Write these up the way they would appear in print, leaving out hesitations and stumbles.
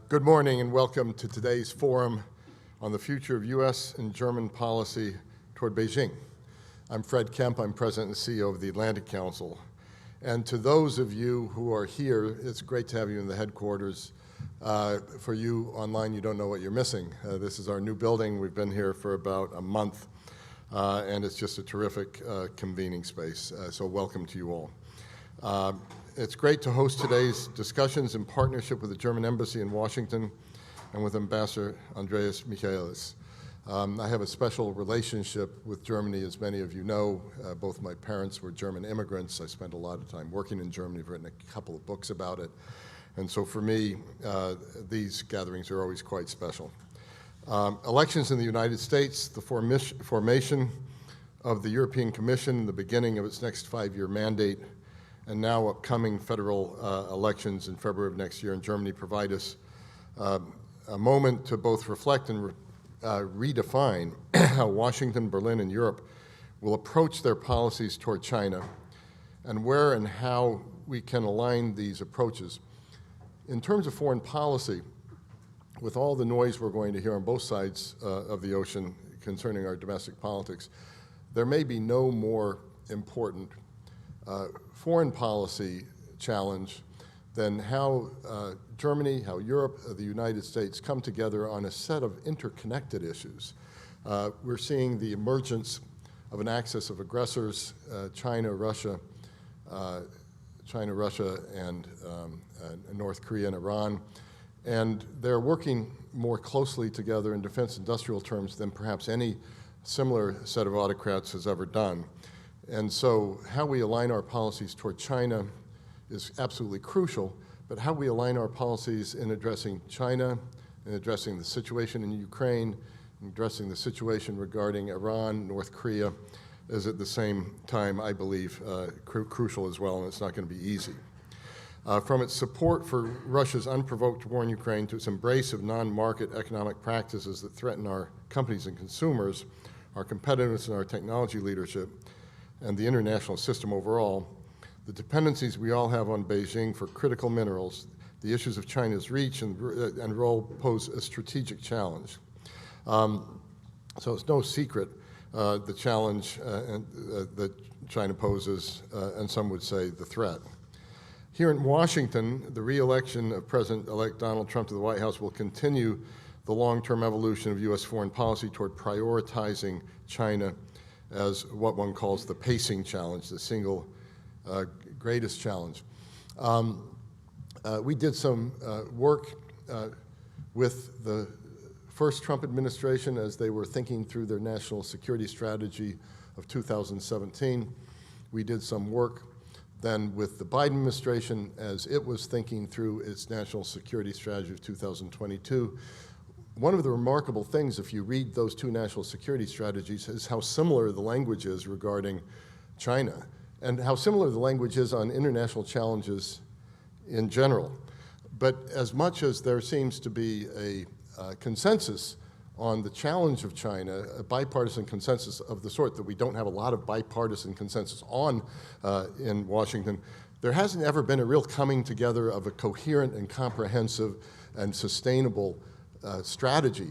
Good morning and welcome to today's forum on the future of U.S. and German policy toward Beijing. I'm Fred Kemp, I'm President and CEO of the Atlantic Council. And to those of you who are here, it's great to have you in the headquarters. For you online, you don't know what you're missing. This is our new building. We've been here for about a month, and it's just a terrific convening space. So welcome to you all. It's great to host today's discussions in partnership with the German Embassy in Washington and with Ambassador Andreas Michaelis. I have a special relationship with Germany, as many of you know. Both my parents were German immigrants. I spent a lot of time working in Germany. I've written a couple of books about it. And so for me, these gatherings are always quite special. Elections in the United States, the formation of the European Commission, the beginning of its next 5-year mandate, and now upcoming federal elections in February of next year in Germany provide us a moment to both reflect and redefine how Washington, Berlin, and Europe will approach their policies toward China and where and how we can align these approaches. In terms of foreign policy, with all the noise we're going to hear on both sides of the ocean concerning our domestic politics, there may be no more important foreign policy challenge than how Germany, how Europe, the United States come together on a set of interconnected issues. We're seeing the emergence of an axis of aggressors, China, Russia, and North Korea and Iran. And they're working more closely together in defense industrial terms than perhaps any similar set of autocrats has ever done. And so how we align our policies toward China is absolutely crucial, but how we align our policies in addressing China, in addressing the situation in Ukraine, in addressing the situation regarding Iran, North Korea, is at the same time, I believe, crucial as well, and it's not going to be easy. From its support for Russia's unprovoked war in Ukraine to its embrace of non-market economic practices that threaten our companies and consumers, our competitiveness and our technology leadership, and the international system overall, the dependencies we all have on Beijing for critical minerals, the issues of China's reach and role pose a strategic challenge. So it's no secret the challenge that China poses, and some would say the threat. Here in Washington, the re-election of President-elect Donald Trump to the White House will continue the long-term evolution of U.S. foreign policy toward prioritizing China as what one calls the pacing challenge, the single greatest challenge. We did some work with the first Trump administration as they were thinking through their national security strategy of 2017. We did some work then with the Biden administration as it was thinking through its national security strategy of 2022. One of the remarkable things, if you read those two national security strategies, is how similar the language is regarding China and how similar the language is on international challenges in general. But as much as there seems to be a consensus on the challenge of China, a bipartisan consensus of the sort that we don't have a lot of bipartisan consensus on in Washington, there hasn't ever been a real coming together of a coherent and comprehensive and sustainable strategy.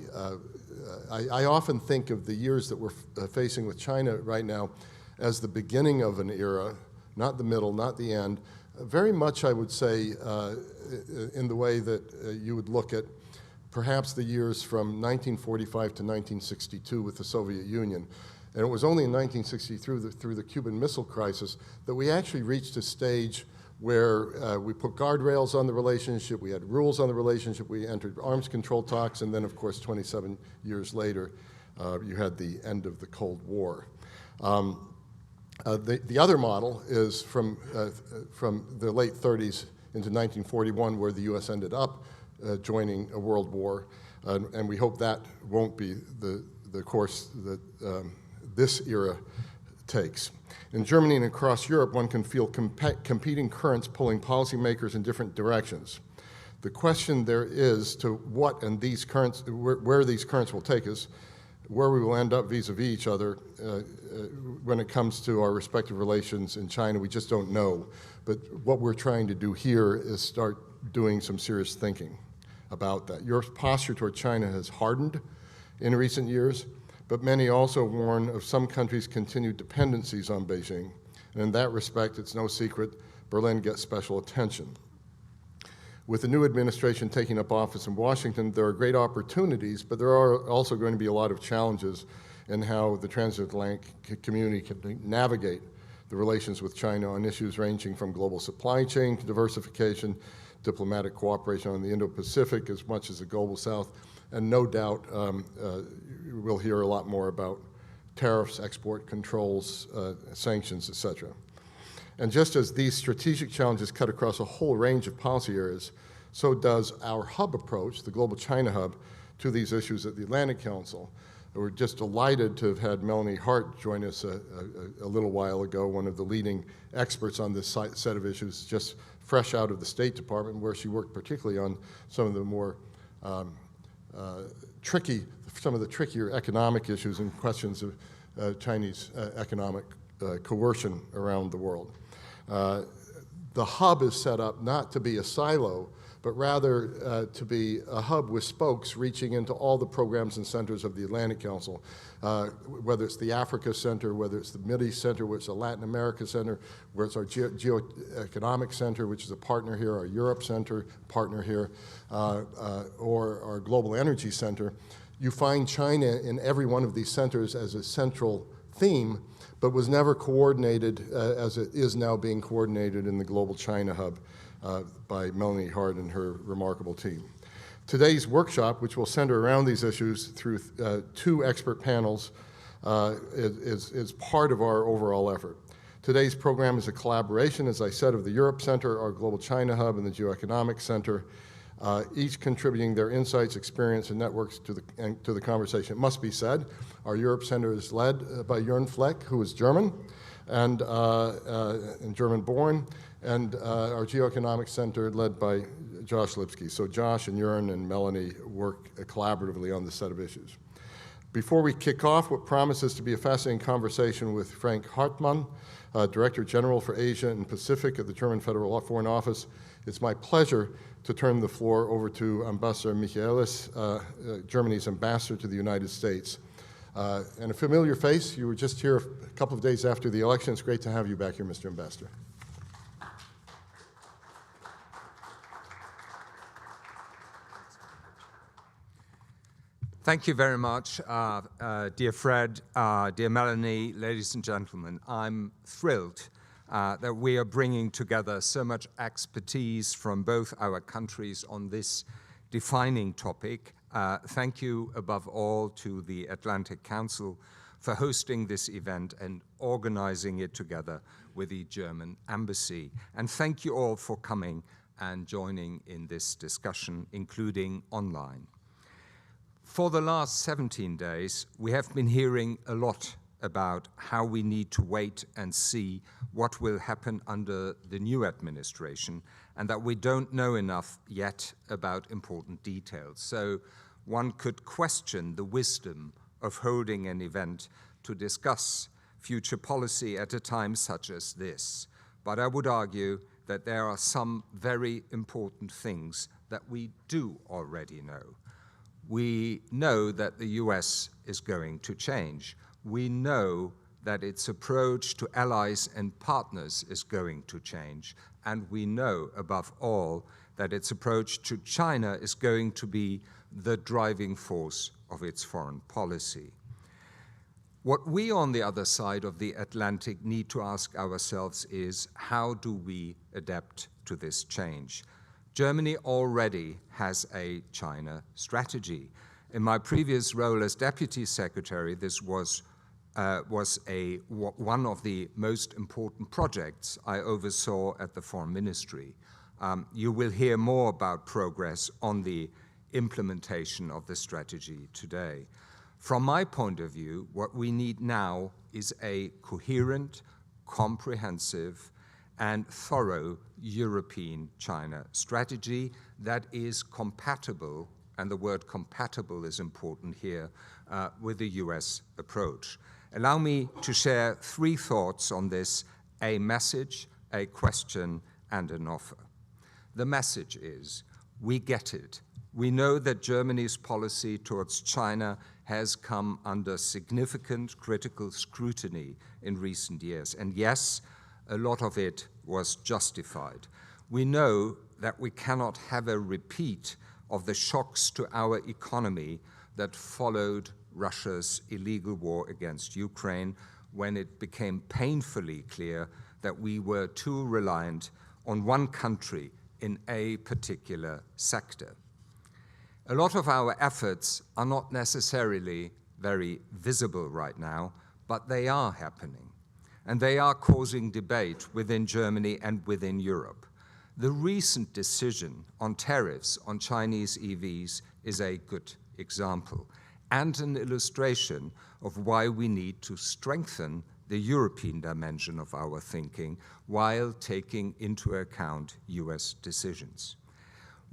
I often think of the years that we're facing with China right now as the beginning of an era, not the middle, not the end. Very much, I would say, in the way that you would look at perhaps the years from 1945 to 1962 with the Soviet Union. And it was only in 1963 through the Cuban Missile Crisis that we actually reached a stage where we put guardrails on the relationship, we had rules on the relationship, we entered arms control talks, and then, of course, 27 years later, you had the end of the Cold War. The other model is from the late 30s into 1941, where the U.S. ended up joining a world war, and we hope that won't be the course that this era takes. In Germany and across Europe, one can feel competing currents pulling policymakers in different directions. The question there is to what and these currents, where these currents will take us, where we will end up vis-a-vis each other when it comes to our respective relations in China, we just don't know. But what we're trying to do here is start doing some serious thinking about that. Europe's posture toward China has hardened in recent years, but many also warn of some countries' continued dependencies on Beijing. And in that respect, it's no secret Berlin gets special attention. With the new administration taking up office in Washington, there are great opportunities, but there are also going to be a lot of challenges in how the transatlantic community can navigate the relations with China on issues ranging from global supply chain diversification, diplomatic cooperation on the Indo-Pacific, as much as the Global South, and no doubt we'll hear a lot more about tariffs, export controls, sanctions, et cetera. And just as these strategic challenges cut across a whole range of policy areas, so does our hub approach, the Global China Hub, to these issues at the Atlantic Council. We're just delighted to have had Melanie Hart join us a little while ago, one of the leading experts on this set of issues, just fresh out of the State Department, where she worked particularly on some of the more trickier economic issues and questions of Chinese economic coercion around the world. The hub is set up not to be a silo, but rather to be a hub with spokes reaching into all the programs and centers of the Atlantic Council, whether it's the Africa Center, whether it's the Middle East Center, whether it's the Latin America Center, whether it's our Geoeconomic Center, which is a partner here, our Europe Center, partner here, or our Global Energy Center. You find China in every one of these centers as a central theme, but was never coordinated as it is now being coordinated in the Global China Hub by Melanie Hart and her remarkable team. Today's workshop, which will center around these issues through two expert panels, is part of our overall effort. Today's program is a collaboration, as I said, of the Europe Center, our Global China Hub, and the Geoeconomic Center, each contributing their insights, experience, and networks to the conversation. It must be said, our Europe Center is led by Jörn Fleck, who is German and German-born, and our Geoeconomic Center led by Josh Lipsky. So Josh and Jörn and Melanie work collaboratively on this set of issues. Before we kick off what promises to be a fascinating conversation with Frank Hartman, Director General for Asia and Pacific at the German Federal Foreign Office, it's my pleasure to turn the floor over to Ambassador Michaelis, Germany's ambassador to the United States. And a familiar face, you were just here a couple of days after the election. It's great to have you back here, Mr. Ambassador. Thank you very much, dear Fred, dear Melanie, ladies and gentlemen. I'm thrilled that we are bringing together so much expertise from both our countries on this defining topic. Thank you above all to the Atlantic Council for hosting this event and organizing it together with the German Embassy. And thank you all for coming and joining in this discussion, including online. For the last 17 days, we have been hearing a lot about how we need to wait and see what will happen under the new administration, and that we don't know enough yet about important details. So one could question the wisdom of holding an event to discuss future policy at a time such as this. But I would argue that there are some very important things that we do already know. We know that the US is going to change. We know that its approach to allies and partners is going to change. And we know, above all, that its approach to China is going to be the driving force of its foreign policy. What we on the other side of the Atlantic need to ask ourselves is, how do we adapt to this change? Germany already has a China strategy. In my previous role as Deputy Secretary, this was one of the most important projects I oversaw at the Foreign Ministry. You will hear more about progress on the implementation of the strategy today. From my point of view, what we need now is a coherent, comprehensive, and thorough European China strategy that is compatible, and the word compatible is important here, with the US approach. Allow me to share three thoughts on this: a message, a question, and an offer. The message is, we get it. We know that Germany's policy towards China has come under significant critical scrutiny in recent years. And yes, a lot of it was justified. We know that we cannot have a repeat of the shocks to our economy that followed Russia's illegal war against Ukraine, when it became painfully clear that we were too reliant on one country in a particular sector. A lot of our efforts are not necessarily very visible right now, but they are happening, and they are causing debate within Germany and within Europe. The recent decision on tariffs on Chinese EVs is a good example and an illustration of why we need to strengthen the European dimension of our thinking while taking into account US decisions.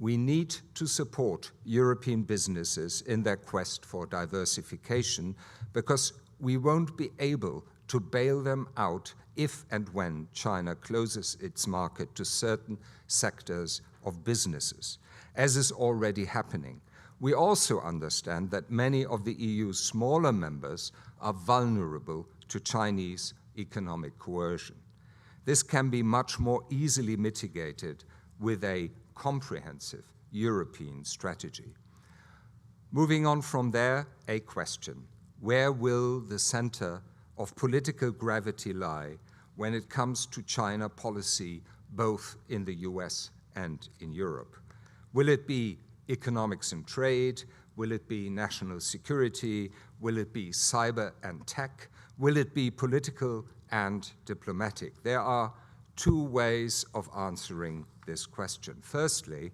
We need to support European businesses in their quest for diversification, because we won't be able to bail them out if and when China closes its market to certain sectors of businesses, as is already happening. We also understand that many of the EU's smaller members are vulnerable to Chinese economic coercion. This can be much more easily mitigated with a comprehensive European strategy. Moving on from there, a question: where will the center of political gravity lie when it comes to China policy, both in the US and in Europe? Will it be economics and trade? Will it be national security? Will it be cyber and tech? Will it be political and diplomatic? There are two ways of answering this question. Firstly,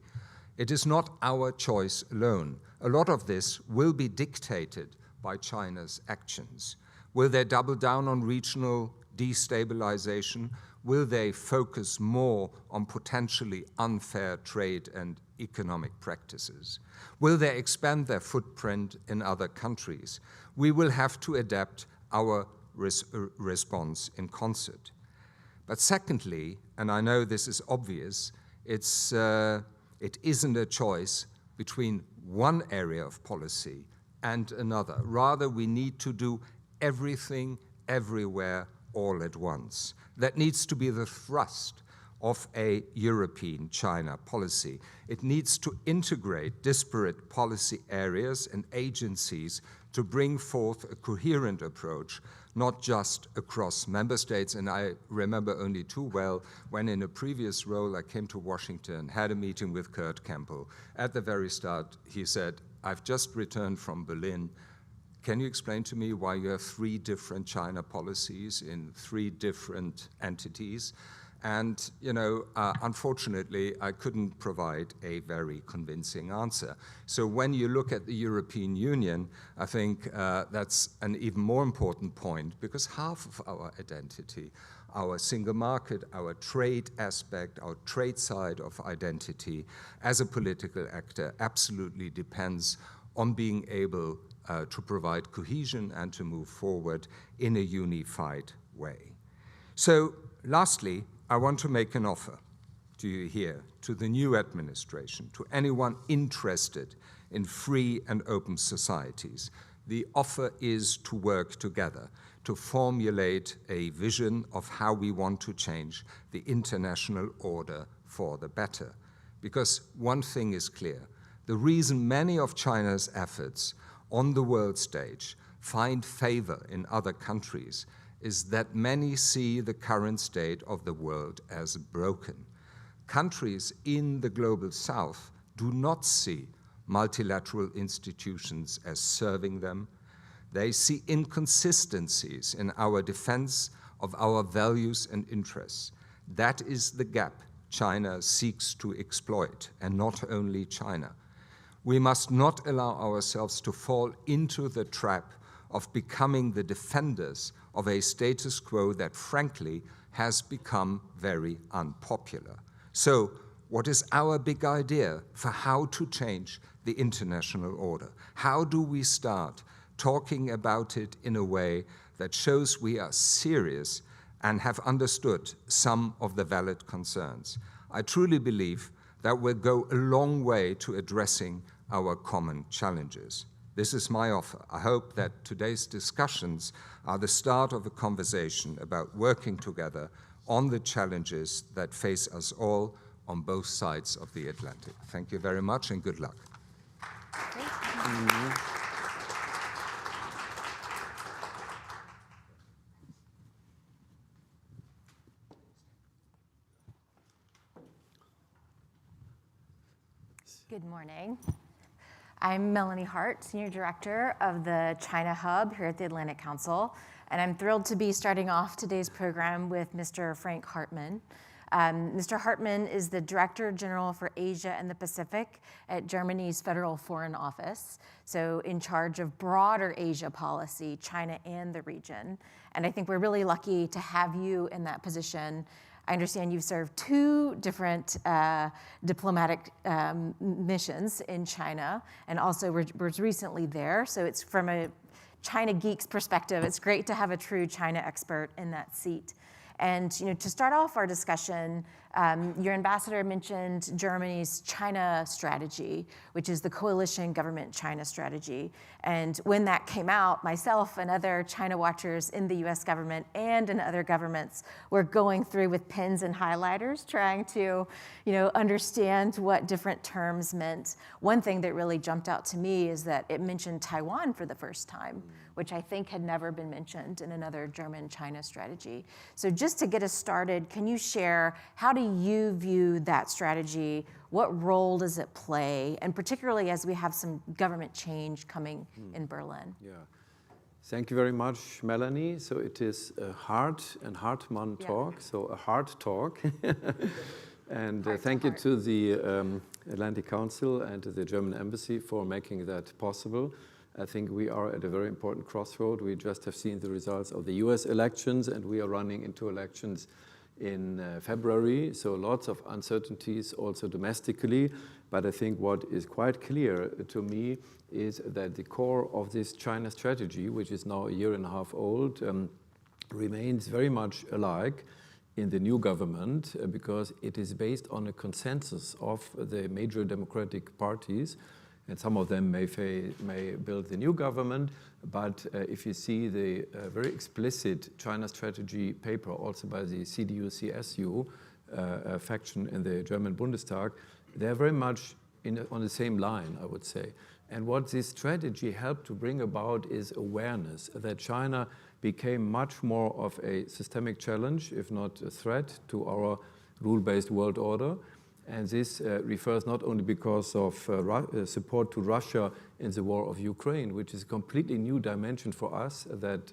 it is not our choice alone. A lot of this will be dictated by China's actions. Will they double down on regional destabilization? Will they focus more on potentially unfair trade and economic practices? Will they expand their footprint in other countries? We will have to adapt our response in concert. But secondly, and I know this is obvious, it isn't a choice between one area of policy and another. Rather, we need to do everything, everywhere, all at once. That needs to be the thrust of a European China policy. It needs to integrate disparate policy areas and agencies to bring forth a coherent approach, not just across member states. And I remember only too well when in a previous role I came to Washington, had a meeting with Kurt Campbell. At the very start, he said, "I've just returned from Berlin. Can you explain to me why you have 3 different China policies in 3 different entities?" And, unfortunately, I couldn't provide a very convincing answer. So when you look at the European Union, I think that's an even more important point, because half of our identity, our single market, our trade aspect, our trade side of identity as a political actor absolutely depends on being able to provide cohesion and to move forward in a unified way. So, lastly, I want to make an offer to you here, to the new administration, to anyone interested in free and open societies. The offer is to work together, to formulate a vision of how we want to change the international order for the better. Because one thing is clear: the reason many of China's efforts on the world stage find favor in other countries is that many see the current state of the world as broken. Countries in the global south do not see multilateral institutions as serving them. They see inconsistencies in our defense of our values and interests. That is the gap China seeks to exploit, and not only China. We must not allow ourselves to fall into the trap of becoming the defenders of a status quo that, frankly, has become very unpopular. So, what is our big idea for how to change the international order? How do we start talking about it in a way that shows we are serious and have understood some of the valid concerns? I truly believe that will go a long way to addressing our common challenges. This is my offer. I hope that today's discussions are the start of a conversation about working together on the challenges that face us all on both sides of the Atlantic. Thank you very much and good luck. Good morning. I'm Melanie Hart, Senior Director of the China Hub here at the Atlantic Council, and I'm thrilled to be starting off today's program with Mr. Frank Hartman. Mr. Hartman is the Director General for Asia and the Pacific at Germany's Federal Foreign Office, so in charge of broader Asia policy, China and the region. And I think we're really lucky to have you in that position. I understand you've served 2 different diplomatic missions in China, and also was recently there. So it's from a China geek's perspective, it's great to have a true China expert in that seat. And to start off our discussion, your ambassador mentioned Germany's China strategy, which is the coalition government China strategy. And when that came out, myself and other China watchers in the US government and in other governments were going through with pens and highlighters, trying to understand what different terms meant. One thing that really jumped out to me is that it mentioned Taiwan for the first time, which I think had never been mentioned in another German-China strategy. So just to get us started, can you share, how do you view that strategy? What role does it play? And particularly as we have some government change coming in Berlin. Yeah. Thank you very much, Melanie. So it is a Hart and Hartman talk, so a hard talk. And thank you to the Atlantic Council and to the German Embassy for making that possible. I think we are at a very important crossroad. We just have seen the results of the US elections, and we are running into elections in February, so lots of uncertainties also domestically. But I think what is quite clear to me is that the core of this China strategy, which is now a year and a half old, remains very much alike in the new government because it is based on a consensus of the major democratic parties. And some of them may build the new government, but if you see the very explicit China strategy paper, also by the CDU-CSU faction in the German Bundestag, they're very much on the same line, I would say. And what this strategy helped to bring about is awareness that China became much more of a systemic challenge, if not a threat, to our rule-based world order. And this refers not only because of support to Russia in the war of Ukraine, which is a completely new dimension for us, that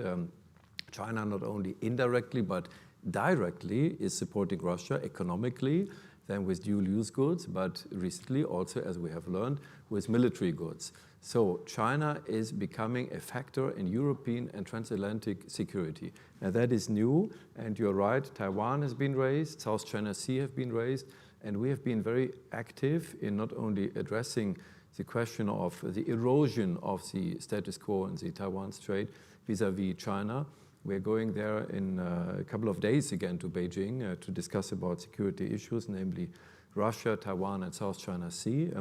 China not only indirectly but directly is supporting Russia economically, then with dual-use goods, but recently also, as we have learned, with military goods. So China is becoming a factor in European and transatlantic security. Now that is new, and you're right, Taiwan has been raised, South China Sea have been raised, and we have been very active in not only addressing the question of the erosion of the status quo in the Taiwan Strait vis-à-vis China. We're going there in a couple of days again to Beijing to discuss about security issues, namely Russia, Taiwan, and South China Sea,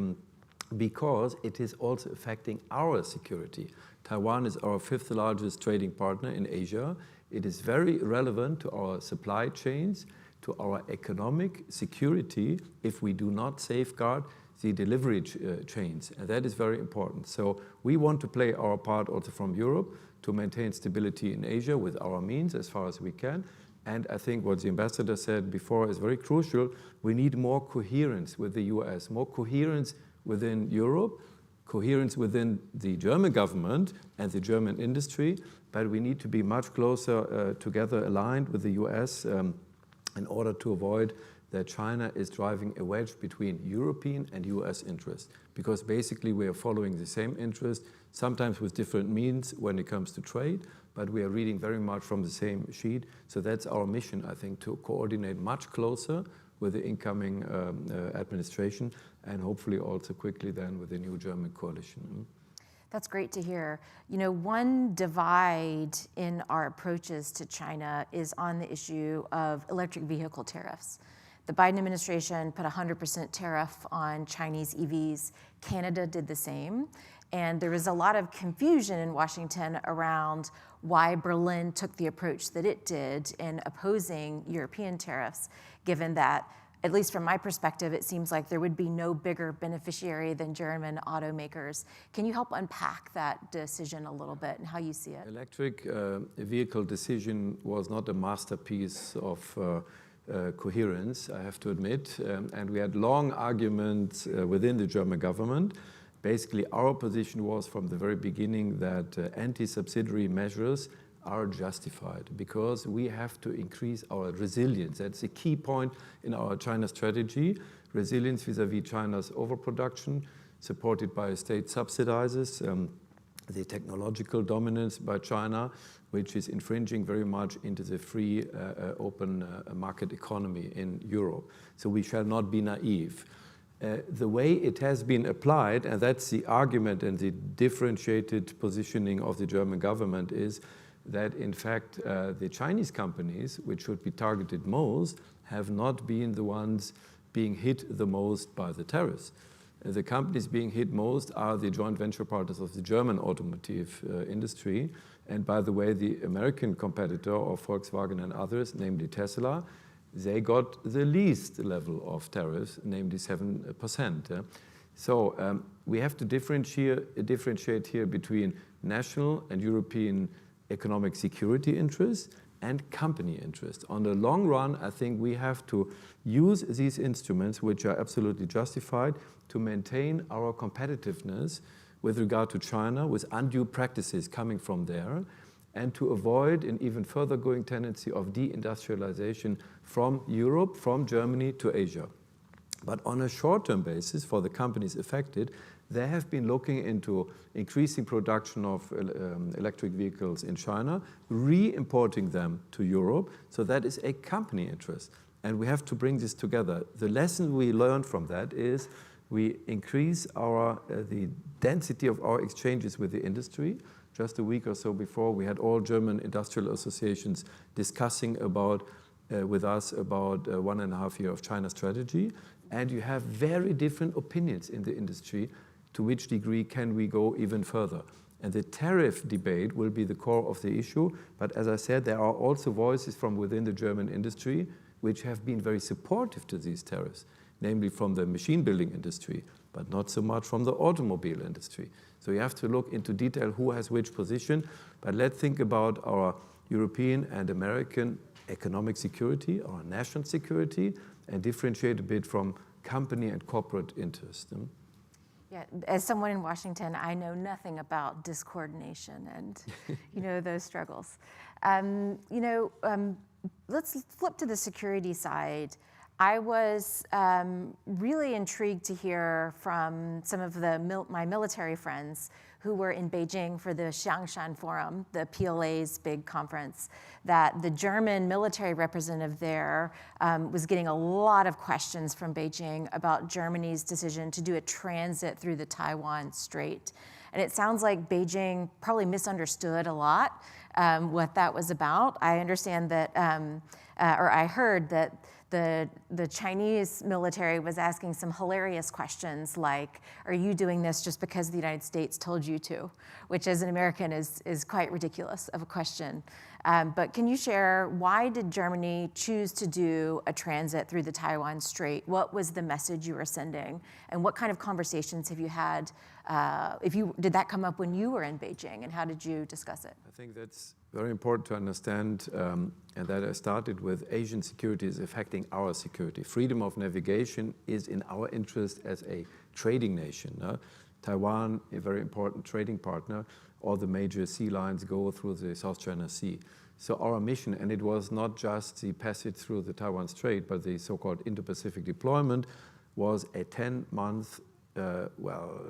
because it is also affecting our security. Taiwan is our 5th largest trading partner in Asia. It is very relevant to our supply chains, to our economic security if we do not safeguard the delivery chains, and that is very important. So we want to play our part also from Europe to maintain stability in Asia with our means as far as we can. And I think what the ambassador said before is very crucial. We need more coherence with the US, more coherence within Europe, coherence within the German government and the German industry, but we need to be much closer together aligned with the US in order to avoid that China is driving a wedge between European and US interests. Because basically we are following the same interest, sometimes with different means when it comes to trade, but we are reading very much from the same sheet. So that's our mission, I think, to coordinate much closer with the incoming administration and hopefully also quickly then with the new German coalition. That's great to hear. One divide in our approaches to China is on the issue of electric vehicle tariffs. The Biden administration put a 100% tariff on Chinese EVs. Canada did the same. And there was a lot of confusion in Washington around why Berlin took the approach that it did in opposing European tariffs, given that, at least from my perspective, it seems like there would be no bigger beneficiary than German automakers. Can you help unpack that decision a little bit and how you see it? Electric vehicle decision was not a masterpiece of coherence, I have to admit, and we had long arguments within the German government. Basically, our position was from the very beginning that anti-subsidiary measures are justified because we have to increase our resilience. That's a key point in our China strategy. Resilience vis-à-vis China's overproduction, supported by state subsidizes, the technological dominance by China, which is infringing very much into the free, open market economy in Europe. So we shall not be naive. The way it has been applied, and that's the argument and the differentiated positioning of the German government, is that in fact the Chinese companies, which should be targeted most, have not been the ones being hit the most by the tariffs. The companies being hit most are the joint venture partners of the German automotive industry. And by the way, the American competitor of Volkswagen and others, namely Tesla, they got the least level of tariffs, namely 7%. So we have to differentiate here between national and European economic security interests and company interests. On the long run, I think we have to use these instruments, which are absolutely justified, to maintain our competitiveness with regard to China, with undue practices coming from there, and to avoid an even further going tendency of deindustrialization from Europe, from Germany to Asia. But on a short-term basis, for the companies affected, they have been looking into increasing production of electric vehicles in China, re-importing them to Europe. So that is a company interest. And we have to bring this together. The lesson we learned from that is we increase the density of our exchanges with the industry. Just a week or so before, we had all German industrial associations discussing with us about 1.5 years of China strategy. And you have very different opinions in the industry. To which degree can we go even further? And the tariff debate will be the core of the issue. But as I said, there are also voices from within the German industry which have been very supportive to these tariffs, namely from the machine building industry, but not so much from the automobile industry. So you have to look into detail who has which position. But let's think about our European and American economic security, our national security, and differentiate a bit from company and corporate interest. Yeah, as someone in Washington, I know nothing about discoordination and, those struggles. Let's flip to the security side. I was really intrigued to hear from some of my military friends who were in Beijing for the Xiangshan Forum, the PLA's big conference, that the German military representative there was getting a lot of questions from Beijing about Germany's decision to do a transit through the Taiwan Strait. And it sounds like Beijing probably misunderstood a lot what that was about. I understand that, or I heard that the Chinese military was asking some hilarious questions like, are you doing this just because the United States told you to? Which as an American is quite ridiculous of a question. But can you share, why did Germany choose to do a transit through the Taiwan Strait? What was the message you were sending? And what kind of conversations have you had? Did that come up when you were in Beijing, and how did you discuss it? I think that's very important to understand, and that I started with Asian security is affecting our security. Freedom of navigation is in our interest as a trading nation. Taiwan, a very important trading partner, all the major sea lines go through the South China Sea. So our mission, and it was not just the passage through the Taiwan Strait, but the so-called Indo-Pacific deployment, was a 10-month,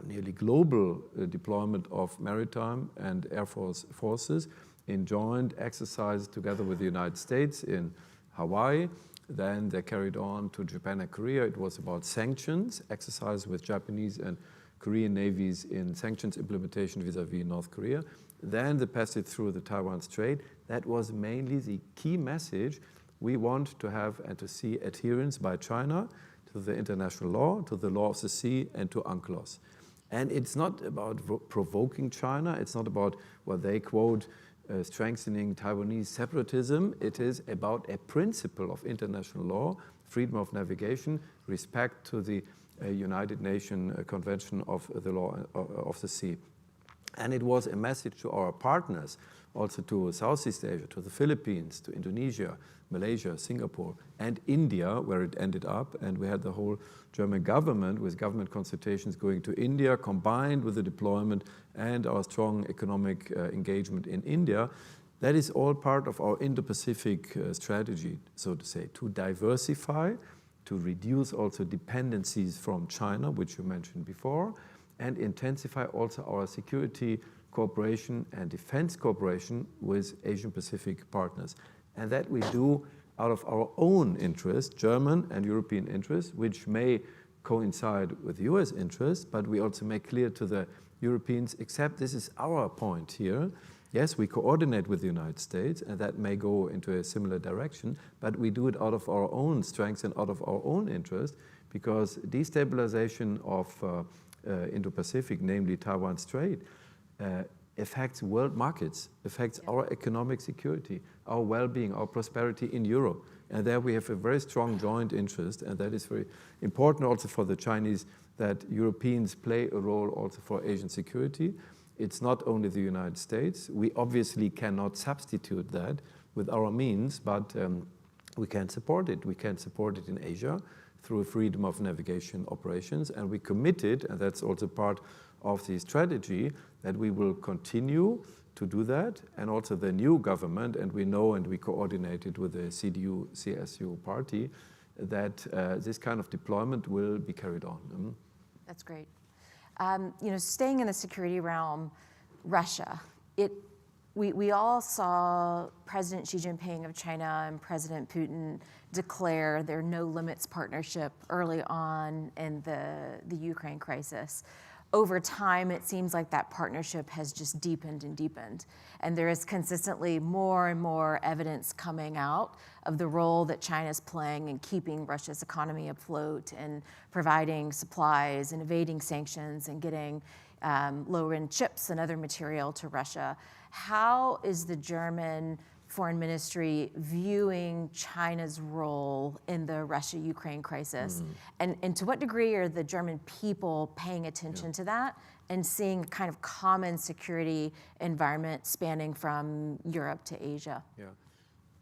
nearly global deployment of maritime and air forces in joint exercises together with the United States in Hawaii. Then they carried on to Japan and Korea. It was about sanctions, exercise with Japanese and Korean navies in sanctions implementation vis-à-vis North Korea. Then the passage through the Taiwan Strait. That was mainly the key message We want to have and to see adherence by China to the international law, to the law of the sea, and to UNCLOS. And it's not about provoking China. It's not about what they quote strengthening Taiwanese separatism. It is about a principle of international law, freedom of navigation, respect to the United Nations Convention of the Law of the Sea. And it was a message to our partners, also to Southeast Asia, to the Philippines, to Indonesia, Malaysia, Singapore, and India, where it ended up. And we had the whole German government with government consultations going to India, combined with the deployment and our strong economic engagement in India. That is all part of our Indo-Pacific strategy, so to say, to diversify, to reduce also dependencies from China, which you mentioned before, and intensify also our security cooperation and defense cooperation with Asian Pacific partners. And that we do out of our own interest, German and European interests, which may coincide with US interests, but we also make clear to the Europeans, except this is our point here. Yes, we coordinate with the United States, and that may go into a similar direction, but we do it out of our own strengths and out of our own interest, because destabilization of Indo-Pacific, namely Taiwan Strait, affects world markets, affects our economic security, our well-being, our prosperity in Europe. And there we have a very strong joint interest, and that is very important also for the Chinese, that Europeans play a role also for Asian security. It's not only the United States. We obviously cannot substitute that with our means, but we can support it. We can support it in Asia through freedom of navigation operations, and we committed, and that's also part of the strategy, that we will continue to do that, and also the new government, and we know and we coordinated with the CDU-CSU party, that this kind of deployment will be carried on. That's great. Staying in the security realm, Russia, we all saw President Xi Jinping of China and President Putin declare their no limits partnership early on in the Ukraine crisis. Over time, it seems like that partnership has just deepened and deepened. And there is consistently more and more evidence coming out of the role that China's playing in keeping Russia's economy afloat and providing supplies and evading sanctions and getting low-end chips and other material to Russia. How is the German Foreign Ministry viewing China's role in the Russia-Ukraine crisis? And to what degree are the German people paying attention to that and seeing a kind of common security environment spanning from Europe to Asia? Yeah,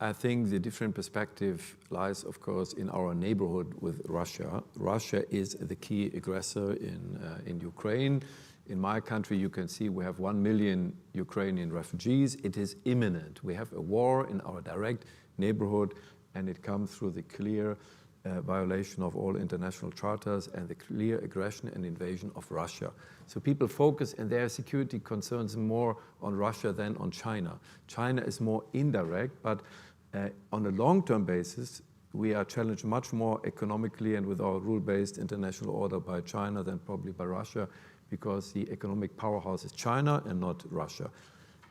I think the different perspective lies, of course, in our neighborhood with Russia. Russia is the key aggressor in Ukraine. In my country, you can see we have 1 million Ukrainian refugees. It is imminent. We have a war in our direct neighborhood, and it comes through the clear violation of all international charters and the clear aggression and invasion of Russia. So people focus in their security concerns more on Russia than on China. China is more indirect, but on a long-term basis, we are challenged much more economically and with our rule-based international order by China than probably by Russia, because the economic powerhouse is China and not Russia.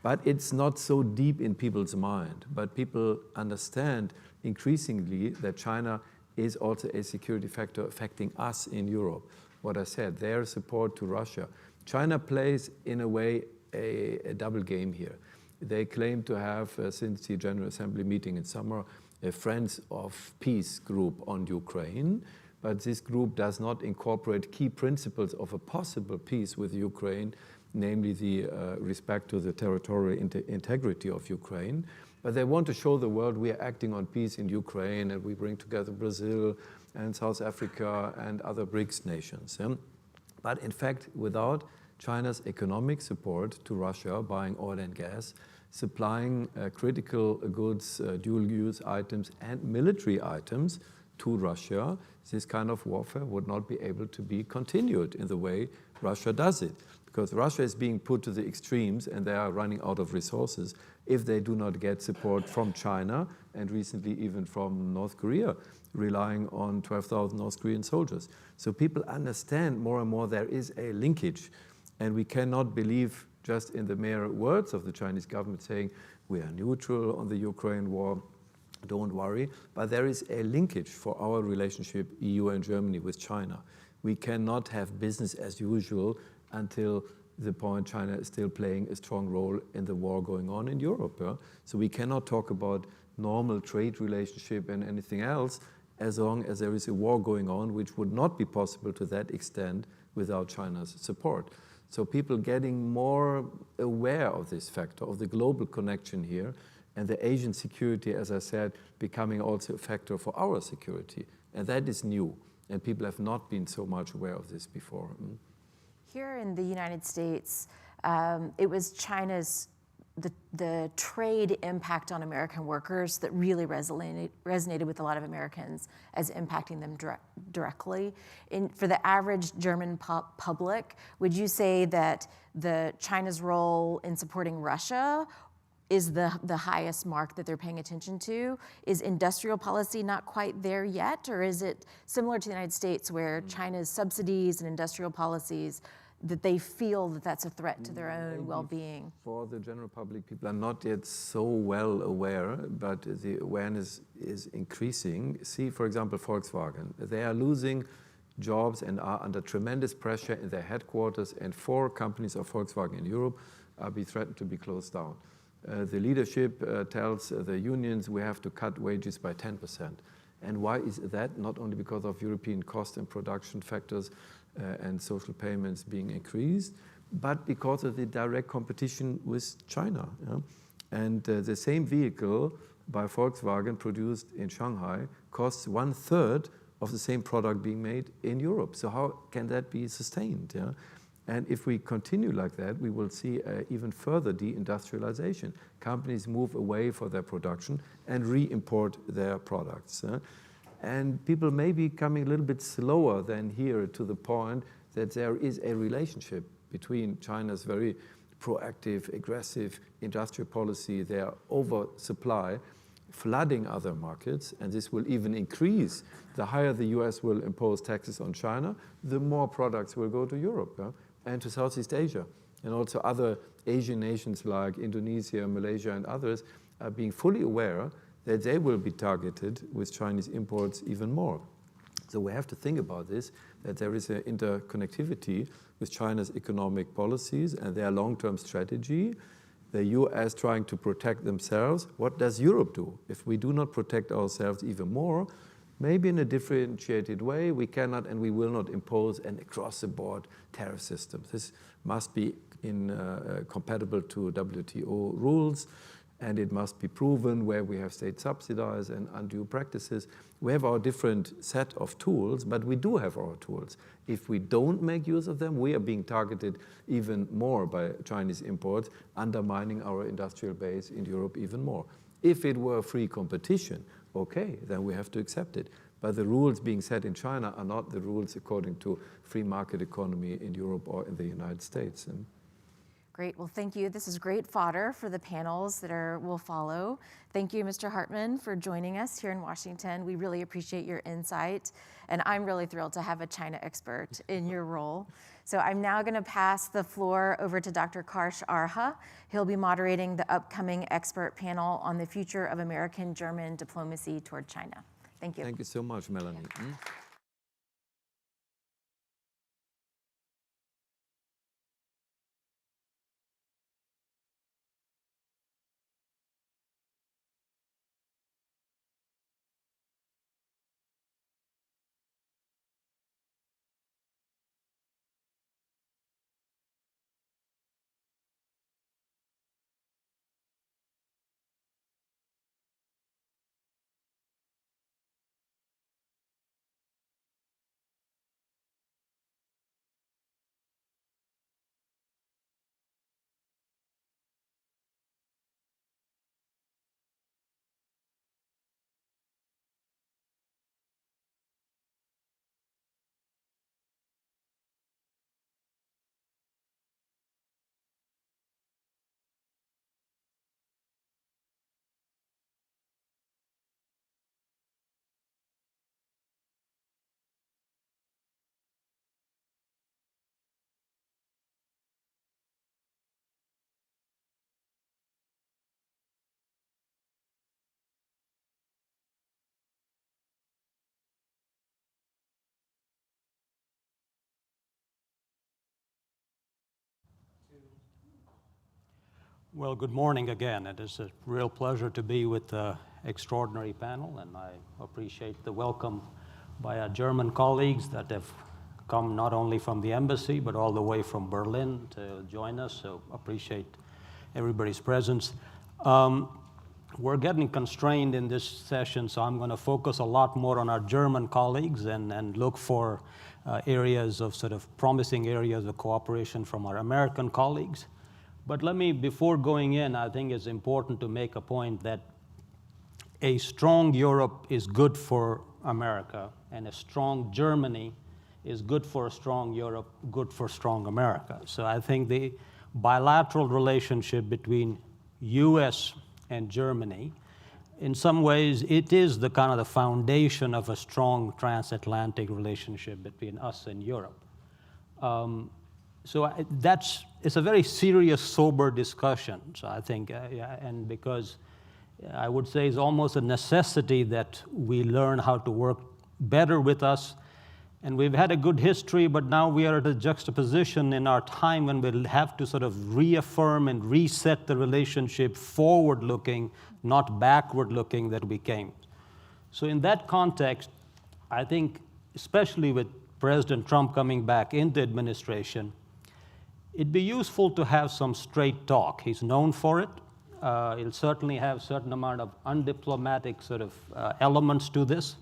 But it's not so deep in people's mind. But people understand increasingly that China is also a security factor affecting us in Europe. What I said, their support to Russia. China plays, in a way, a double game here. They claim to have, since the General Assembly meeting in summer, a Friends of Peace group on Ukraine. But this group does not incorporate key principles of a possible peace with Ukraine, namely the respect to the territorial integrity of Ukraine. But they want to show the world we are acting on peace in Ukraine, and we bring together Brazil and South Africa and other BRICS nations. But in fact, without China's economic support to Russia, buying oil and gas, supplying critical goods, dual-use items, and military items to Russia, this kind of warfare would not be able to be continued in the way Russia does it. Because Russia is being put to the extremes and they are running out of resources if they do not get support from China and recently even from North Korea, relying on 12,000 North Korean soldiers. So people understand more and more there is a linkage, and we cannot believe just in the mere words of the Chinese government saying we are neutral on the Ukraine war, don't worry. But there is a linkage for our relationship, EU and Germany, with China. We cannot have business as usual until the point China is still playing a strong role in the war going on in Europe. Yeah? So we cannot talk about normal trade relationship and anything else as long as there is a war going on, which would not be possible to that extent without China's support. So people getting more aware of this factor, of the global connection here, and the Asian security, as I said, becoming also a factor for our security. And that is new, and people have not been so much aware of this before. Here in the United States, it was China's the trade impact on American workers that really resonated with a lot of Americans as impacting them directly. For the average German public, would you say that China's role in supporting Russia is the highest mark that they're paying attention to? Is industrial policy not quite there yet? Or is it similar to the United States where China's subsidies and industrial policies, that they feel that that's a threat to their own well-being? For the general public, people are not yet so well aware, but the awareness is increasing. See, for example, Volkswagen. They are losing jobs and are under tremendous pressure in their headquarters, and 4 companies of Volkswagen in Europe are being threatened to be closed down. The leadership tells the unions we have to cut wages by 10%. And why is that? Not only because of European cost and production factors and social payments being increased, but because of the direct competition with China. Yeah? And the same vehicle by Volkswagen produced in Shanghai costs 1/3 of the same product being made in Europe. So how can that be sustained? Yeah? And if we continue like that, we will see even further deindustrialization. Companies move away for their production and re-import their products. And people may be coming a little bit slower than here to the point that there is a relationship between China's very proactive, aggressive industrial policy, their oversupply, flooding other markets, and this will even increase. The higher the US will impose taxes on China, the more products will go to Europe and to Southeast Asia. And also other Asian nations like Indonesia, Malaysia, and others are being fully aware that they will be targeted with Chinese imports even more. So we have to think about this, that there is an interconnectivity with China's economic policies and their long-term strategy. The US trying to protect themselves. What does Europe do? If we do not protect ourselves even more, maybe in a differentiated way, we cannot and we will not impose an across-the-board tariff system. This must be compatible to WTO rules, and it must be proven where we have state subsidies and undue practices. We have our different set of tools, but we do have our tools. If we don't make use of them, we are being targeted even more by Chinese imports, undermining our industrial base in Europe even more. If it were free competition, okay, then we have to accept it. But the rules being set in China are not the rules according to free market economy in Europe or in the United States. Great. Well, thank you. This is great fodder for the panels that will follow. Thank you, Mr. Hartman, for joining us here in Washington. We really appreciate your insight, and I'm really thrilled to have a China expert in your role. So I'm now going to pass the floor over to Dr. Karsh Arha. He'll be moderating the upcoming expert panel on the future of American-German diplomacy toward China. Thank you. Thank you so much, Melanie. Well, good morning again. It is a real pleasure to be with the extraordinary panel, and I appreciate the welcome by our German colleagues that have come not only from the embassy, but all the way from Berlin to join us, so appreciate everybody's presence. We're getting constrained in this session, so I'm going to focus a lot more on our German colleagues and look for areas of sort of promising areas of cooperation from our American colleagues. But let me, before going in, I think it's important to make a point that a strong Europe is good for America, and a strong Germany is good for a strong Europe, good for strong America. So I think the bilateral relationship between US and Germany, in some ways, it is the kind of the foundation of a strong transatlantic relationship between us and Europe. So it's a very serious, sober discussion. So I think, and because I would say it's almost a necessity that we learn how to work better with us. And we've had a good history, but now we are at a juxtaposition in our time when we'll have to sort of reaffirm and reset the relationship forward-looking, not backward-looking that we came. So in that context, I think, especially with President Trump coming back into administration, it'd be useful to have some straight talk. He's known for it. He'll certainly have a certain amount of undiplomatic sort of elements to this.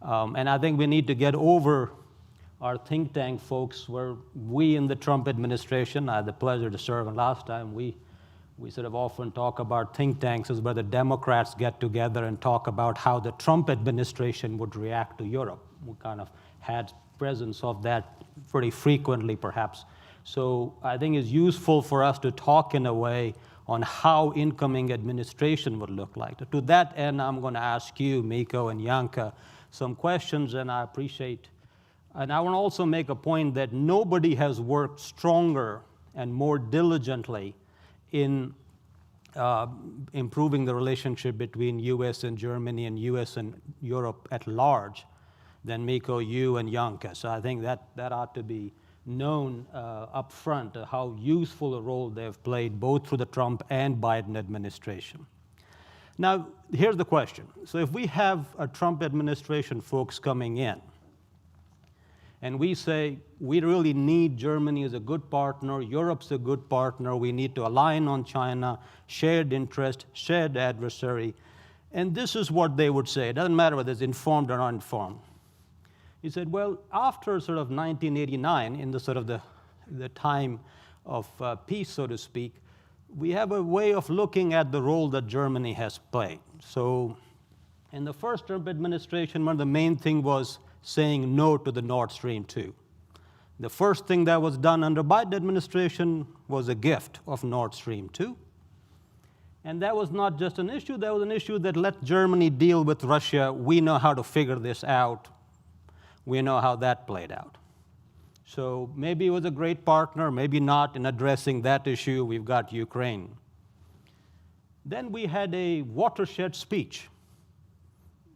And I think we need to get over our think tank folks where we in the Trump administration, I had the pleasure to serve, and last time we sort of often talk about think tanks as where the Democrats get together and talk about how the Trump administration would react to Europe. We kind of had presence of that pretty frequently, perhaps. So I think it's useful for us to talk in a way on how incoming administration would look like. To that end, I'm going to ask you, Miko and Janka, some questions, and I appreciate. And I want to also make a point that nobody has worked stronger and more diligently in improving the relationship between US and Germany and US and Europe at large than Miko, you, and Janka. So I think that ought to be known up front, how useful a role they've played both through the Trump and Biden administration. Now, here's the question. So if we have a Trump administration folks coming in, and we say, we really need Germany as a good partner, Europe's a good partner, we need to align on China, shared interest, shared adversary, and this is what they would say. It doesn't matter whether it's informed or uninformed. He said, well, after sort of 1989, in the sort of the time of peace, so to speak, we have a way of looking at the role that Germany has played. So in the first Trump administration, one of the main things was saying no to the Nord Stream 2. The first thing that was done under Biden administration was a gift of Nord Stream 2. And that was not just an issue, that was an issue that let Germany deal with Russia. We know how to figure this out. We know how that played out. So maybe it was a great partner, maybe not in addressing that issue. We've got Ukraine. Then we had a watershed speech.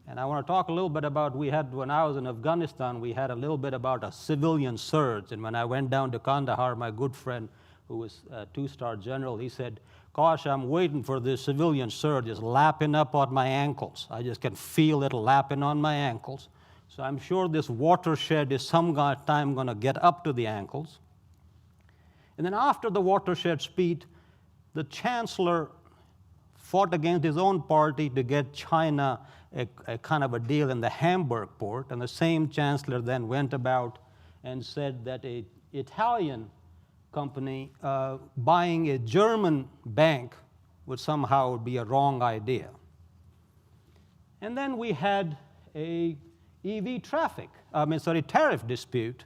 And I want to talk a little bit about, when I was in Afghanistan, we had a little bit about a civilian surge. And when I went down to Kandahar, my good friend, who was a two-star general, he said, gosh, I'm waiting for this civilian surge. It's lapping up on my ankles. I just can feel it lapping on my ankles. So I'm sure this watershed is some time going to get up to the ankles. And then after the watershed speech, the chancellor fought against his own party to get China a kind of a deal in the Hamburg port. And the same chancellor then went about and said that an Italian company buying a German bank would somehow be a wrong idea. And then we had a tariff dispute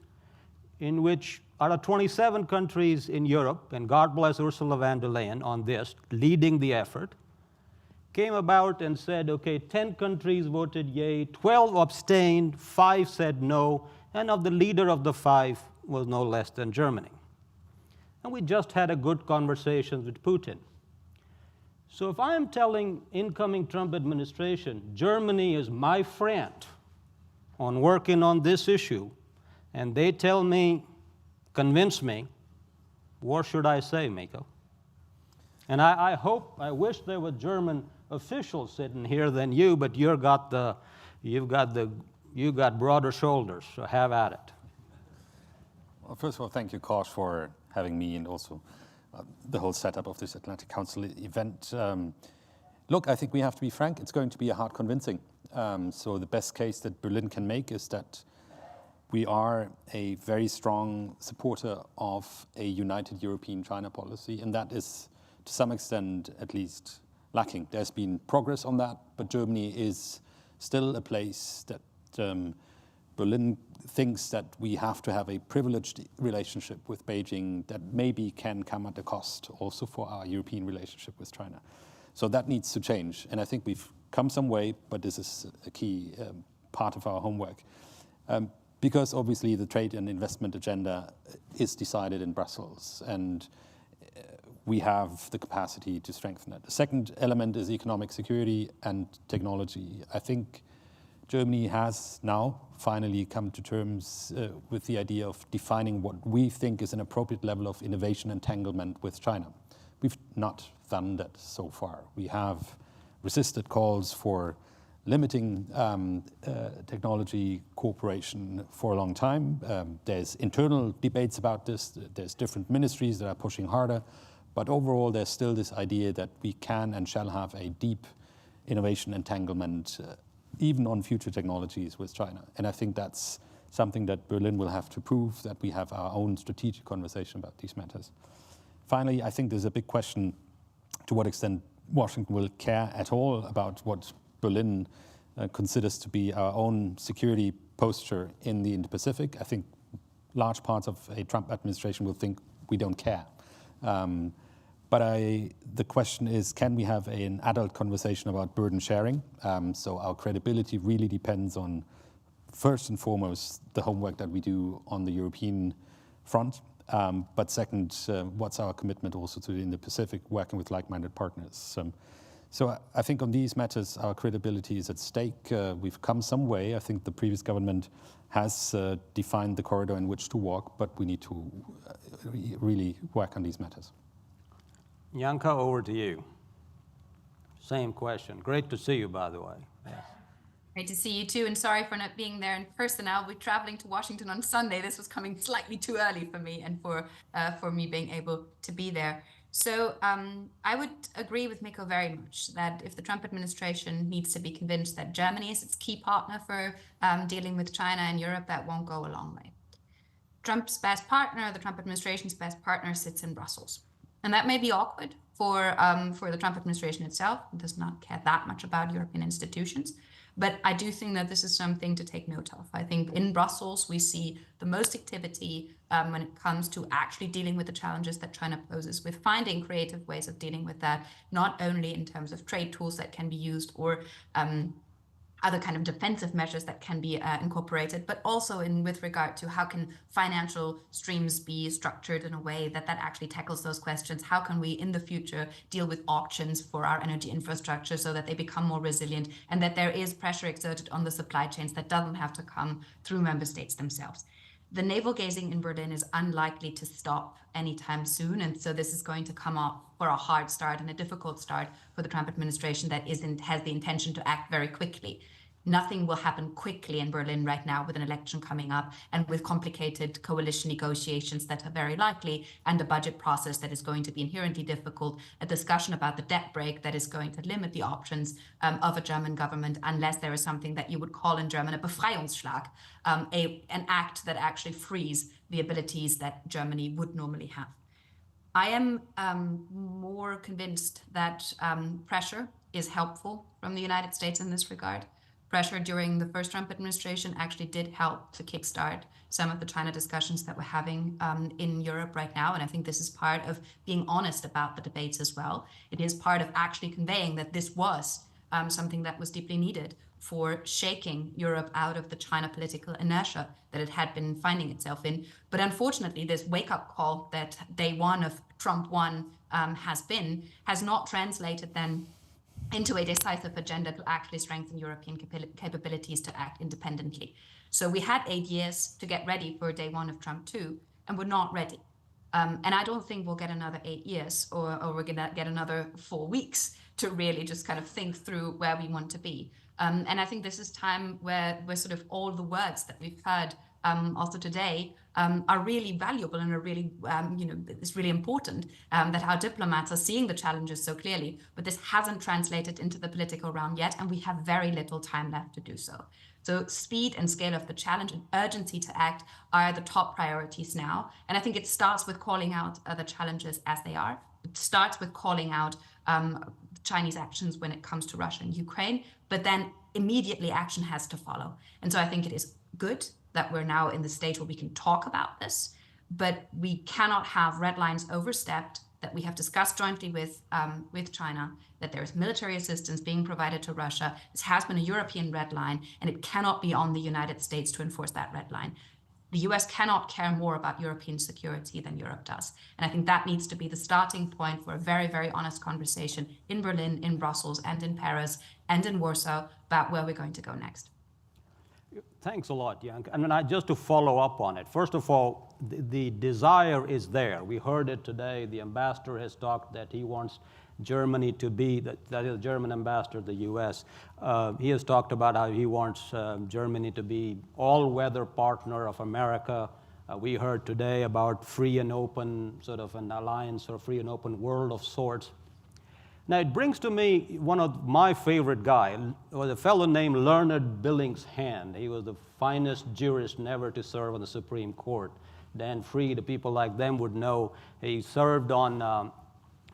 in which out of 27 countries in Europe, and God bless Ursula von der Leyen on this, leading the effort, came about and said, okay, 10 countries voted yay, 12 abstained, 5 said no, and of the leader of the 5 was no less than Germany. And we just had a good conversation with Putin. So if I'm telling incoming Trump administration, Germany is my friend on working on this issue, and they tell me, convince me, what should I say, Miko? And I wish there were German officials sitting here than you, but you've got broader shoulders, so have at it. Well, first of all, thank you, Kosh, for having me and also the whole setup of this Atlantic Council event. Look, I think we have to be frank. It's going to be a hard convincing. So the best case that Berlin can make is that we are a very strong supporter of a united European China policy, and that is, to some extent at least, lacking. There's been progress on that, but Germany is still a place that Berlin thinks that we have to have a privileged relationship with Beijing that maybe can come at a cost also for our European relationship with China. So that needs to change, and I think we've come some way, but this is a key part of our homework. Because obviously the trade and investment agenda is decided in Brussels, and we have the capacity to strengthen it. The second element is economic security and technology. I think Germany has now finally come to terms with the idea of defining what we think is an appropriate level of innovation entanglement with China. We've not done that so far. We have resisted calls for limiting technology cooperation for a long time. There's internal debates about this. There's different ministries that are pushing harder. But overall, there's still this idea that we can and shall have a deep innovation entanglement, even on future technologies with China. And I think that's something that Berlin will have to prove, that we have our own strategic conversation about these matters. Finally, I think there's a big question to what extent Washington will care at all about what Berlin considers to be our own security posture in the Indo-Pacific. I think large parts of a Trump administration will think we don't care. But the question is, can we have an adult conversation about burden sharing? So our credibility really depends on, first and foremost, the homework that we do on the European front. But second, what's our commitment also to the Indo-Pacific, working with like-minded partners? So I think on these matters, our credibility is at stake. We've come some way. I think the previous government has defined the corridor in which to walk, but we need to really work on these matters. Janka, over to you. Same question. Great to see you, by the way. Yes. Great to see you too, and sorry for not being there in person. I'll be traveling to Washington on Sunday. This was coming slightly too early for me and for me being able to be there. So I would agree with Mikko very much that if the Trump administration needs to be convinced that Germany is its key partner for dealing with China and Europe, that won't go a long way. Trump's best partner, the Trump administration's best partner, sits in Brussels. And that may be awkward for the Trump administration itself. It does not care that much about European institutions. But I do think that this is something to take note of. I think in Brussels, we see the most activity when it comes to actually dealing with the challenges that China poses, with finding creative ways of dealing with that, not only in terms of trade tools that can be used or other kind of defensive measures that can be incorporated, but also with regard to how can financial streams be structured in a way that actually tackles those questions. How can we in the future deal with auctions for our energy infrastructure so that they become more resilient and that there is pressure exerted on the supply chains that doesn't have to come through member states themselves. The navel gazing in Berlin is unlikely to stop anytime soon, and so this is going to come up for a hard start and a difficult start for the Trump administration that has the intention to act very quickly. Nothing will happen quickly in Berlin right now with an election coming up and with complicated coalition negotiations that are very likely and a budget process that is going to be inherently difficult, a discussion about the debt brake that is going to limit the options of a German government unless there is something that you would call in German a Befreiungsschlag, an act that actually frees the abilities that Germany would normally have. I am more convinced that pressure is helpful from the United States in this regard. Pressure during the first Trump administration actually did help to kickstart some of the China discussions that we're having in Europe right now. And I think this is part of being honest about the debates as well. It is part of actually conveying that this was something that was deeply needed for shaking Europe out of the China political inertia that it had been finding itself in. But unfortunately, this wake-up call that day one of Trump 1 has not translated then into a decisive agenda to actually strengthen European capabilities to act independently. So we had 8 years to get ready for day one of Trump 2, and we're not ready. And I don't think we'll get another 8 years or we're going to get another 4 weeks to really just kind of think through where we want to be. And I think this is time where sort of all the words that we've heard also today are really valuable and are really, it's really important that our diplomats are seeing the challenges so clearly, but this hasn't translated into the political realm yet, and we have very little time left to do so. So speed and scale of the challenge and urgency to act are the top priorities now. And I think it starts with calling out the challenges as they are. It starts with calling out Chinese actions when it comes to Russia and Ukraine, but then immediately action has to follow. And so I think it is good that we're now in the stage where we can talk about this, but we cannot have red lines overstepped that we have discussed jointly with China, that there is military assistance being provided to Russia. This has been a European red line, and it cannot be on the United States to enforce that red line. The US cannot care more about European security than Europe does. And I think that needs to be the starting point for a very, very honest conversation in Berlin, in Brussels, and in Paris, and in Warsaw about where we're going to go next. Thanks a lot, Janka. And just to follow up on it, first of all, the desire is there. We heard it today. The ambassador has talked that he wants Germany to be, that is the German ambassador to the US. He has talked about how he wants Germany to be all-weather partner of America. We heard today about free and open, sort of an alliance or free and open world of sorts. Now, it brings to me one of my favorite guys, was a fellow named Leonard Billingshand. He was the finest jurist never to serve on the Supreme Court. Dan Freed, people like them would know. He served on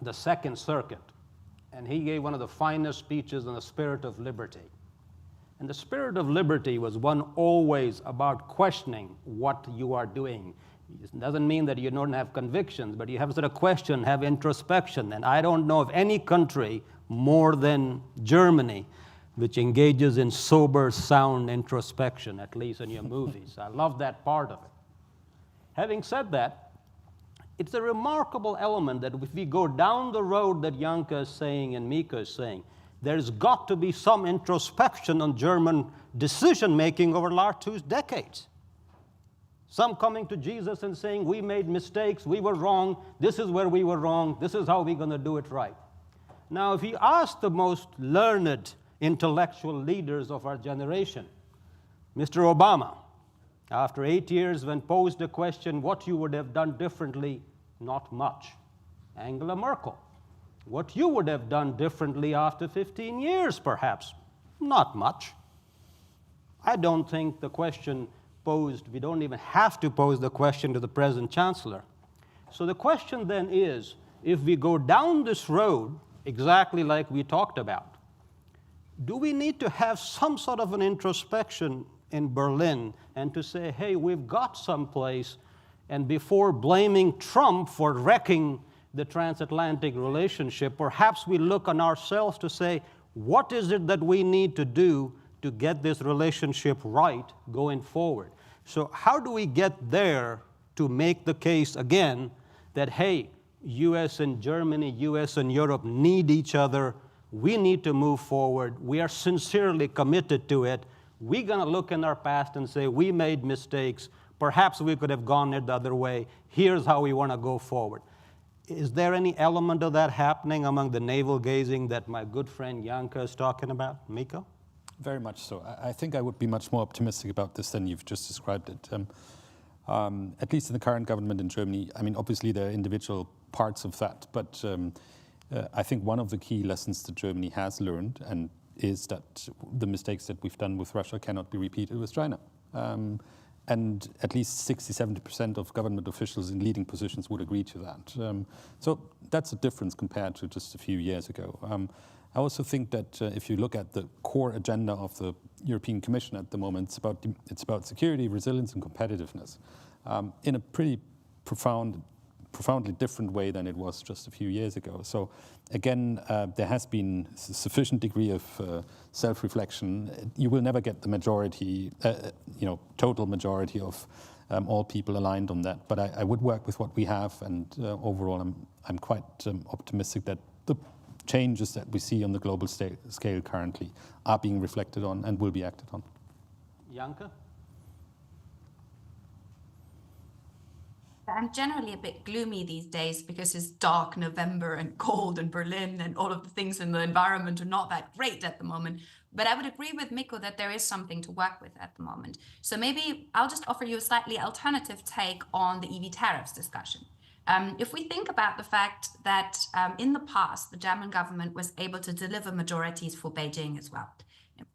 the Second Circuit, and he gave one of the finest speeches on the spirit of liberty. And the spirit of liberty was one always about questioning what you are doing. It doesn't mean that you don't have convictions, but you have to sort of question, have introspection. And I don't know of any country more than Germany which engages in sober, sound introspection, at least in your movies. I love that part of it. Having said that, it's a remarkable element that if we go down the road that Janka is saying and Mika is saying, there's got to be some introspection on German decision-making over the last 2 decades. Some coming to Jesus and saying, we made mistakes, we were wrong, this is where we were wrong, this is how we're going to do it right. Now, if you ask the most learned intellectual leaders of our generation, Mr. Obama, after 8 years, when posed the question, what you would have done differently, not much. Angela Merkel, what you would have done differently after 15 years, perhaps, not much. I don't think the question posed, we don't even have to pose the question to the present chancellor. So the question then is, if we go down this road, exactly like we talked about, do we need to have some sort of an introspection in Berlin and to say, hey, we've got someplace, and before blaming Trump for wrecking the transatlantic relationship, perhaps we look on ourselves to say, what is it that we need to do to get this relationship right going forward? So how do we get there to make the case again that, hey, US and Germany, US and Europe need each other, we need to move forward, we are sincerely committed to it, we're going to look in our past and say, we made mistakes, perhaps we could have gone it the other way, here's how we want to go forward. Is there any element of that happening among the navel-gazing that my good friend Janka is talking about? Miko? Very much so. I think I would be much more optimistic about this than you've just described it. At least in the current government in Germany, I mean, obviously there are individual parts of that, but I think one of the key lessons that Germany has learned and is that the mistakes that we've done with Russia cannot be repeated with China. And at least 60–70% of government officials in leading positions would agree to that. So that's a difference compared to just a few years ago. I also think that if you look at the core agenda of the European Commission at the moment, it's about security, resilience, and competitiveness in a pretty profoundly different way than it was just a few years ago. So again, there has been a sufficient degree of self-reflection. You will never get the majority, total majority of all people aligned on that. But I would work with what we have, and overall, I'm quite optimistic that the changes that we see on the global scale currently are being reflected on and will be acted on. Janka? I'm generally a bit gloomy these days because it's dark November and cold in Berlin and all of the things in the environment are not that great at the moment. But I would agree with Mikko that there is something to work with at the moment. So maybe I'll just offer you a slightly alternative take on the EV tariffs discussion. If we think about the fact that in the past, the German government was able to deliver majorities for Beijing as well.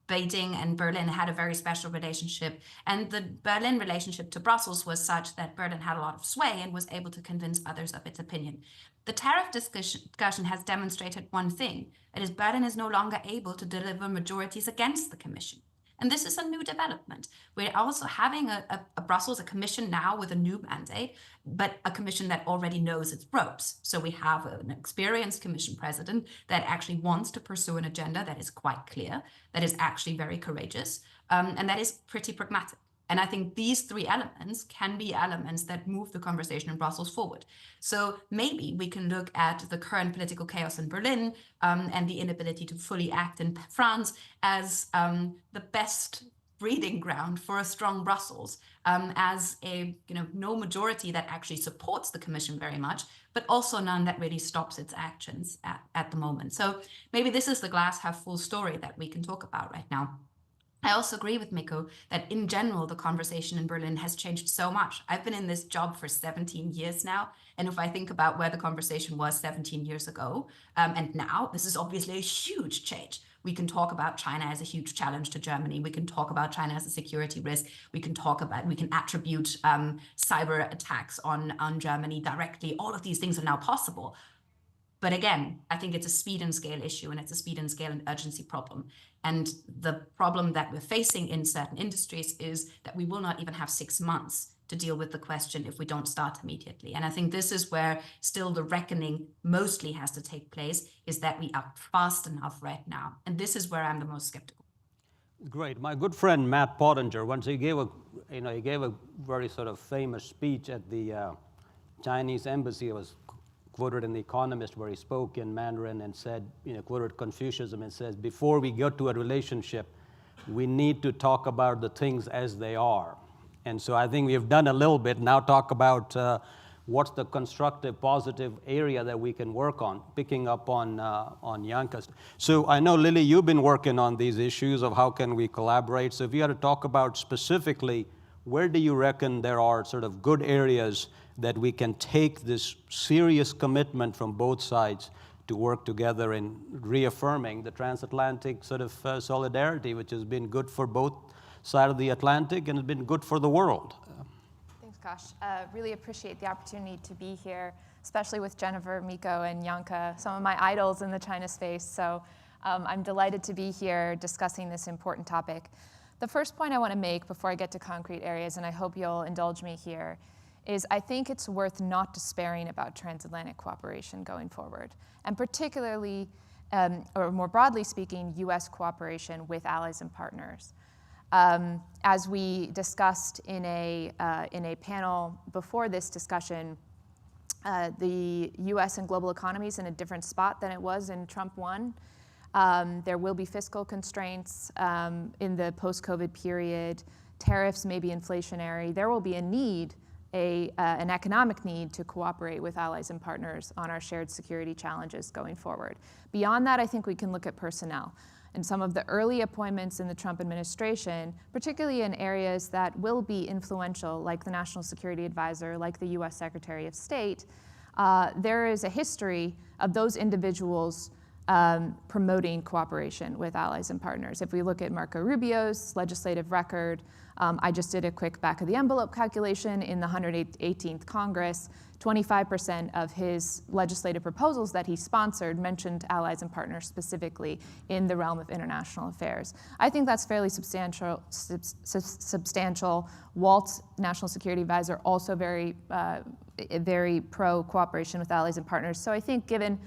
Beijing and Berlin had a very special relationship, and the Berlin relationship to Brussels was such that Berlin had a lot of sway and was able to convince others of its opinion. The tariff discussion has demonstrated one thing, that is Berlin is no longer able to deliver majorities against the Commission. And this is a new development. We're also having a Brussels, a commission now with a new mandate, but a commission that already knows its ropes. So we have an experienced commission president that actually wants to pursue an agenda that is quite clear, that is actually very courageous, and that is pretty pragmatic. And I think these three elements can be elements that move the conversation in Brussels forward. So maybe we can look at the current political chaos in Berlin and the inability to fully act in France as the best breeding ground for a strong Brussels, as a no majority that actually supports the Commission very much, but also none that really stops its actions at the moment. So maybe this is the glass half full story that we can talk about right now. I also agree with Mikko that in general, the conversation in Berlin has changed so much. I've been in this job for 17 years now. And if I think about where the conversation was 17 years ago and now, this is obviously a huge change. We can talk about China as a huge challenge to Germany. We can talk about China as a security risk. We can attribute cyber attacks on Germany directly. All of these things are now possible. But again, I think it's a speed and scale issue, and it's a speed and scale and urgency problem. And the problem that we're facing in certain industries is that we will not even have 6 months to deal with the question if we don't start immediately. And I think this is where still the reckoning mostly has to take place, is that we act fast enough right now. And this is where I'm the most skeptical. Great. My good friend Matt Pottinger, once he gave a very sort of famous speech at the Chinese embassy. It was quoted in The Economist, where he spoke in Mandarin and said, quoted Confucius and says, before we get to a relationship, we need to talk about the things as they are. And so I think we've done a little bit. Now talk about what's the constructive, positive area that we can work on, picking up on Janka's. So I know, Lily, you've been working on these issues of how can we collaborate. So if you had to talk about specifically, where do you reckon there are sort of good areas that we can take this serious commitment from both sides to work together in reaffirming the transatlantic sort of solidarity, which has been good for both sides of the Atlantic and has been good for the world? Thanks, Kosh. Really appreciate the opportunity to be here, especially with Jennifer, Mikko, and Janka, some of my idols in the China space. So I'm delighted to be here discussing this important topic. The first point I want to make before I get to concrete areas, and I hope you'll indulge me here, is I think it's worth not despairing about transatlantic cooperation going forward, and particularly, or more broadly speaking, US cooperation with allies and partners. As we discussed in a panel before this discussion, the US and global economy is in a different spot than it was in Trump 1. There will be fiscal constraints in the post-COVID period. Tariffs may be inflationary. There will be a need, an economic need to cooperate with allies and partners on our shared security challenges going forward. Beyond that, I think we can look at personnel. And some of the early appointments in the Trump administration, particularly in areas that will be influential, like the National Security Advisor, like the US Secretary of State, there is a history of those individuals promoting cooperation with allies and partners. If we look at Marco Rubio's legislative record, I just did a quick back of the envelope calculation. In the 118th Congress, 25% of his legislative proposals that he sponsored mentioned allies and partners specifically in the realm of international affairs. I think that's fairly substantial. Walt, National Security Advisor, also very pro cooperation with allies and partners. So I think given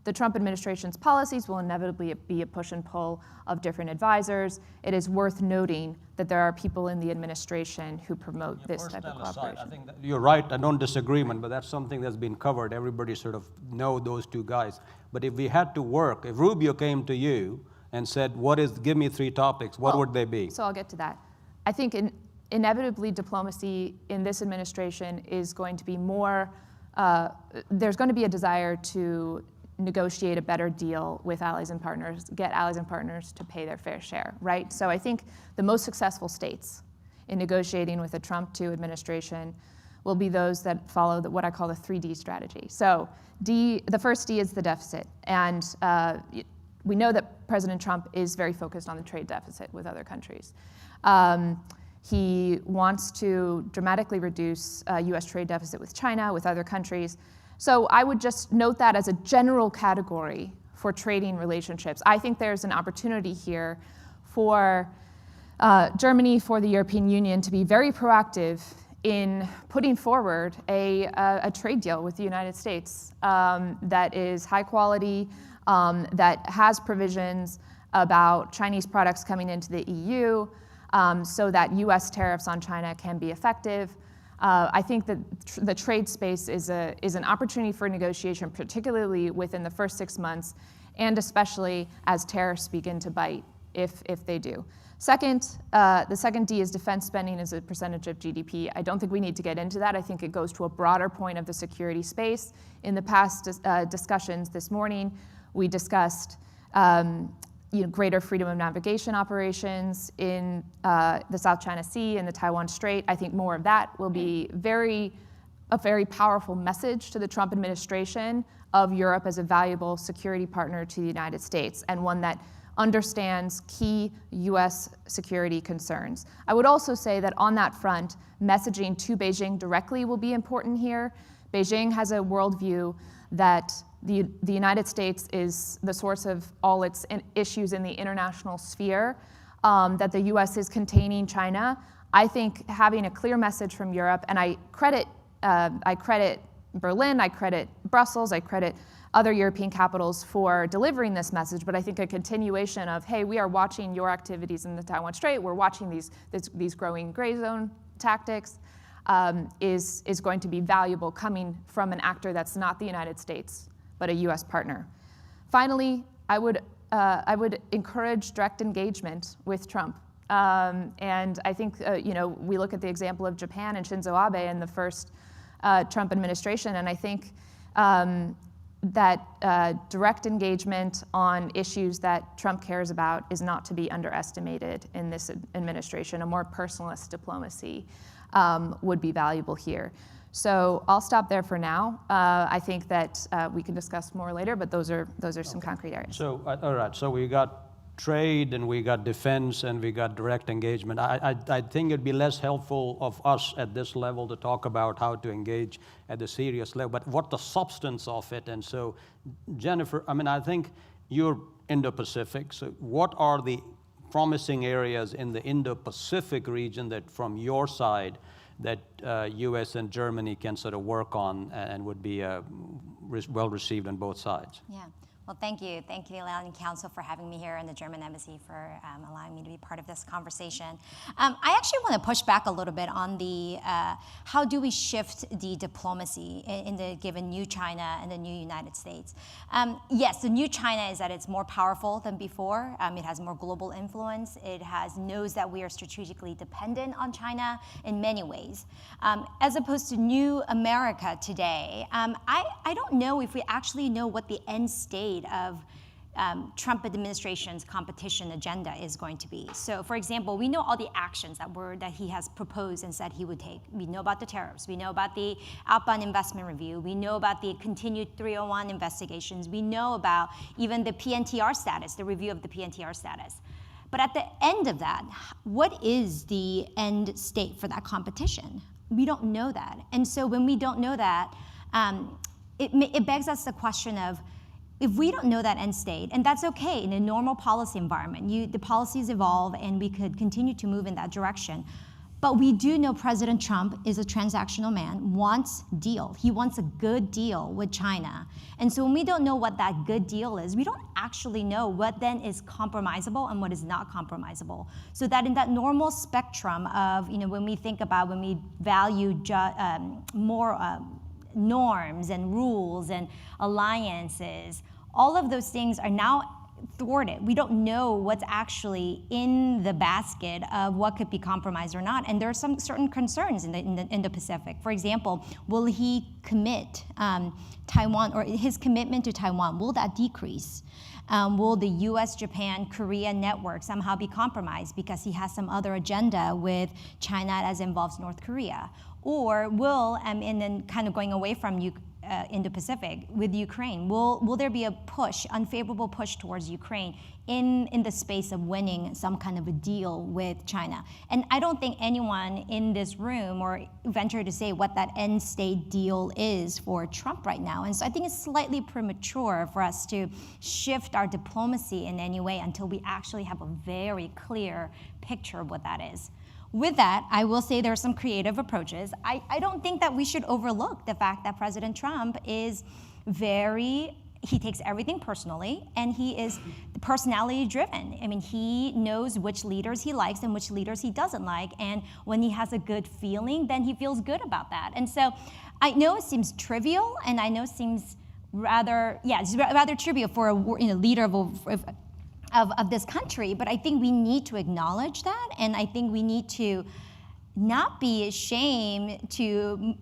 the Trump administration's policies will inevitably be a push and pull of different advisors. It is worth noting that there are people in the administration who promote this type of cooperation. I think that you're right, I don't disagree, but that's something that's been covered. Everybody sort of know those two guys. But if we had to work, if Rubio came to you and said, give me 3 topics, what would they be? So I'll get to that. I think inevitably diplomacy in this administration is going to be more, there's going to be a desire to negotiate a better deal with allies and partners, get allies and partners to pay their fair share, right? So I think the most successful states in negotiating with a Trump 2 administration will be those that follow what I call the 3D strategy. So the first D is the deficit. And we know that President Trump is very focused on the trade deficit with other countries. He wants to dramatically reduce US trade deficit with China, with other countries. So I would just note that as a general category for trading relationships. I think there's an opportunity here for Germany, for the European Union to be very proactive in putting forward a trade deal with the United States that is high quality, that has provisions about Chinese products coming into the EU, so that US tariffs on China can be effective. I think that the trade space is an opportunity for negotiation, particularly within the first 6 months, and especially as tariffs begin to bite, if they do. Second, the second D is defense spending as a percentage of GDP. I don't think we need to get into that. I think it goes to a broader point of the security space. In the past discussions this morning, we discussed greater freedom of navigation operations in the South China Sea and the Taiwan Strait. I think more of that will be a very powerful message to the Trump administration of Europe as a valuable security partner to the United States, and one that understands key US security concerns. I would also say that on that front, messaging to Beijing directly will be important here. Beijing has a worldview that the United States is the source of all its issues in the international sphere, that the US is containing China. I think having a clear message from Europe, and I credit Berlin, I credit Brussels, I credit other European capitals for delivering this message, but I think a continuation of, hey, we are watching your activities in the Taiwan Strait, we're watching these growing gray zone tactics, is going to be valuable coming from an actor that's not the United States, but a US partner. Finally, I would encourage direct engagement with Trump. And I think, we look at the example of Japan and Shinzo Abe in the first Trump administration, and I think that direct engagement on issues that Trump cares about is not to be underestimated in this administration. A more personalist diplomacy would be valuable here. So I'll stop there for now. I think that we can discuss more later, but those are some concrete areas. So, all right, so we got trade and we got defense and we got direct engagement. I think it'd be less helpful of us at this level to talk about how to engage at the serious level, but what the substance of it. And so, Jennifer, I think you're Indo-Pacific, so what are the promising areas in the Indo-Pacific region that from your side that US and Germany can sort of work on and would be well received on both sides? Yeah. Well, thank you. Thank you, the Atlantic Council, for having me here, and the German Embassy for allowing me to be part of this conversation. I actually want to push back a little bit on the how do we shift the diplomacy in the given new China and the new United States. Yes, the new China is that it's more powerful than before. It has more global influence. It knows that we are strategically dependent on China in many ways. As opposed to new America today, I don't know if we actually know what the end state of Trump administration's competition agenda is going to be. So, for example, we know all the actions that he has proposed and said he would take. We know about the tariffs. We know about the outbound investment review. We know about the continued 301 investigations. We know about even the PNTR status, the review of the PNTR status. But at the end of that, what is the end state for that competition? We don't know that. And so when we don't know that, it begs us the question of, if we don't know that end state, and that's okay in a normal policy environment, the policies evolve and we could continue to move in that direction. But we do know President Trump is a transactional man, wants deal. He wants a good deal with China. And so when we don't know what that good deal is, we don't actually know what then is compromisable and what is not compromisable. So that in that normal spectrum of, when we value more norms and rules and alliances, all of those things are now thwarted. We don't know what's actually in the basket of what could be compromised or not. And there are some certain concerns in the Indo-Pacific. For example, will he commit Taiwan, or his commitment to Taiwan, will that decrease? Will the US, Japan, Korea network somehow be compromised because he has some other agenda with China as involves North Korea? Or will, and then kind of going away from Indo-Pacific, with Ukraine, will there be a push, unfavorable push towards Ukraine in the space of winning some kind of a deal with China? And I don't think anyone in this room or venture to say what that end state deal is for Trump right now. And so I think it's slightly premature for us to shift our diplomacy in any way until we actually have a very clear picture of what that is. With that, I will say there are some creative approaches. I don't think that we should overlook the fact that President Trump is he takes everything personally, and he is personality driven. I mean, he knows which leaders he likes and which leaders he doesn't like, and when he has a good feeling, then he feels good about that. And so I know it seems trivial, and I know it seems rather trivial for a leader of this country, but I think we need to acknowledge that, and I think we need to not be ashamed to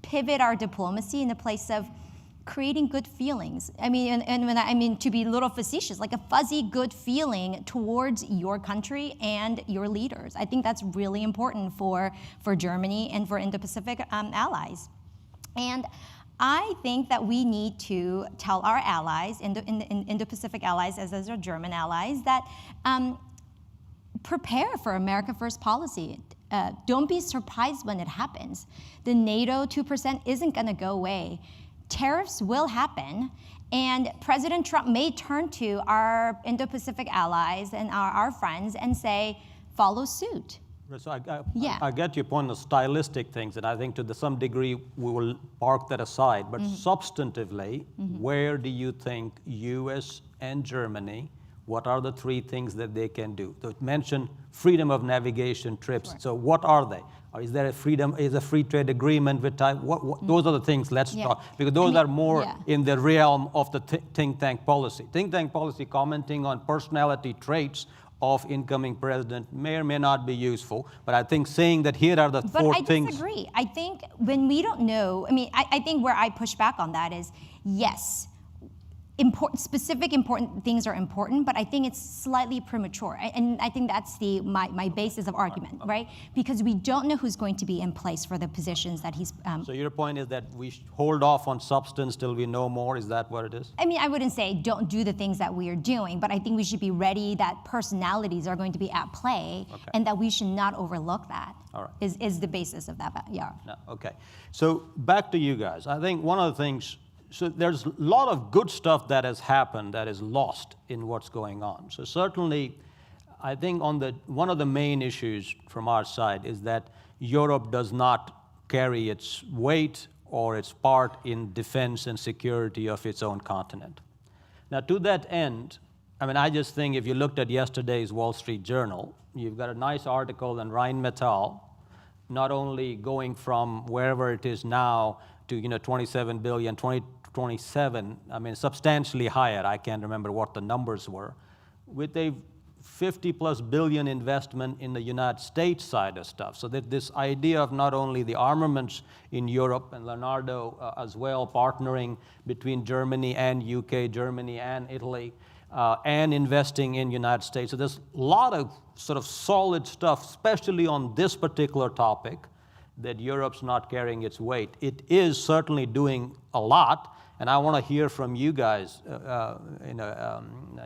pivot our diplomacy in the place of creating good feelings. I mean, and when I mean to be a little facetious, like a fuzzy good feeling towards your country and your leaders. I think that's really important for Germany and for Indo-Pacific allies. And I think that we need to tell our allies, Indo-Pacific allies as our German allies, that prepare for America First policy. Don't be surprised when it happens. The NATO 2% isn't going to go away. Tariffs will happen, and President Trump may turn to our Indo-Pacific allies and our friends and say, follow suit. So I get your point on the stylistic things, and I think to some degree we will park that aside. But substantively, where do you think US and Germany, what are the three things that they can do? So mention freedom of navigation trips. Sure. So what are they? Or is there a free trade agreement with Taiwan? Those are the things, let's talk, because those are more in the realm of the think tank policy. Think tank policy commenting on personality traits of incoming president may or may not be useful, but I think saying that here are the four things. But I disagree. I think when we don't know, I think where I push back on that is, yes, specific important things are important, but I think it's slightly premature. And I think that's my basis of argument, right? Because we don't know who's going to be in place for the positions that he's... So your point is that we should hold off on substance till we know more? Is that what it is? I mean, I wouldn't say don't do the things that we are doing, but I think we should be ready that personalities are going to be at play, and that we should not overlook that. All right. Is the basis of that, yeah. No, okay. So back to you guys. I think one of the things... So there's a lot of good stuff that has happened that is lost in what's going on. So certainly, I think one of the main issues from our side is that Europe does not carry its weight or its part in defense and security of its own continent. Now, to that end, I just think if you looked at yesterday's Wall Street Journal, you've got a nice article on Rheinmetall, not only going from wherever it is now to 27 billion, 2027, substantially higher. I can't remember what the numbers were, with a 50+ billion investment in the United States side of stuff. So that this idea of not only the armaments in Europe, and Leonardo as well, partnering between Germany and UK, Germany and Italy, and investing in United States. So there's a lot of sort of solid stuff, especially on this particular topic, that Europe's not carrying its weight. It is certainly doing a lot, and I want to hear from you guys,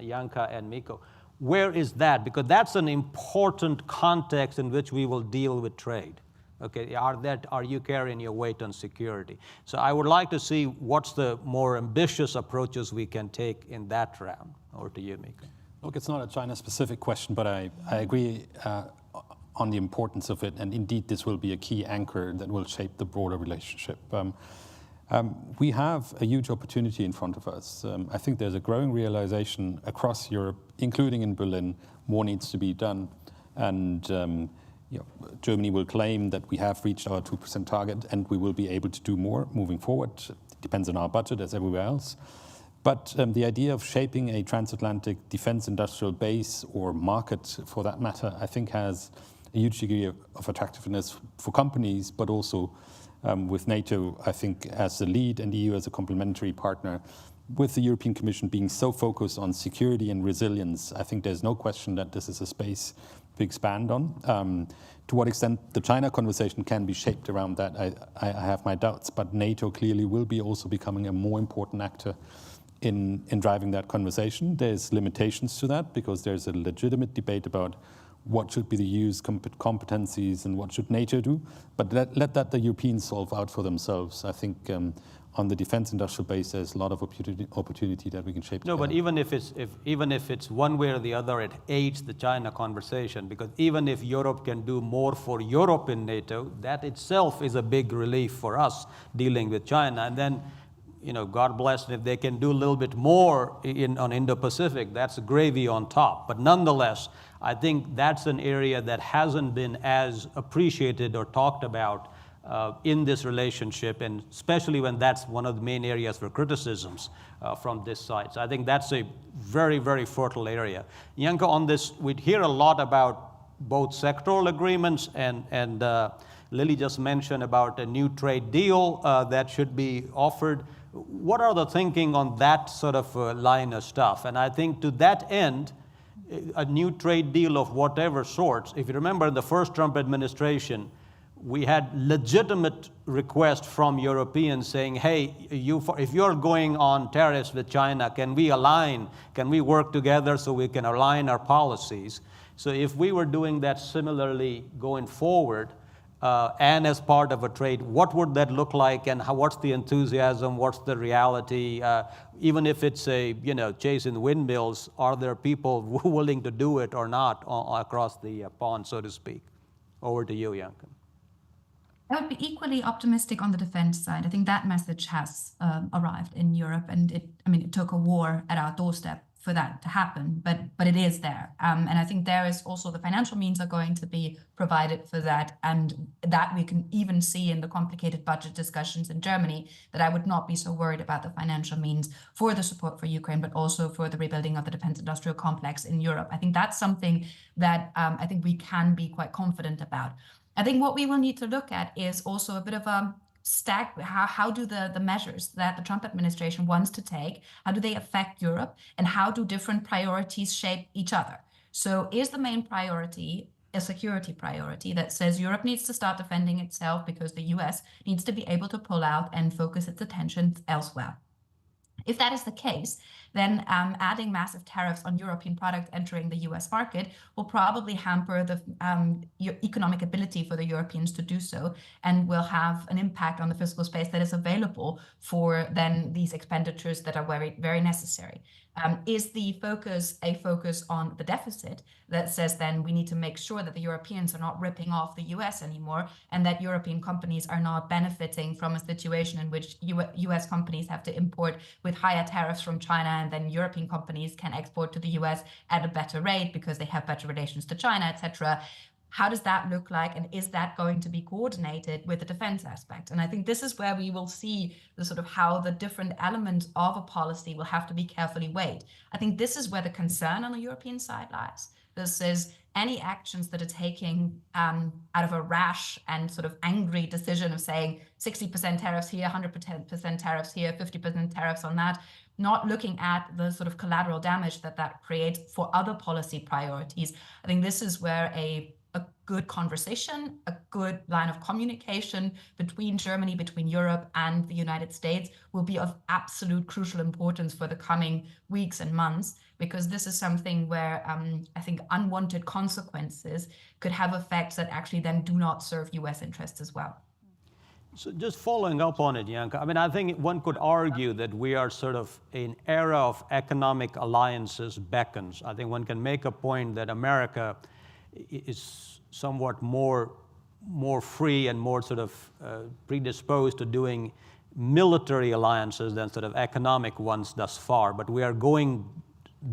Janka and Mikko. Where is that? Because that's an important context in which we will deal with trade. Okay, are you carrying your weight on security? So I would like to see what's the more ambitious approaches we can take in that round. Over to you, Mikko. Look, it's not a China-specific question, but I agree on the importance of it, and indeed this will be a key anchor that will shape the broader relationship. We have a huge opportunity in front of us. I think there's a growing realization across Europe, including in Berlin, more needs to be done. And Germany will claim that we have reached our 2% target, and we will be able to do more moving forward. It depends on our budget as everywhere else. But the idea of shaping a transatlantic defense industrial base or market, for that matter, I think has a huge degree of attractiveness for companies, but also with NATO, I think, as the lead and the EU as a complementary partner. With the European Commission being so focused on security and resilience, I think there's no question that this is a space to expand on. To what extent the China conversation can be shaped around that, I have my doubts, but NATO clearly will be also becoming a more important actor in driving that conversation. There's limitations to that because there's a legitimate debate about what should be the EU's competencies and what should NATO do, but let that the Europeans solve out for themselves. I think on the defense industrial base, there's a lot of opportunity that we can shape. No, together. but even if it's one way or the other, it aids the China conversation, because even if Europe can do more for Europe in NATO, that itself is a big relief for us dealing with China. And then, God bless them, if they can do a little bit more on Indo-Pacific, that's gravy on top. But nonetheless, I think that's an area that hasn't been as appreciated or talked about in this relationship, and especially when that's one of the main areas for criticisms from this side. So I think that's a very, very fertile area. Janke, on this, we'd hear a lot about both sectoral agreements, and Lily just mentioned about a new trade deal that should be offered. What are the thinking on that sort of line of stuff? And I think to that end, a new trade deal of whatever sorts, if you remember in the first Trump administration, we had legitimate requests from Europeans saying, hey, if you're going on tariffs with China, can we work together so we can align our policies? So if we were doing that similarly going forward, and as part of a trade, what would that look like, and what's the enthusiasm, what's the reality? Even if it's chasing windmills, are there people willing to do it or not across the pond, so to speak? Over to you, Janke. I would be equally optimistic on the defense side. I think that message has arrived in Europe, and it took a war at our doorstep for that to happen, but it is there. And I think there is also the financial means are going to be provided for that, and that we can even see in the complicated budget discussions in Germany, that I would not be so worried about the financial means for the support for Ukraine, but also for the rebuilding of the defense industrial complex in Europe. I think that's something that I think we can be quite confident about. I think what we will need to look at is also a bit of a how do the measures that the Trump administration wants to take, how do they affect Europe, and how do different priorities shape each other? So is the main priority a security priority that says Europe needs to start defending itself because the US needs to be able to pull out and focus its attention elsewhere? If that is the case, then adding massive tariffs on European product entering the US market will probably hamper the economic ability for the Europeans to do so, and will have an impact on the fiscal space that is available for then these expenditures that are very, very necessary. Is the focus a focus on the deficit that says then we need to make sure that the Europeans are not ripping off the US anymore, and that European companies are not benefiting from a situation in which US companies have to import with higher tariffs from China, and then European companies can export to the US at a better rate because they have better relations to China, etc. How does that look like, and is that going to be coordinated with the defense aspect? And I think this is where we will see the sort of how the different elements of a policy will have to be carefully weighed. I think this is where the concern on the European side lies. This is any actions that are taking out of a rash and sort of angry decision of saying 60% tariffs here, 100% tariffs here, 50% tariffs on that, not looking at the sort of collateral damage that creates for other policy priorities. I think this is where a good conversation, a good line of communication between Germany, between Europe and the United States will be of absolute crucial importance for the coming weeks and months, because this is something where I think unwanted consequences could have effects that actually then do not serve US interests as well. So just following up on it, Janke, I think one could argue that we are sort of an era of economic alliances beckons. I think one can make a point that America is somewhat more free and more sort of predisposed to doing military alliances than sort of economic ones thus far. But we are going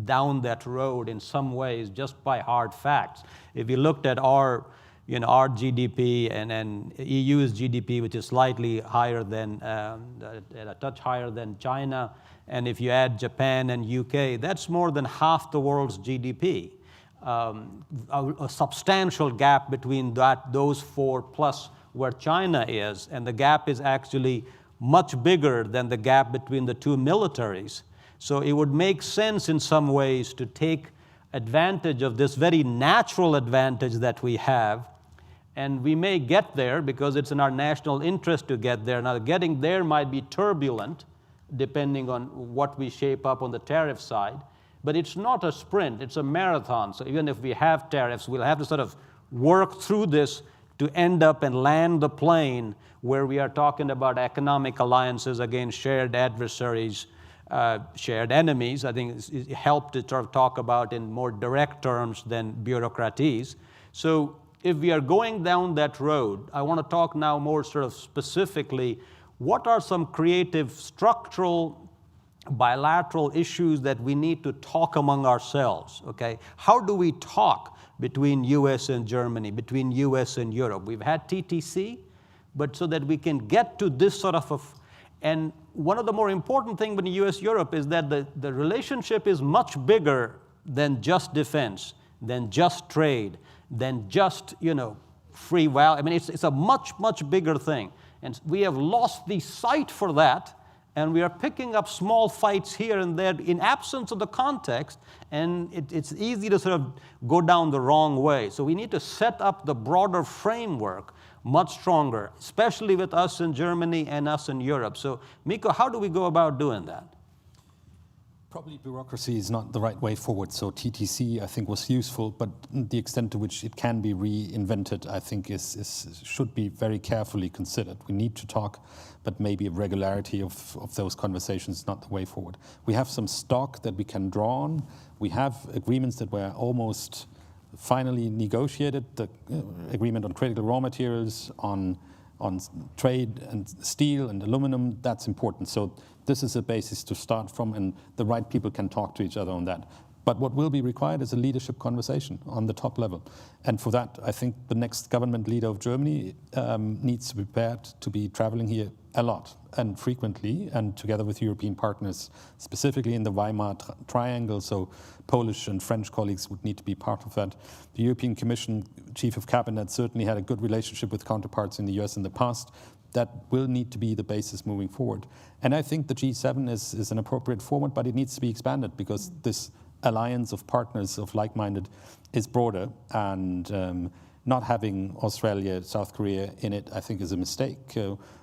down that road in some ways just by hard facts. If you looked at our our GDP and EU's GDP, which is slightly higher than, a touch higher than China. And if you add Japan and UK, that's more than half the world's GDP. A substantial gap between those four plus where China is, and the gap is actually much bigger than the gap between the two militaries. So it would make sense in some ways to take advantage of this very natural advantage that we have, and we may get there because it's in our national interest to get there. Now, getting there might be turbulent, depending on what we shape up on the tariff side, but it's not a sprint, it's a marathon. So even if we have tariffs, we'll have to sort of work through this to end up and land the plane where we are talking about economic alliances against shared adversaries, shared enemies. I think it helped to sort of talk about in more direct terms than bureaucraties. So if we are going down that road, I want to talk now more sort of specifically, what are some creative structural bilateral issues that we need to talk among ourselves, okay? How do we talk between US and Germany, between US and Europe? We've had TTC, but so that we can get to this sort of and one of the more important things with US-Europe is that the relationship is much bigger than just defense, than just trade, than just, free value. I mean, it's a much, much bigger thing. And we have lost the sight for that, and we are picking up small fights here and there in absence of the context, and it's easy to sort of go down the wrong way. So we need to set up the broader framework much stronger, especially with us in Germany and us in Europe. So, Mikko, how do we go about doing that? Probably bureaucracy is not the right way forward. So TTC, I think, was useful, but the extent to which it can be reinvented, I think, should be very carefully considered. We need to talk, but maybe a regularity of those conversations is not the way forward. We have some stock that we can draw on. We have agreements that were almost finally negotiated, the agreement on critical raw materials, on trade and steel and aluminum. That's important. So this is a basis to start from, and the right people can talk to each other on that. But what will be required is a leadership conversation on the top level. And for that, I think the next government leader of Germany needs to be prepared to be traveling here a lot and frequently, and together with European partners, specifically in the Weimar Triangle. So Polish and French colleagues would need to be part of that. The European Commission Chief of Cabinet certainly had a good relationship with counterparts in the US in the past. That will need to be the basis moving forward. And I think the G7 is an appropriate format, but it needs to be expanded because this alliance of partners of like-minded is broader, and not having Australia, South Korea in it, I think, is a mistake.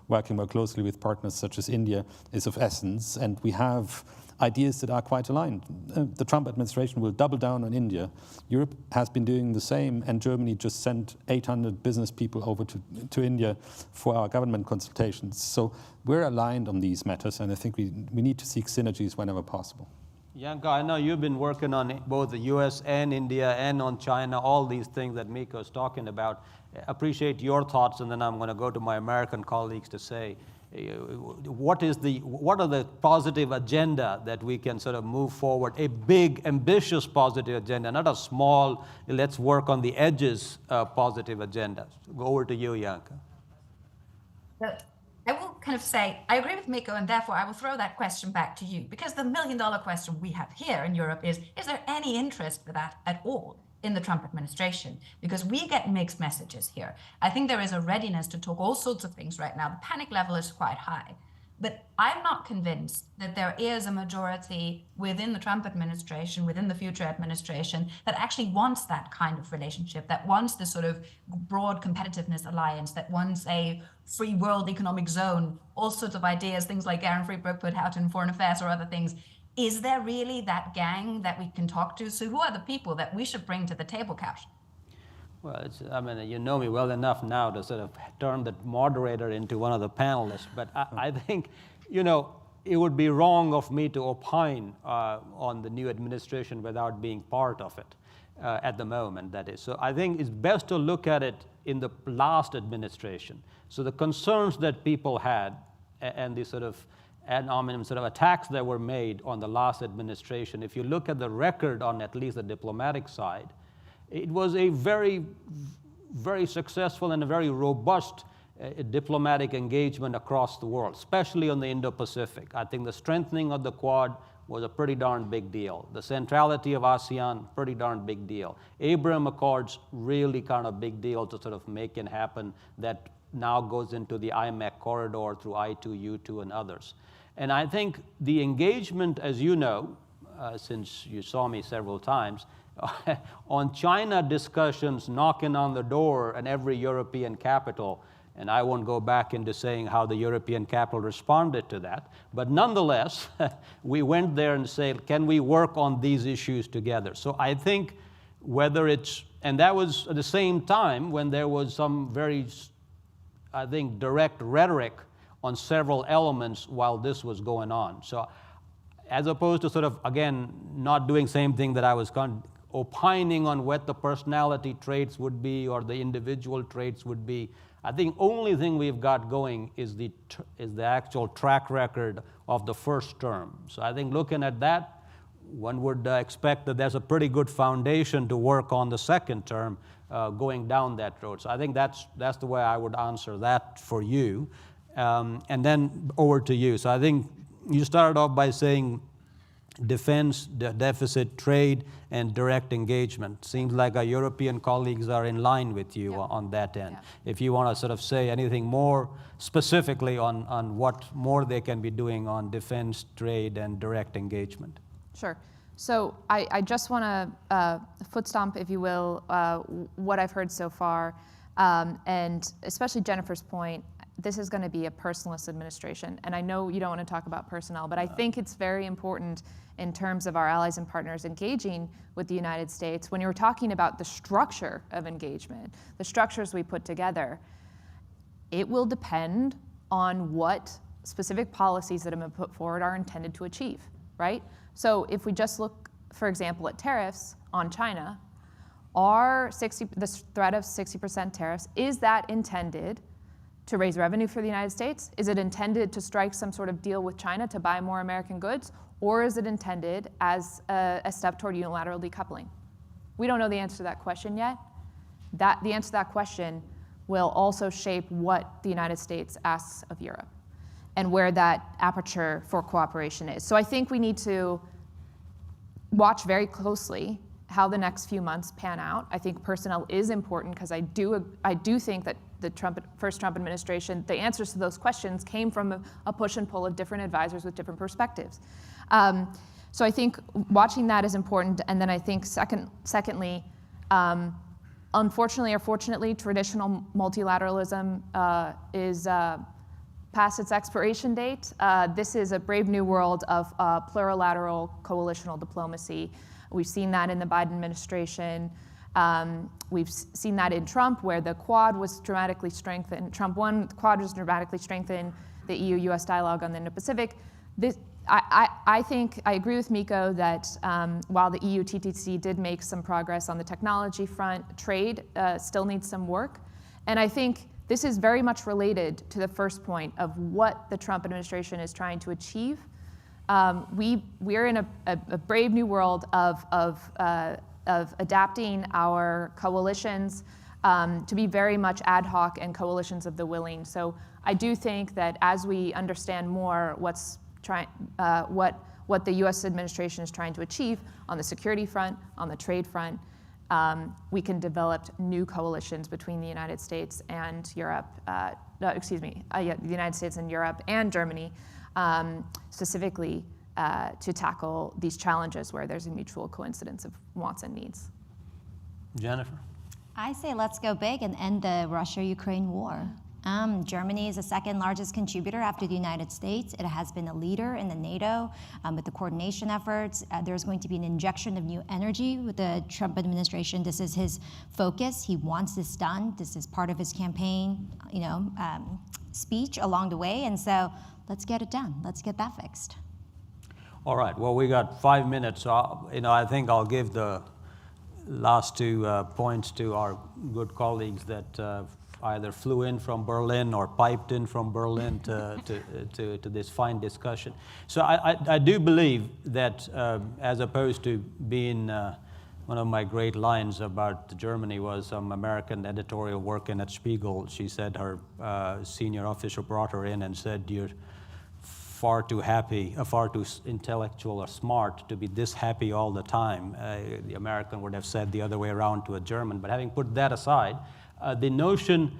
Working more closely with partners such as India is of essence, and we have ideas that are quite aligned. The Trump administration will double down on India. Europe has been doing the same, and Germany just sent 800 business people over to India for our government consultations. So we're aligned on these matters, and I think we need to seek synergies whenever possible. Janka, I know you've been working on both the US and India and on China, all these things that Mikko is talking about. Appreciate your thoughts, and then I'm going to go to my American colleagues to say, what are the positive agenda that we can sort of move forward, a big, ambitious positive agenda, not a small, let's work on the edges positive agenda. Go over to you, Janka. I will kind of say, I agree with Mikko, and therefore I will throw that question back to you, because the million-dollar question we have here in Europe is there any interest for that at all in the Trump administration? Because we get mixed messages here. I think there is a readiness to talk all sorts of things right now. The panic level is quite high. But I'm not convinced that there is a majority within the Trump administration, within the future administration, that actually wants that kind of relationship, that wants this sort of broad competitiveness alliance, that wants a free world economic zone, all sorts of ideas, things like Aaron Freeberg put out in Foreign Affairs or other things. Is there really that gang that we can talk to? So who are the people that we should bring to the table, Kash? Well, I mean, you know me well enough now to sort of turn the moderator into one of the panelists, but I think, it would be wrong of me to opine on the new administration without being part of it at the moment, that is. So I think it's best to look at it in the last administration. So the concerns that people had and the sort of ad hominem sort of attacks that were made on the last administration, if you look at the record on at least the diplomatic side, it was a very very successful and a very robust diplomatic engagement across the world, especially on the Indo-Pacific. I think the strengthening of the Quad was a pretty darn big deal. The centrality of ASEAN, pretty darn big deal. Abraham Accords, really kind of big deal to sort of make it happen, that now goes into the IMEC corridor through I2, U2, and others. And I think the engagement, as you know, since you saw me several times, on China discussions knocking on the door in every European capital, and I won't go back into saying how the European capital responded to that, but nonetheless, we went there and said, can we work on these issues together? So I think whether it's, and that was at the same time when there was some very, I think, direct rhetoric on several elements while this was going on. So as opposed to sort of, again, not doing same thing that I was opining on what the personality traits would be or the individual traits would be, I think only thing we've got going is the actual track record of the first term. So I think looking at that, one would expect that there's a pretty good foundation to work on the second term going down that road. So I think that's the way I would answer that for you. And then over to you. So I think you started off by saying defense, deficit, trade, and direct engagement. Seems like our European colleagues are in line with you on that end. If you want to sort of say anything more specifically on what more they can be doing on defense, trade, and direct engagement. Sure. So I just want to foot stomp, if you will, what I've heard so far, and especially Jennifer's point, this is going to be a personalist administration. And I know you don't want to talk about personnel, but I think it's very important in terms of our allies and partners engaging with the United States. When you're talking about the structure of engagement, the structures we put together, it will depend on what specific policies that have been put forward are intended to achieve, right? So if we just look, for example, at tariffs on China, the threat of 60% tariffs, is that intended to raise revenue for the United States? Is it intended to strike some sort of deal with China to buy more American goods? Or is it intended as a step toward unilateral decoupling? We don't know the answer to that question yet. The answer to that question will also shape what the United States asks of Europe and where that aperture for cooperation is. So I think we need to watch very closely how the next few months pan out. I think personnel is important because I do think that the first Trump administration, the answers to those questions came from a push and pull of different advisors with different perspectives. So I think watching that is important. And then I think secondly, unfortunately or fortunately, traditional multilateralism is past its expiration date. This is a brave new world of plurilateral coalitional diplomacy. We've seen that in the Biden administration. We've seen that in Trump, where the Quad was dramatically strengthened. Trump won, the Quad was dramatically strengthened, the EU-US dialogue on the Indo-Pacific. I think, I agree with Miko that while the EU TTC did make some progress on the technology front, trade still needs some work. And I think this is very much related to the first point of what the Trump administration is trying to achieve. We're in a brave new world of adapting our coalitions to be very much ad hoc and coalitions of the willing. So I do think that as we understand more what the U.S. administration is trying to achieve on the security front, on the trade front, we can develop new coalitions between the United States and Europe, the United States and Europe and Germany, specifically to tackle these challenges where there's a mutual coincidence of wants and needs. Jennifer? I say let's go big and end the Russia-Ukraine war. Germany is the second largest contributor after the United States. It has been a leader in the NATO with the coordination efforts. There's going to be an injection of new energy with the Trump administration. This is his focus. He wants this done. This is part of his campaign, speech along the way. And so let's get it done. Let's get that fixed. All right. Well, we got 5 minutes. So, I think I'll give the last 2 points to our good colleagues that either flew in from Berlin or piped in from Berlin to this fine discussion. So I do believe that as opposed to being One of my great lines about Germany was some American editorial working at Spiegel. She said her senior officer brought her in and said, "You're far too happy, far too intellectual or smart to be this happy all the time." The American would have said the other way around to a German. But having put that aside, the notion,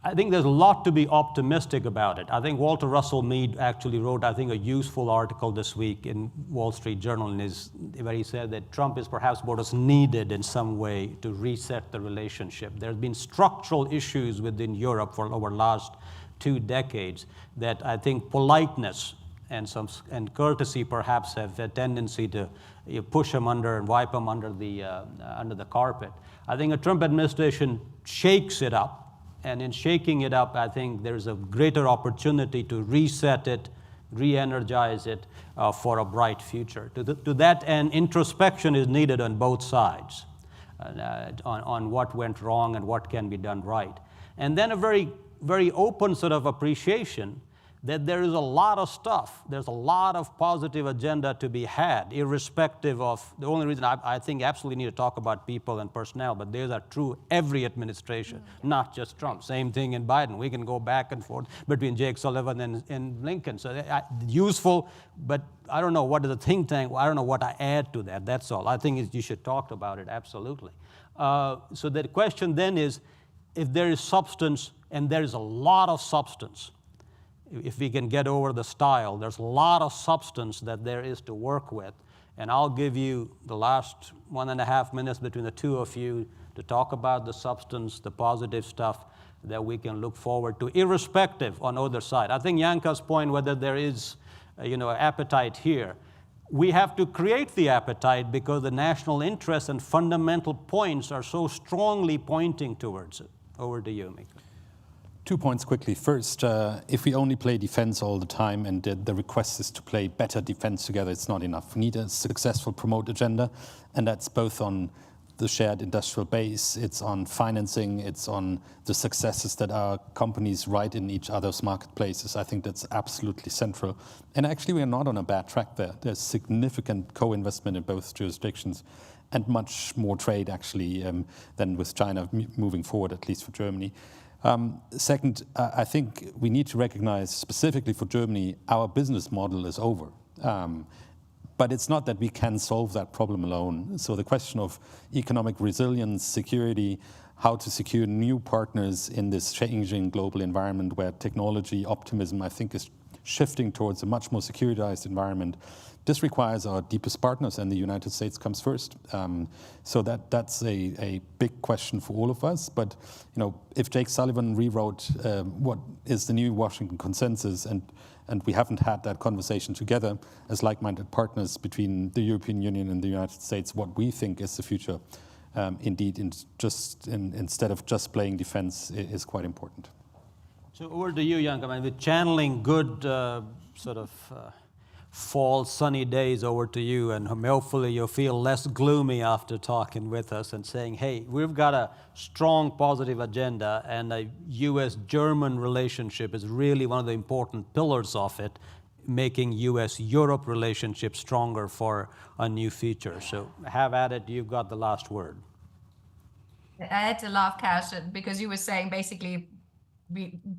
I think there's a lot to be optimistic about it. I think Walter Russell Mead actually wrote, I think, a useful article this week in Wall Street Journal where he said that Trump is perhaps what is needed in some way to reset the relationship. There have been structural issues within Europe for over the last 2 decades that I think politeness and courtesy perhaps have a tendency to push them under and wipe them under the carpet. I think a Trump administration shakes it up, and in shaking it up, I think there's a greater opportunity to reset it, re-energize it for a bright future. To that end, introspection is needed on both sides on what went wrong and what can be done right. And then a very open sort of appreciation that there is a lot of stuff, there's a lot of positive agenda to be had, irrespective of, the only reason I think absolutely need to talk about people and personnel, but those are true every administration, not just Trump. Same thing in Biden. We can go back and forth between Jake Sullivan and Lincoln. So useful, but I don't know what is the think tank, I don't know what I add to that, that's all. I think you should talk about it, absolutely. So the question then is, if there is substance, and there is a lot of substance, if we can get over the style, there's a lot of substance that there is to work with. And I'll give you the last 1.5 minutes between the two of you to talk about the substance, the positive stuff that we can look forward to, irrespective on either side. I think Yanka's point, whether there is appetite here, we have to create the appetite because the national interests and fundamental points are so strongly pointing towards it. Over to you, Mika. 2 points quickly. First, if we only play defense all the time and the request is to play better defense together, it's not enough. We need a successful promote agenda, and that's both on the shared industrial base, it's on financing, it's on the successes that our companies write in each other's marketplaces. I think that's absolutely central. And actually, we are not on a bad track there. There's significant co-investment in both jurisdictions and much more trade, actually, than with China moving forward, at least for Germany. Second, I think we need to recognize, specifically for Germany, our business model is over. But it's not that we can solve that problem alone. So the question of economic resilience, security, how to secure new partners in this changing global environment where technology optimism, I think, is shifting towards a much more securitized environment. This requires our deepest partners, and the United States comes first. So that's a big question for all of us. But if Jake Sullivan rewrote what is the new Washington consensus, and we haven't had that conversation together as like-minded partners between the European Union and the United States, what we think is the future, indeed, instead of just playing defense, is quite important. So over to you, Yanka. We're channeling good fall sunny days over to you, and hopefully you'll feel less gloomy after talking with us and saying, hey, we've got a strong positive agenda, and a U.S.-German relationship is really one of the important pillars of it, making U.S.-Europe relationship stronger for a new future. So have at it, you've got the last word. I had to laugh, Cash, because you were saying basically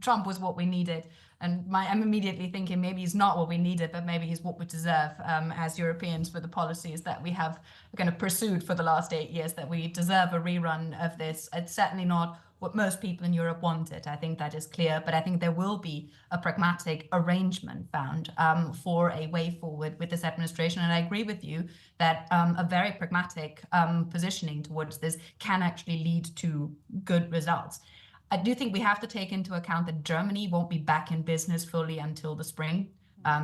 Trump was what we needed. And I'm immediately thinking maybe he's not what we needed, but maybe he's what we deserve as Europeans for the policies that we have kind of pursued for the last 8 years, that we deserve a rerun of this. It's certainly not what most people in Europe wanted. I think that is clear, but I think there will be a pragmatic arrangement found for a way forward with this administration. And I agree with you that a very pragmatic positioning towards this can actually lead to good results. I do think we have to take into account that Germany won't be back in business fully until the spring.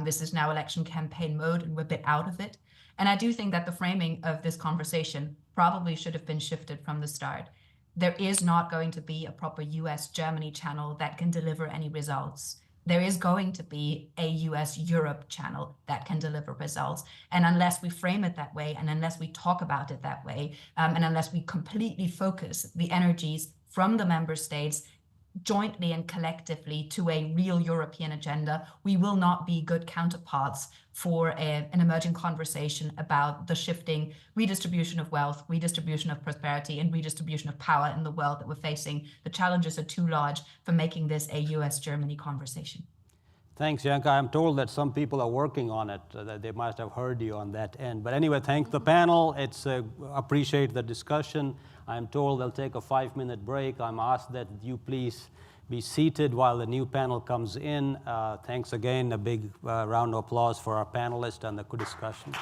This is now election campaign mode, and we're a bit out of it. And I do think that the framing of this conversation probably should have been shifted from the start. There is not going to be a proper US-Germany channel that can deliver any results. There is going to be a US-Europe channel that can deliver results. And unless we frame it that way, and unless we talk about it that way, and unless we completely focus the energies from the member states jointly and collectively to a real European agenda, we will not be good counterparts for an emerging conversation about the shifting redistribution of wealth, redistribution of prosperity, and redistribution of power in the world that we're facing. The challenges are too large for making this a US-Germany conversation. Thanks, Janka. I'm told that some people are working on it, that they must have heard you on that end. But anyway, thank the panel. Appreciate the discussion. I'm told they'll take a 5-minute break. I'm asked that you please be seated while the new panel comes in. Thanks again. A big round of applause for our panelists and the good discussion.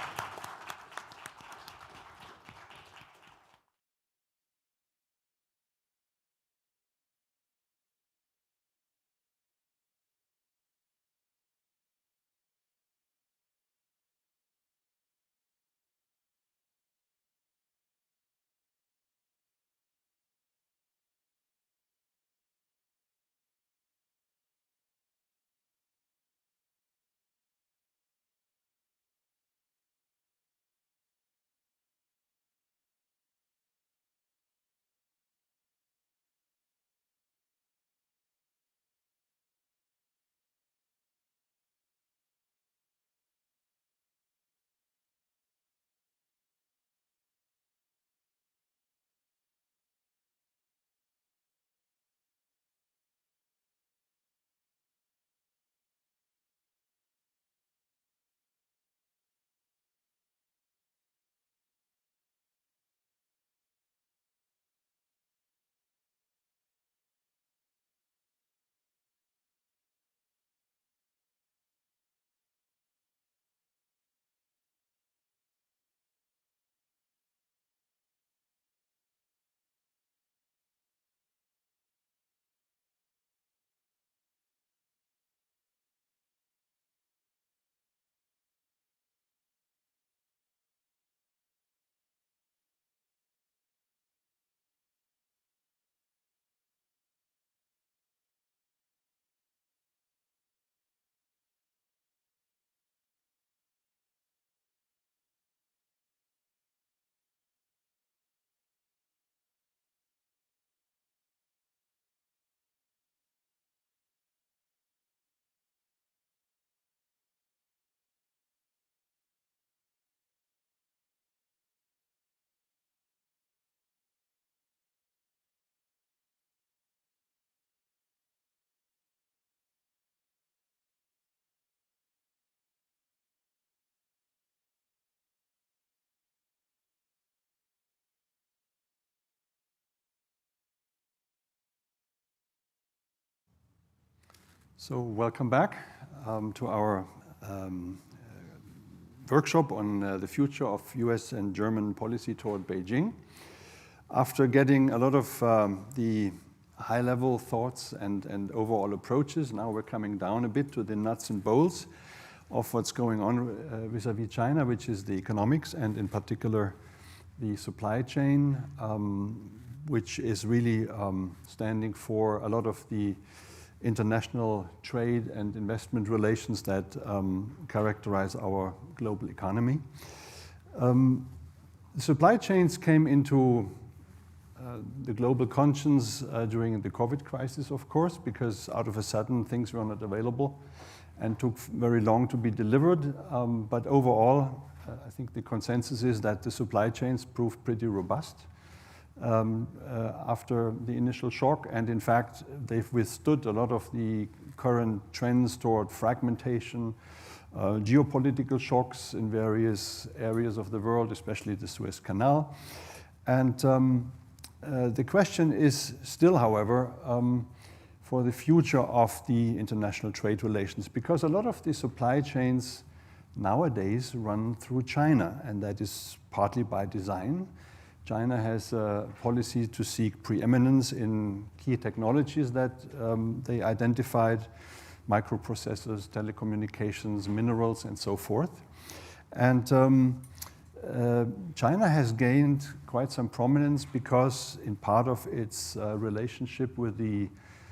So welcome back to our workshop on the future of US and German policy toward Beijing. After getting a lot of the high-level thoughts and overall approaches, now we're coming down a bit to the nuts and bolts of what's going on vis-a-vis China, which is the economics and in particular the supply chain, which is really standing for a lot of the international trade and investment relations that characterize our global economy. Supply chains came into the global conscience during the COVID crisis, of course, because out of a sudden things were not available and took very long to be delivered. But overall, I think the consensus is that the supply chains proved pretty robust after the initial shock. And in fact, they've withstood a lot of the current trends toward fragmentation, geopolitical shocks in various areas of the world, especially the Suez Canal. And the question is still, however, for the future of the international trade relations, because a lot of the supply chains nowadays run through China, and that is partly by design. China has a policy to seek preeminence in key technologies that they identified, microprocessors, telecommunications, minerals, and so forth. And China has gained quite some prominence because in part of its relationship with the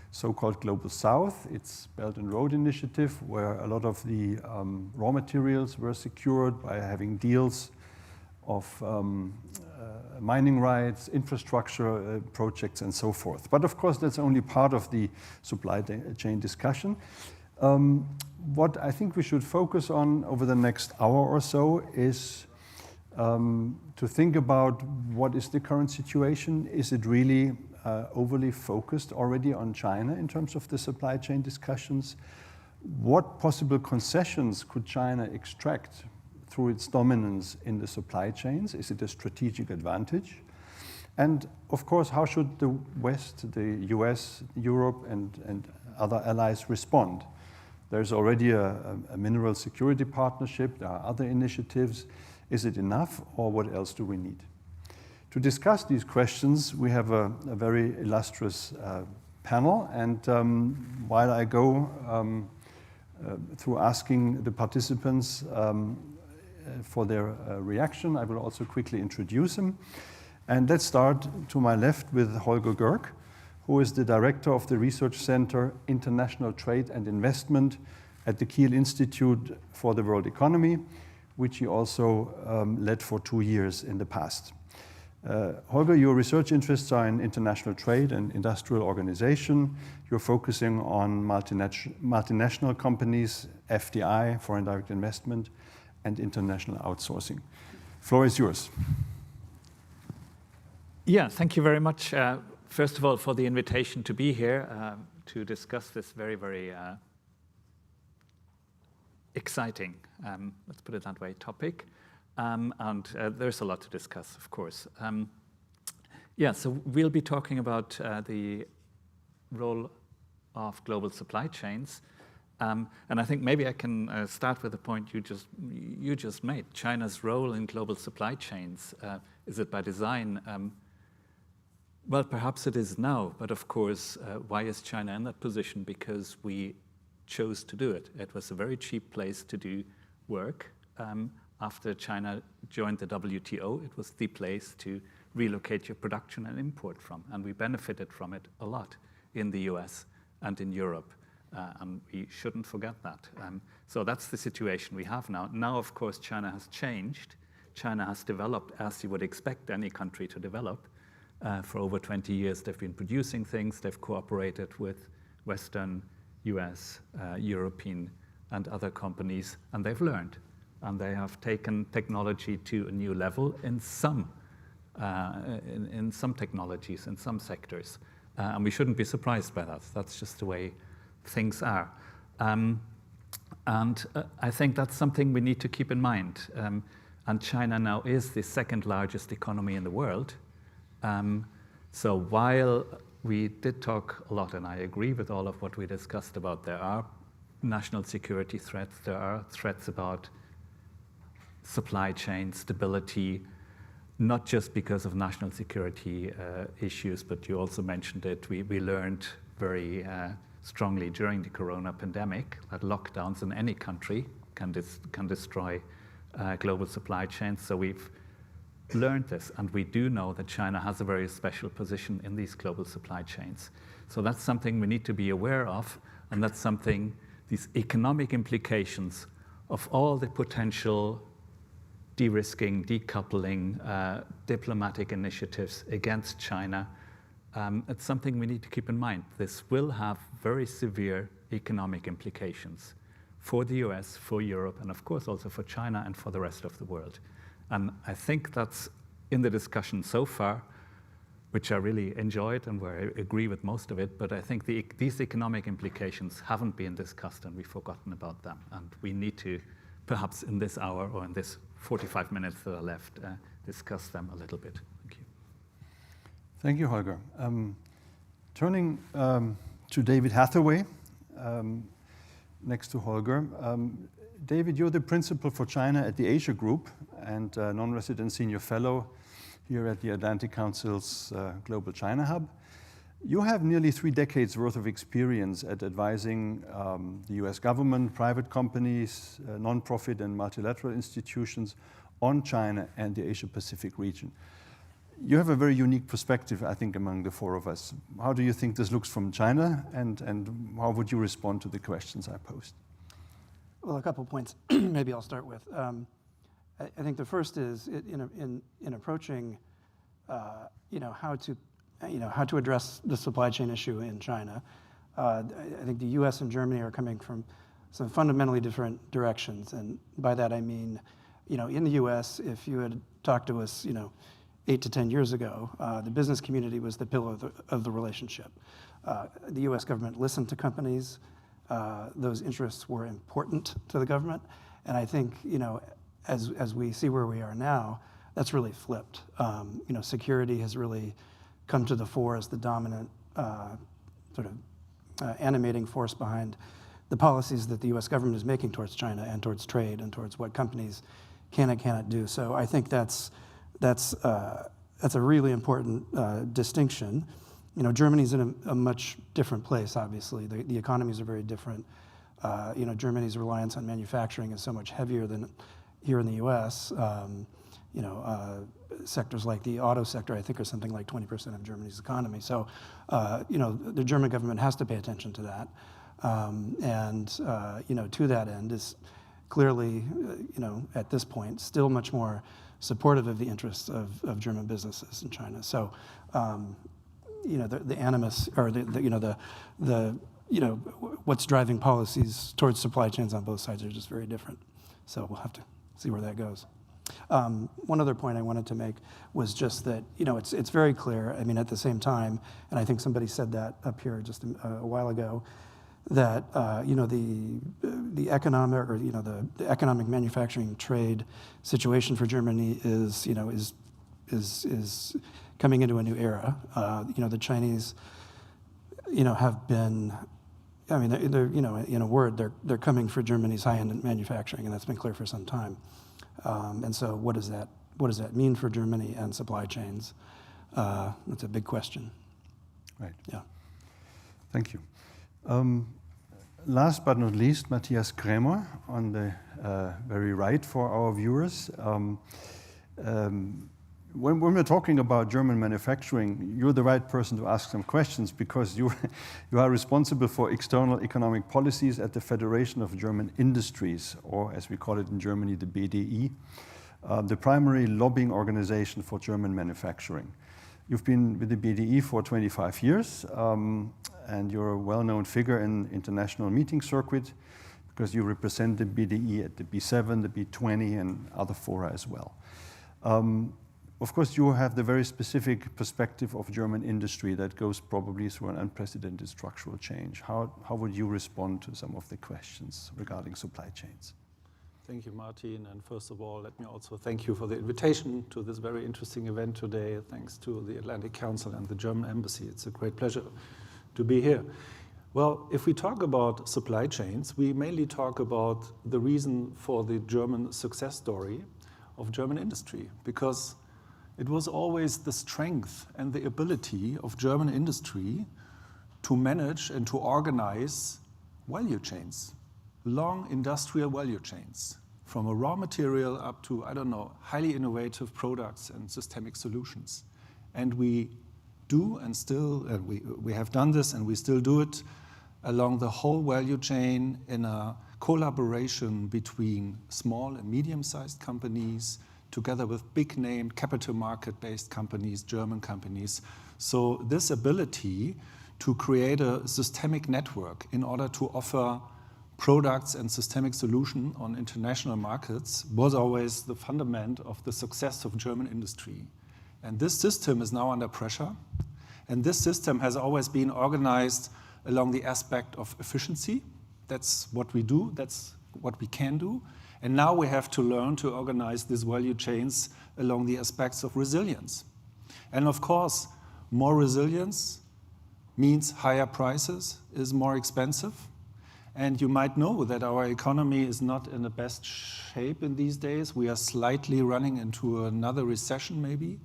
so-called Global South, its Belt and Road Initiative, where a lot of the raw materials were secured by having deals of mining rights, infrastructure projects, and so forth. But of course, that's only part of the supply chain discussion. What I think we should focus on over the next hour or so is to think about what is the current situation. Is it really overly focused already on China in terms of the supply chain discussions? What possible concessions could China extract through its dominance in the supply chains? Is it a strategic advantage? And of course, how should the West, the US, Europe, and other allies respond? There's already a mineral security partnership. There are other initiatives. Is it enough, or what else do we need? To discuss these questions, we have a very illustrious panel. And while I go through asking the participants for their reaction, I will also quickly introduce them. And let's start to my left with Holger Görg, who is the director of the Research Center International Trade and Investment at the Kiel Institute for the World Economy, which he also led for 2 years in the past. Holger, your research interests are in international trade and industrial organization. You're focusing on multinational companies, FDI, foreign direct investment, and international outsourcing. Floor is yours. Yeah, thank you very much. First of all, for the invitation to be here to discuss this very, very exciting, let's put it that way, topic. And there's a lot to discuss, of course. So we'll be talking about the role of global supply chains. And I think maybe I can start with the point you just made. China's role in global supply chains, is it by design? Well, perhaps it is now, but of course, why is China in that position? Because we chose to do it. It was a very cheap place to do work. After China joined the WTO, it was the place to relocate your production and import from, and we benefited from it a lot in the US and in Europe, and we shouldn't forget that. So that's the situation we have now. Now, of course, China has changed. China has developed as you would expect any country to develop. For over 20 years, they've been producing things. They've cooperated with Western, US, European, and other companies, and they've learned. And they have taken technology to a new level in some technologies, in some sectors. And we shouldn't be surprised by that. That's just the way things are. And I think that's something we need to keep in mind. And China now is the second largest economy in the world. So while we did talk a lot, and I agree with all of what we discussed about, there are national security threats, there are threats about supply chain stability, not just because of national security issues, but you also mentioned it. We learned very strongly during the corona pandemic that lockdowns in any country can destroy global supply chains. So we've learned this, and we do know that China has a very special position in these global supply chains. So that's something we need to be aware of, and that's something, these economic implications of all the potential de-risking, decoupling, diplomatic initiatives against China, it's something we need to keep in mind. This will have very severe economic implications for the US, for Europe, and of course also for China and for the rest of the world. And I think that's in the discussion so far, which I really enjoyed and where I agree with most of it, but I think these economic implications haven't been discussed and we've forgotten about them. And we need to, perhaps in this hour or in this 45 minutes that are left, discuss them a little bit. Thank you. Thank you, Holger. Turning to David Hathaway, next to Holger. David, you're the principal for China at the Asia Group and non-resident senior fellow here at the Atlantic Council's Global China Hub. You have nearly 3 decades worth of experience at advising the US government, private companies, non-profit and multilateral institutions on China and the Asia-Pacific region. You have a very unique perspective, I think, among the 4 of us. How do you think this looks from China, and how would you respond to the questions I posed? Well, a couple points maybe I'll start with. I think the first is in approaching how to address the supply chain issue in China. I think the U.S. and Germany are coming from some fundamentally different directions, and by that I mean, in the U.S., if you had talked to us, 8 to 10 years ago, the business community was the pillar of the relationship. The U.S. government listened to companies. Those interests were important to the government, and I think, as we see where we are now, that's really flipped. Security has really come to the fore as the dominant animating force behind the policies that the U.S. government is making towards China and towards trade and towards what companies can and cannot do. So I think that's a really important distinction. Germany's in a much different place, obviously. The economies are very different. Germany's reliance on manufacturing is so much heavier than here in the U.S. Sectors like the auto sector, I think, are something like 20% of Germany's economy. So, the German government has to pay attention to that. To that end is clearly, at this point, still much more supportive of the interests of German businesses in China. So, the animus, or what's driving policies towards supply chains on both sides are just very different. So we'll have to see where that goes. One other point I wanted to make was just that, it's very clear, at the same time, and I think somebody said that up here just a while ago, that, the economic, or, the economic manufacturing trade situation for Germany is coming into a new era. The Chinese, have been, they're, in a word, they're coming for Germany's high-end manufacturing, and that's been clear for some time. And so what does that mean for Germany and supply chains? That's a big question. Right. Yeah. Thank you. Last but not least, Matthias Krämer on the very right for our viewers. When we're talking about German manufacturing, you're the right person to ask some questions, because you are responsible for external economic policies at the Federation of German Industries, or as we call it in Germany, the BDI, the primary lobbying organization for German manufacturing. You've been with the BDI for 25 years, and you're a well-known figure in international meeting circuit, because you represent the BDI at the B7, the B20, and other fora as well. Of course, you have the very specific perspective of German industry that goes probably through an unprecedented structural change. How would you respond to some of the questions regarding supply chains? Thank you, Martin. And first of all, let me also thank you for the invitation to this very interesting event today. Thanks to the Atlantic Council and the German Embassy. It's a great pleasure to be here. Well, if we talk about supply chains, we mainly talk about the reason for the German success story of German industry, because it was always the strength and the ability of German industry to manage and to organize value chains, long industrial value chains, from a raw material up to, highly innovative products and systemic solutions. And we do, and still, we have done this, and we still do it along the whole value chain in a collaboration between small and medium-sized companies, together with big-name capital market-based companies, German companies. So this ability to create a systemic network in order to offer products and systemic solution on international markets was always the fundament of the success of German industry. And this system is now under pressure. And this system has always been organized along the aspect of efficiency. That's what we do. That's what we can do. And now we have to learn to organize these value chains along the aspects of resilience. And of course, more resilience means higher prices, is more expensive. And you might know that our economy is not in the best shape in these days. We are slightly running into another recession maybe.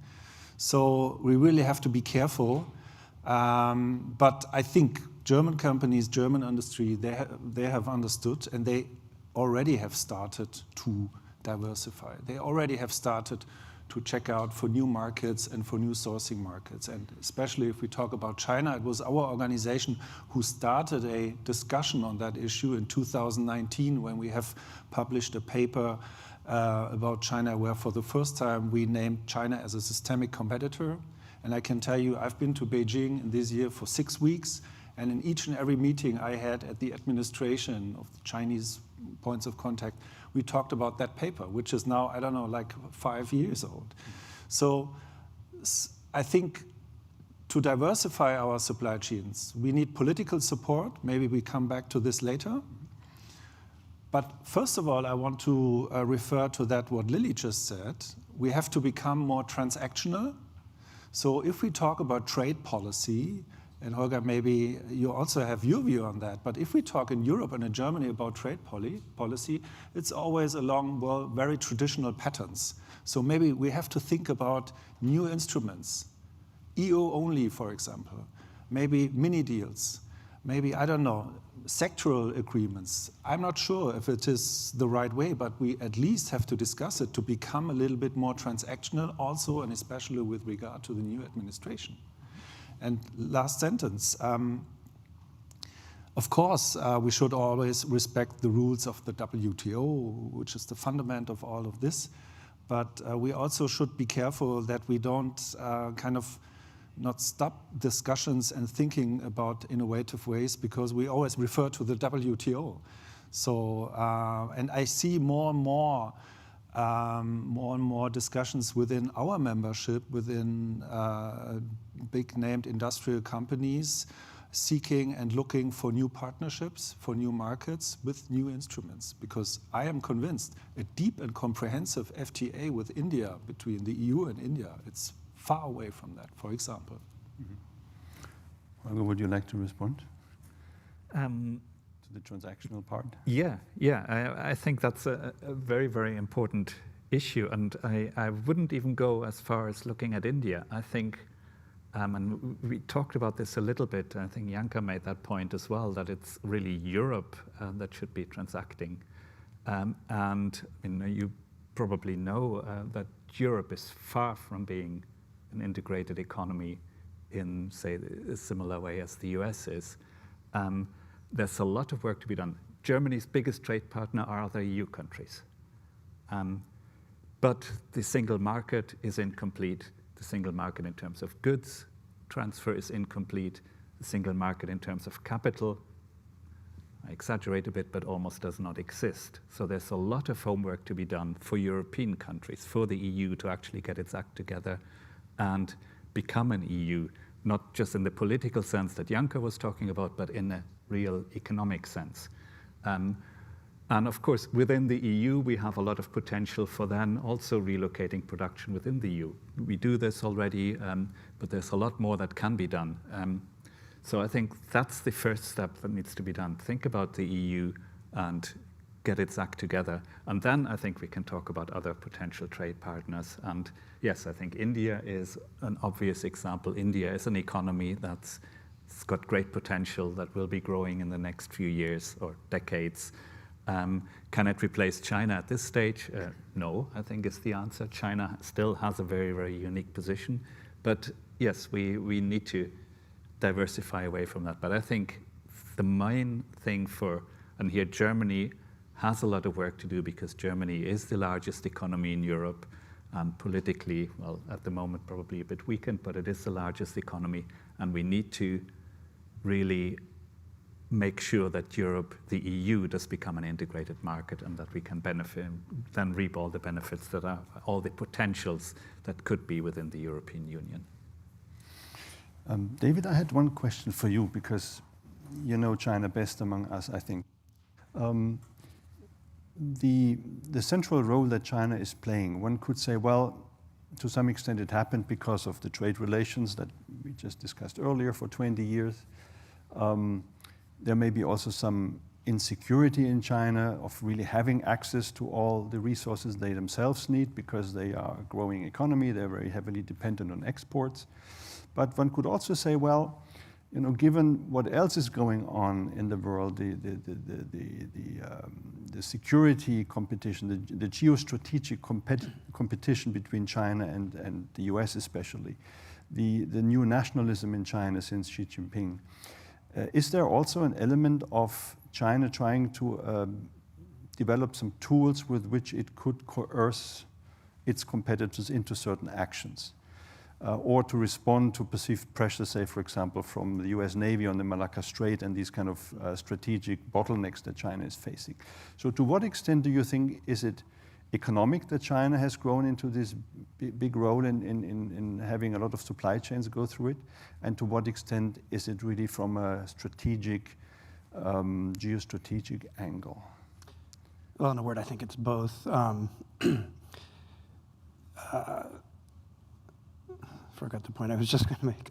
So we really have to be careful. But I think German companies, German industry, they have understood, and they already have started to diversify. They already have started to check out for new markets and for new sourcing markets. And especially if we talk about China, it was our organization who started a discussion on that issue in 2019 when we have published a paper about China, where for the first time we named China as a systemic competitor. And I can tell you, I've been to Beijing in this year for 6 weeks, and in each and every meeting I had at the administration of the Chinese points of contact, we talked about that paper, which is now, I don't know, like 5 years old. So I think to diversify our supply chains, we need political support. Maybe we come back to this later. But first of all, I want to refer to that what Lily just said. We have to become more transactional. So if we talk about trade policy, and Holger, maybe you also have your view on that, but if we talk in Europe and in Germany about trade policy, it's always along, well, very traditional patterns. So maybe we have to think about new instruments, EU only, for example, maybe mini deals, maybe, I don't know, sectoral agreements. I'm not sure if it is the right way, but we at least have to discuss it to become a little bit more transactional also, and especially with regard to the new administration. And last sentence, of course, we should always respect the rules of the WTO, which is the fundament of all of this, but we also should be careful that we don't not stop discussions and thinking about innovative ways, because we always refer to the WTO. So, and I see more and more discussions within our membership, within big named industrial companies, seeking and looking for new partnerships, for new markets with new instruments. Because I am convinced a deep and comprehensive FTA with India, between the EU and India, it's far away from that, for example. Holger, would you like to respond to the transactional part? Yeah. I think that's a very, very important issue, and I wouldn't even go as far as looking at India. I think, and we talked about this a little bit, I think Janka made that point as well, that it's really Europe that should be transacting. And you probably know that Europe is far from being an integrated economy in, say, a similar way as the US is. There's a lot of work to be done. Germany's biggest trade partner are other EU countries. But the single market is incomplete. The single market in terms of goods transfer is incomplete. The single market in terms of capital, I exaggerate a bit, but almost does not exist. So there's a lot of homework to be done for European countries, for the EU to actually get its act together and become an EU, not just in the political sense that Janka was talking about, but in a real economic sense. And of course, within the EU, we have a lot of potential for then also relocating production within the EU. We do this already, but there's a lot more that can be done. So I think that's the first step that needs to be done. Think about the EU and get its act together. And then I think we can talk about other potential trade partners. And yes, I think India is an obvious example. India is an economy that's got great potential that will be growing in the next few years or decades. Can it replace China at this stage? No, I think is the answer. China still has a very, very unique position. But yes, we need to diversify away from that. But I think the main thing and here Germany has a lot of work to do, because Germany is the largest economy in Europe, and politically, well, at the moment probably a bit weakened, but it is the largest economy, and we need to really make sure that Europe, the EU, does become an integrated market, and that we can benefit, then reap all the benefits that are, all the potentials that could be within the European Union. David, I had one question for you, because you know China best among us, I think. The central role that China is playing, one could say, well, to some extent it happened because of the trade relations that we just discussed earlier for 20 years. There may be also some insecurity in China of really having access to all the resources they themselves need, because they are a growing economy, they're very heavily dependent on exports. But one could also say, well, you know, given what else is going on in the world, the security competition, the geostrategic competition between China and the US especially, the new nationalism in China since Xi Jinping, is there also an element of China trying to develop some tools with which it could coerce its competitors into certain actions, or to respond to perceived pressure, say, for example, from the US Navy on the Malacca Strait and these kind of strategic bottlenecks that China is facing. So to what extent do you think is it economic that China has grown into this big role in having a lot of supply chains go through it? And to what extent is it really from a strategic, geostrategic angle? Well, in a word, I think it's both. Forgot the point I was just going to make.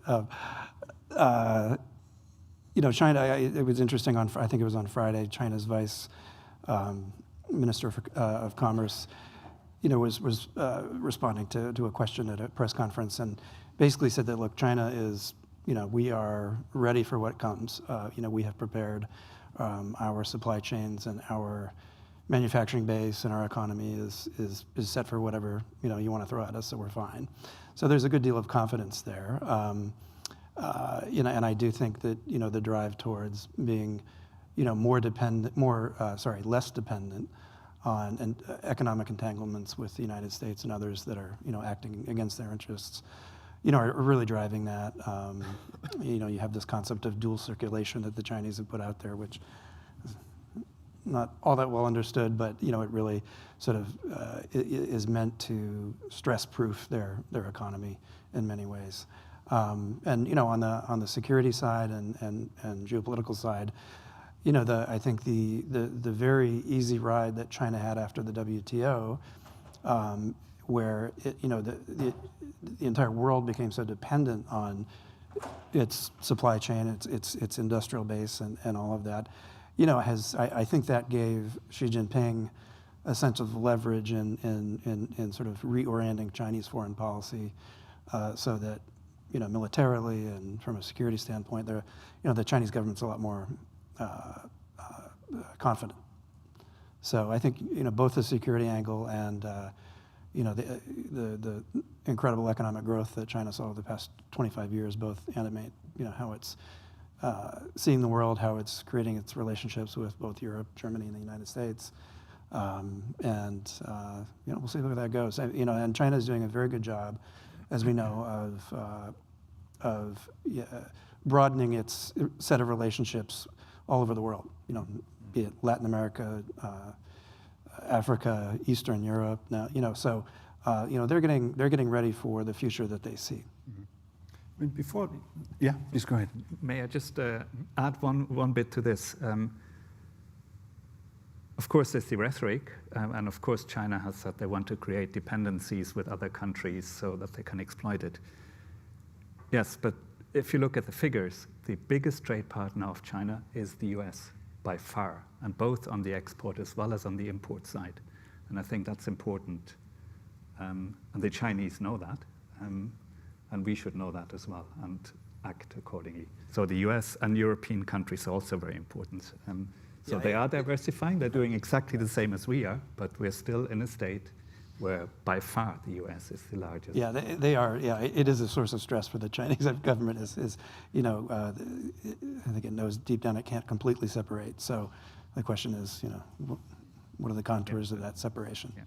China, it was interesting, I think it was on Friday, China's vice minister of commerce, was responding to a question at a press conference and basically said that, look, China is, we are ready for what comes. We have prepared our supply chains and our manufacturing base and our economy is set for whatever you want to throw at us, so we're fine. So there's a good deal of confidence there, and I do think that the drive towards being less dependent on economic entanglements with the United States and others that are acting against their interests, are really driving that. You have this concept of dual circulation that the Chinese have put out there, which not all that well understood, but it really sort of is meant to stress-proof their economy in many ways. And on the security side and geopolitical side, I think the very easy ride that China had after the WTO, where the entire world became so dependent on its supply chain, its industrial base, and all of that. I think that gave Xi Jinping a sense of leverage in sort of reorienting Chinese foreign policy, so that militarily and from a security standpoint, the Chinese government's a lot more confident. So I think both the security angle and the incredible economic growth that China saw over the past 25 years both animate how it's seeing the world, how it's creating its relationships with both Europe, Germany, and the United States. We'll see where that goes. And China is doing a very good job, as we know, of broadening its set of relationships all over the world. Be it Latin America, Africa, Eastern Europe. Now, so they're getting ready for the future that they see. Mm-hmm. Before, yeah, please go ahead. May I just add one bit to this? Of course, there's the rhetoric, and of course, China has said they want to create dependencies with other countries so that they can exploit it. Yes, but if you look at the figures, the biggest trade partner of China is the US by far, and both on the export as well as on the import side. And I think that's important. And the Chinese know that. And we should know that as well and act accordingly. So the US and European countries are also very important. They are diversifying. They're doing exactly the same as we are, but we're still in a state where by far the US is the largest. Yeah, they are. Yeah, it is a source of stress for the Chinese government. I think it knows deep down it can't completely separate. So the question is, what are the contours of that separation? Yeah.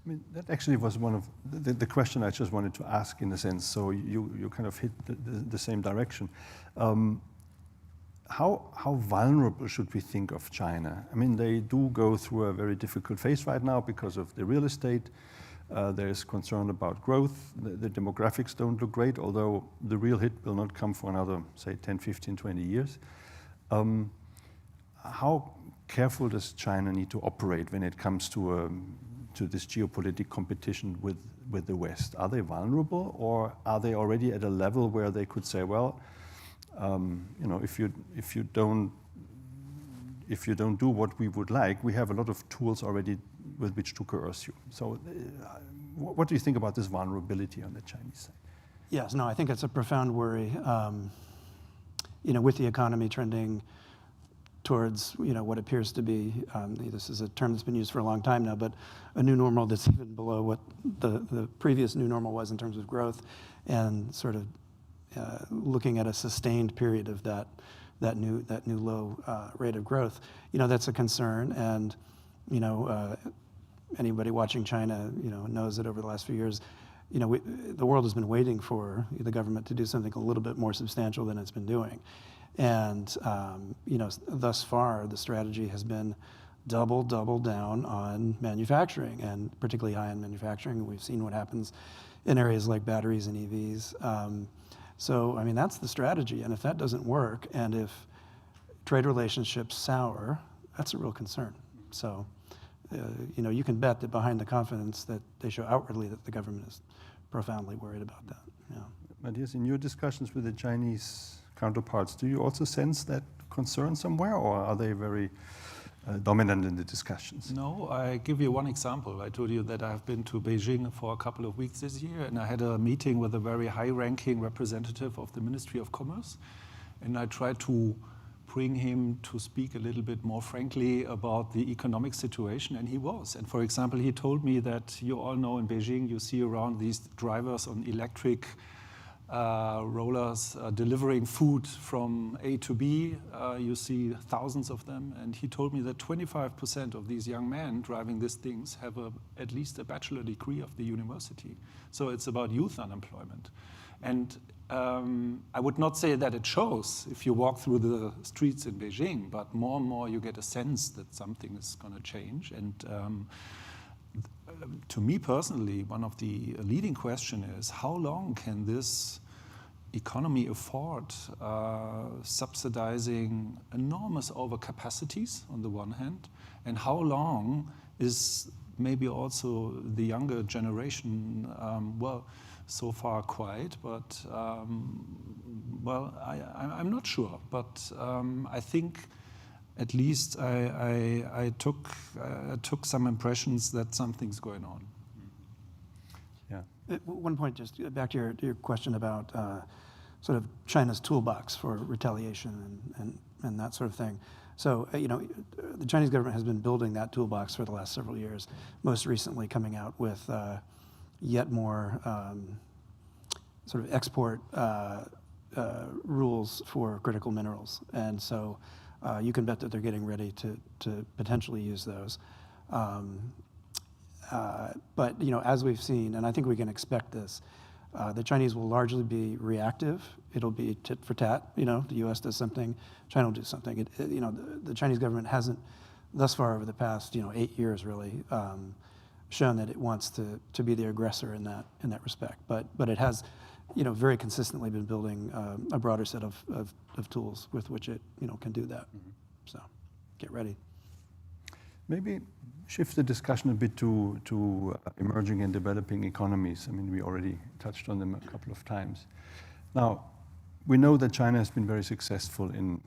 I mean, that actually was one of the question I just wanted to ask in a sense. So you kind of hit the same direction. How vulnerable should we think of China? I mean, they do go through a very difficult phase right now because of the real estate. There is concern about growth. The demographics don't look great, although the real hit will not come for another, say, 10, 15, 20 years. How careful does China need to operate when it comes to this geopolitical competition with the West? Are they vulnerable, or are they already at a level where they could say, well, if you don't do what we would like, we have a lot of tools already with which to coerce you. So, what do you think about this vulnerability on the Chinese side? Yes, no, I think it's a profound worry. With the economy trending towards what appears to be, this is a term that's been used for a long time now, but a new normal that's even below what the previous new normal was in terms of growth, and sort of looking at a sustained period of that new low rate of growth. That's a concern, and Anybody watching China, knows that over the last few years, the world has been waiting for the government to do something a little bit more substantial than it's been doing. And, thus far, the strategy has been double down on manufacturing, and particularly high-end manufacturing. We've seen what happens in areas like batteries and EVs. So, that's the strategy. And if that doesn't work, and if trade relationships sour, that's a real concern. So, you can bet that behind the confidence that they show outwardly, that the government is profoundly worried about that. Yeah. Matthias, in your discussions with the Chinese counterparts, do you also sense that concern somewhere, or are they very dominant in the discussions? No, I give you one example. I told you that I've been to Beijing for a couple of weeks this year, and I had a meeting with a very high-ranking representative of the Ministry of Commerce, and I tried to bring him to speak a little bit more frankly about the economic situation, and he was. And for example, he told me that you all know in Beijing, you see around these drivers on electric rollers delivering food from A to B. You see thousands of them. And he told me that 25% of these young men driving these things have at least a bachelor degree of the university. So it's about youth unemployment. And I would not say that it shows if you walk through the streets in Beijing, but more and more you get a sense that something is going to change. And to me personally, one of the leading questions is how long can this economy afford subsidizing enormous overcapacities on the one hand, and how long is maybe also the younger generation, so far quiet, but I'm not sure. But I think at least I took some impressions that something's going on. Yeah. One point, just back to your question about sort of China's toolbox for retaliation and that sort of thing. So, the Chinese government has been building that toolbox for the last several years, most recently coming out with yet more sort of export rules for critical minerals. And so you can bet that they're getting ready to potentially use those. But, as we've seen, and I think we can expect this, the Chinese will largely be reactive. It'll be tit for tat. The U.S. does something, China will do something. The Chinese government hasn't, thus far over the past 8 years really, shown that it wants to be the aggressor in that respect. But it has, very consistently been building a broader set of tools with which it can do that. Mm-hmm. So get ready. Maybe shift the discussion a bit to emerging and developing economies. We already touched on them a couple of times. Now, we know that China has been very successful in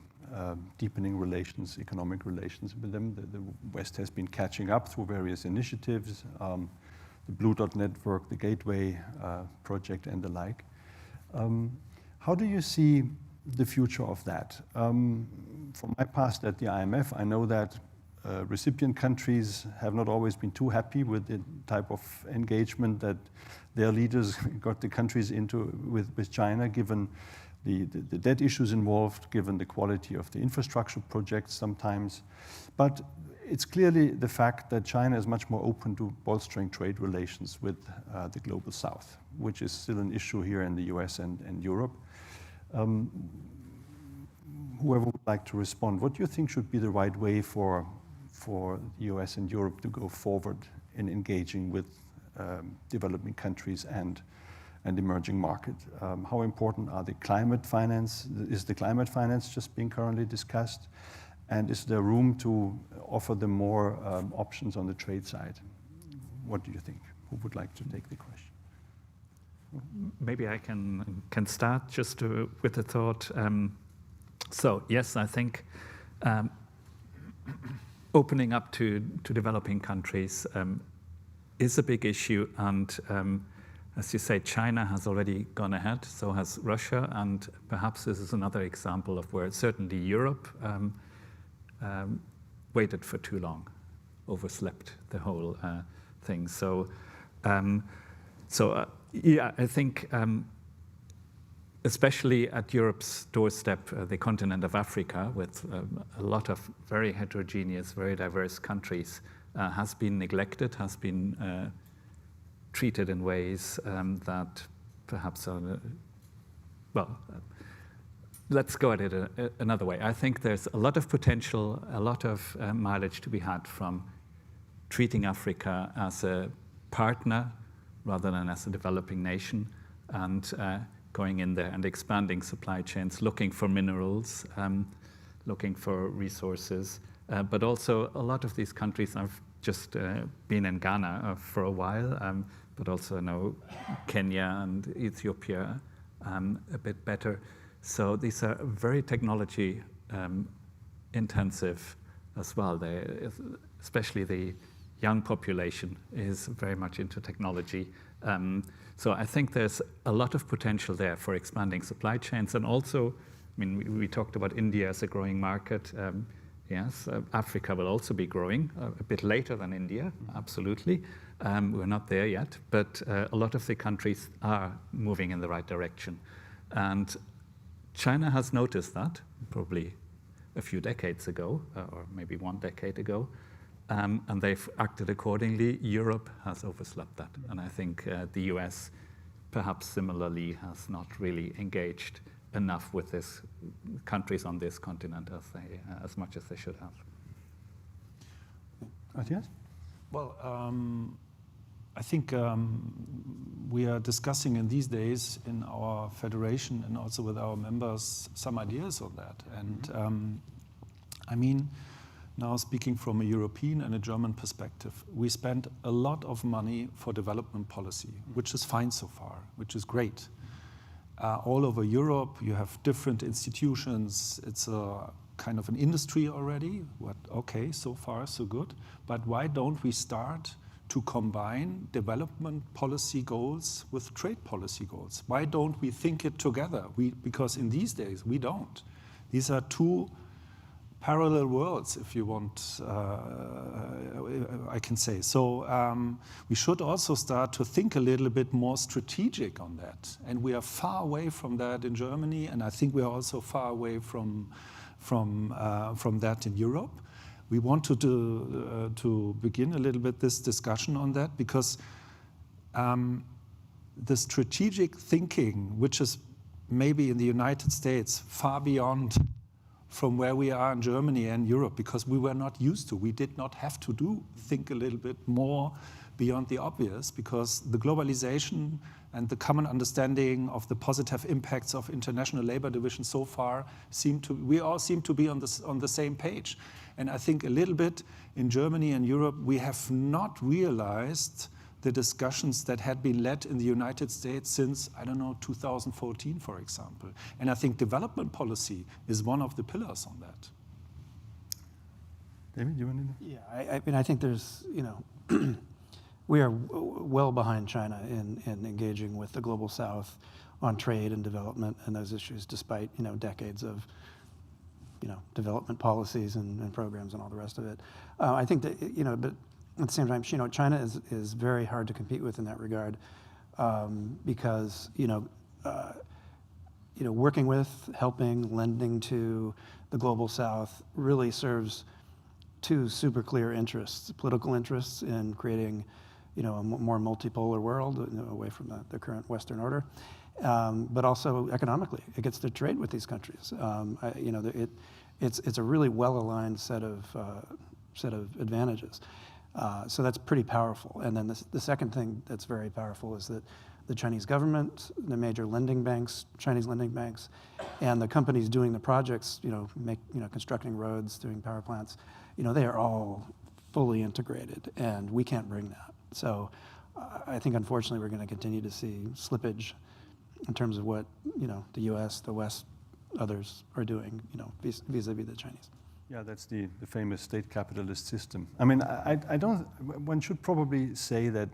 deepening relations, economic relations with them. The West has been catching up through various initiatives, the Blue Dot Network, the Gateway project, and the like. How do you see the future of that? From my past at the IMF, I know that recipient countries have not always been too happy with the type of engagement that their leaders got the countries into with China, given the debt issues involved, given the quality of the infrastructure projects sometimes. But it's clearly the fact that China is much more open to bolstering trade relations with the global South, which is still an issue here in the US and Europe. Whoever would like to respond, what do you think should be the right way for the US and Europe to go forward in engaging with developing countries and emerging markets? How important are the climate finance? Is the climate finance just being currently discussed? And is there room to offer them more options on the trade side? What do you think? Who would like to take the question? Maybe I can start just with a thought. So yes, I think opening up to developing countries is a big issue, and as you say, China has already gone ahead, so has Russia, and perhaps this is another example of where certainly Europe waited for too long, overslept the whole thing. So, yeah, I think especially at Europe's doorstep, the continent of Africa, with a lot of very heterogeneous, very diverse countries, has been neglected, has been treated in ways that perhaps are, let's go at it another way. I think there's a lot of potential, a lot of mileage to be had from treating Africa as a partner rather than as a developing nation, and going in there and expanding supply chains, looking for minerals, looking for resources. But also a lot of these countries, I've just been in Ghana for a while, but also know Kenya and Ethiopia a bit better. So these are very technology intensive as well. Especially the young population is very much into technology. So I think there's a lot of potential there for expanding supply chains. And also, I mean, we talked about India as a growing market. Yes, Africa will also be growing a bit later than India, absolutely. We're not there yet, but a lot of the countries are moving in the right direction. And China has noticed that probably a few decades ago, or maybe 1 decade ago, and they've acted accordingly. Europe has overslept that, and I think the US, perhaps similarly, has not really engaged enough with these countries on this continent as much as they should have. Matthias? Well, I think we are discussing in these days in our federation and also with our members some ideas on that. And I mean, now speaking from a European and a German perspective, we spend a lot of money for development policy, which is fine so far, which is great. All over Europe, you have different institutions. It's a kind of an industry already. Okay, so far so good. But why don't we start to combine development policy goals with trade policy goals? Why don't we think it together? Because in these days, we don't. These are two parallel worlds, if you want, I can say. So we should also start to think a little bit more strategic on that. And we are far away from that in Germany, and I think we are also far away from that in Europe. We want to begin a little bit this discussion on that, because the strategic thinking, which is maybe in the United States far beyond from where we are in Germany and Europe, because we were not used to. We did not have to think a little bit more beyond the obvious, because the globalization and the common understanding of the positive impacts of international labor division so far we all seem to be on the same page. And I think a little bit in Germany and Europe, we have not realized the discussions that had been led in the United States since, 2014, for example. And I think development policy is one of the pillars on that. David, you want to? Yeah, I mean, I think there's, we are well behind China in engaging with the global South on trade and development and those issues, despite, decades of, development policies and programs and all the rest of it. I think that, but at the same time, China is very hard to compete with in that regard, because, working with, helping, lending to the global South really serves two super clear interests: political interests in creating, a more multipolar world away from the current Western order, but also economically, it gets to trade with these countries. It's a really well-aligned set of advantages. So that's pretty powerful. And then the second thing that's very powerful is that the Chinese government, the major lending banks, Chinese lending banks, and the companies doing the projects, constructing roads, doing power plants, they are all fully integrated, and we can't bring that. So I think, unfortunately, we're going to continue to see slippage in terms of what, the US, the West, others are doing, vis-a-vis the Chinese. Yeah, that's the famous state capitalist system. I mean, I don't, one should probably say that,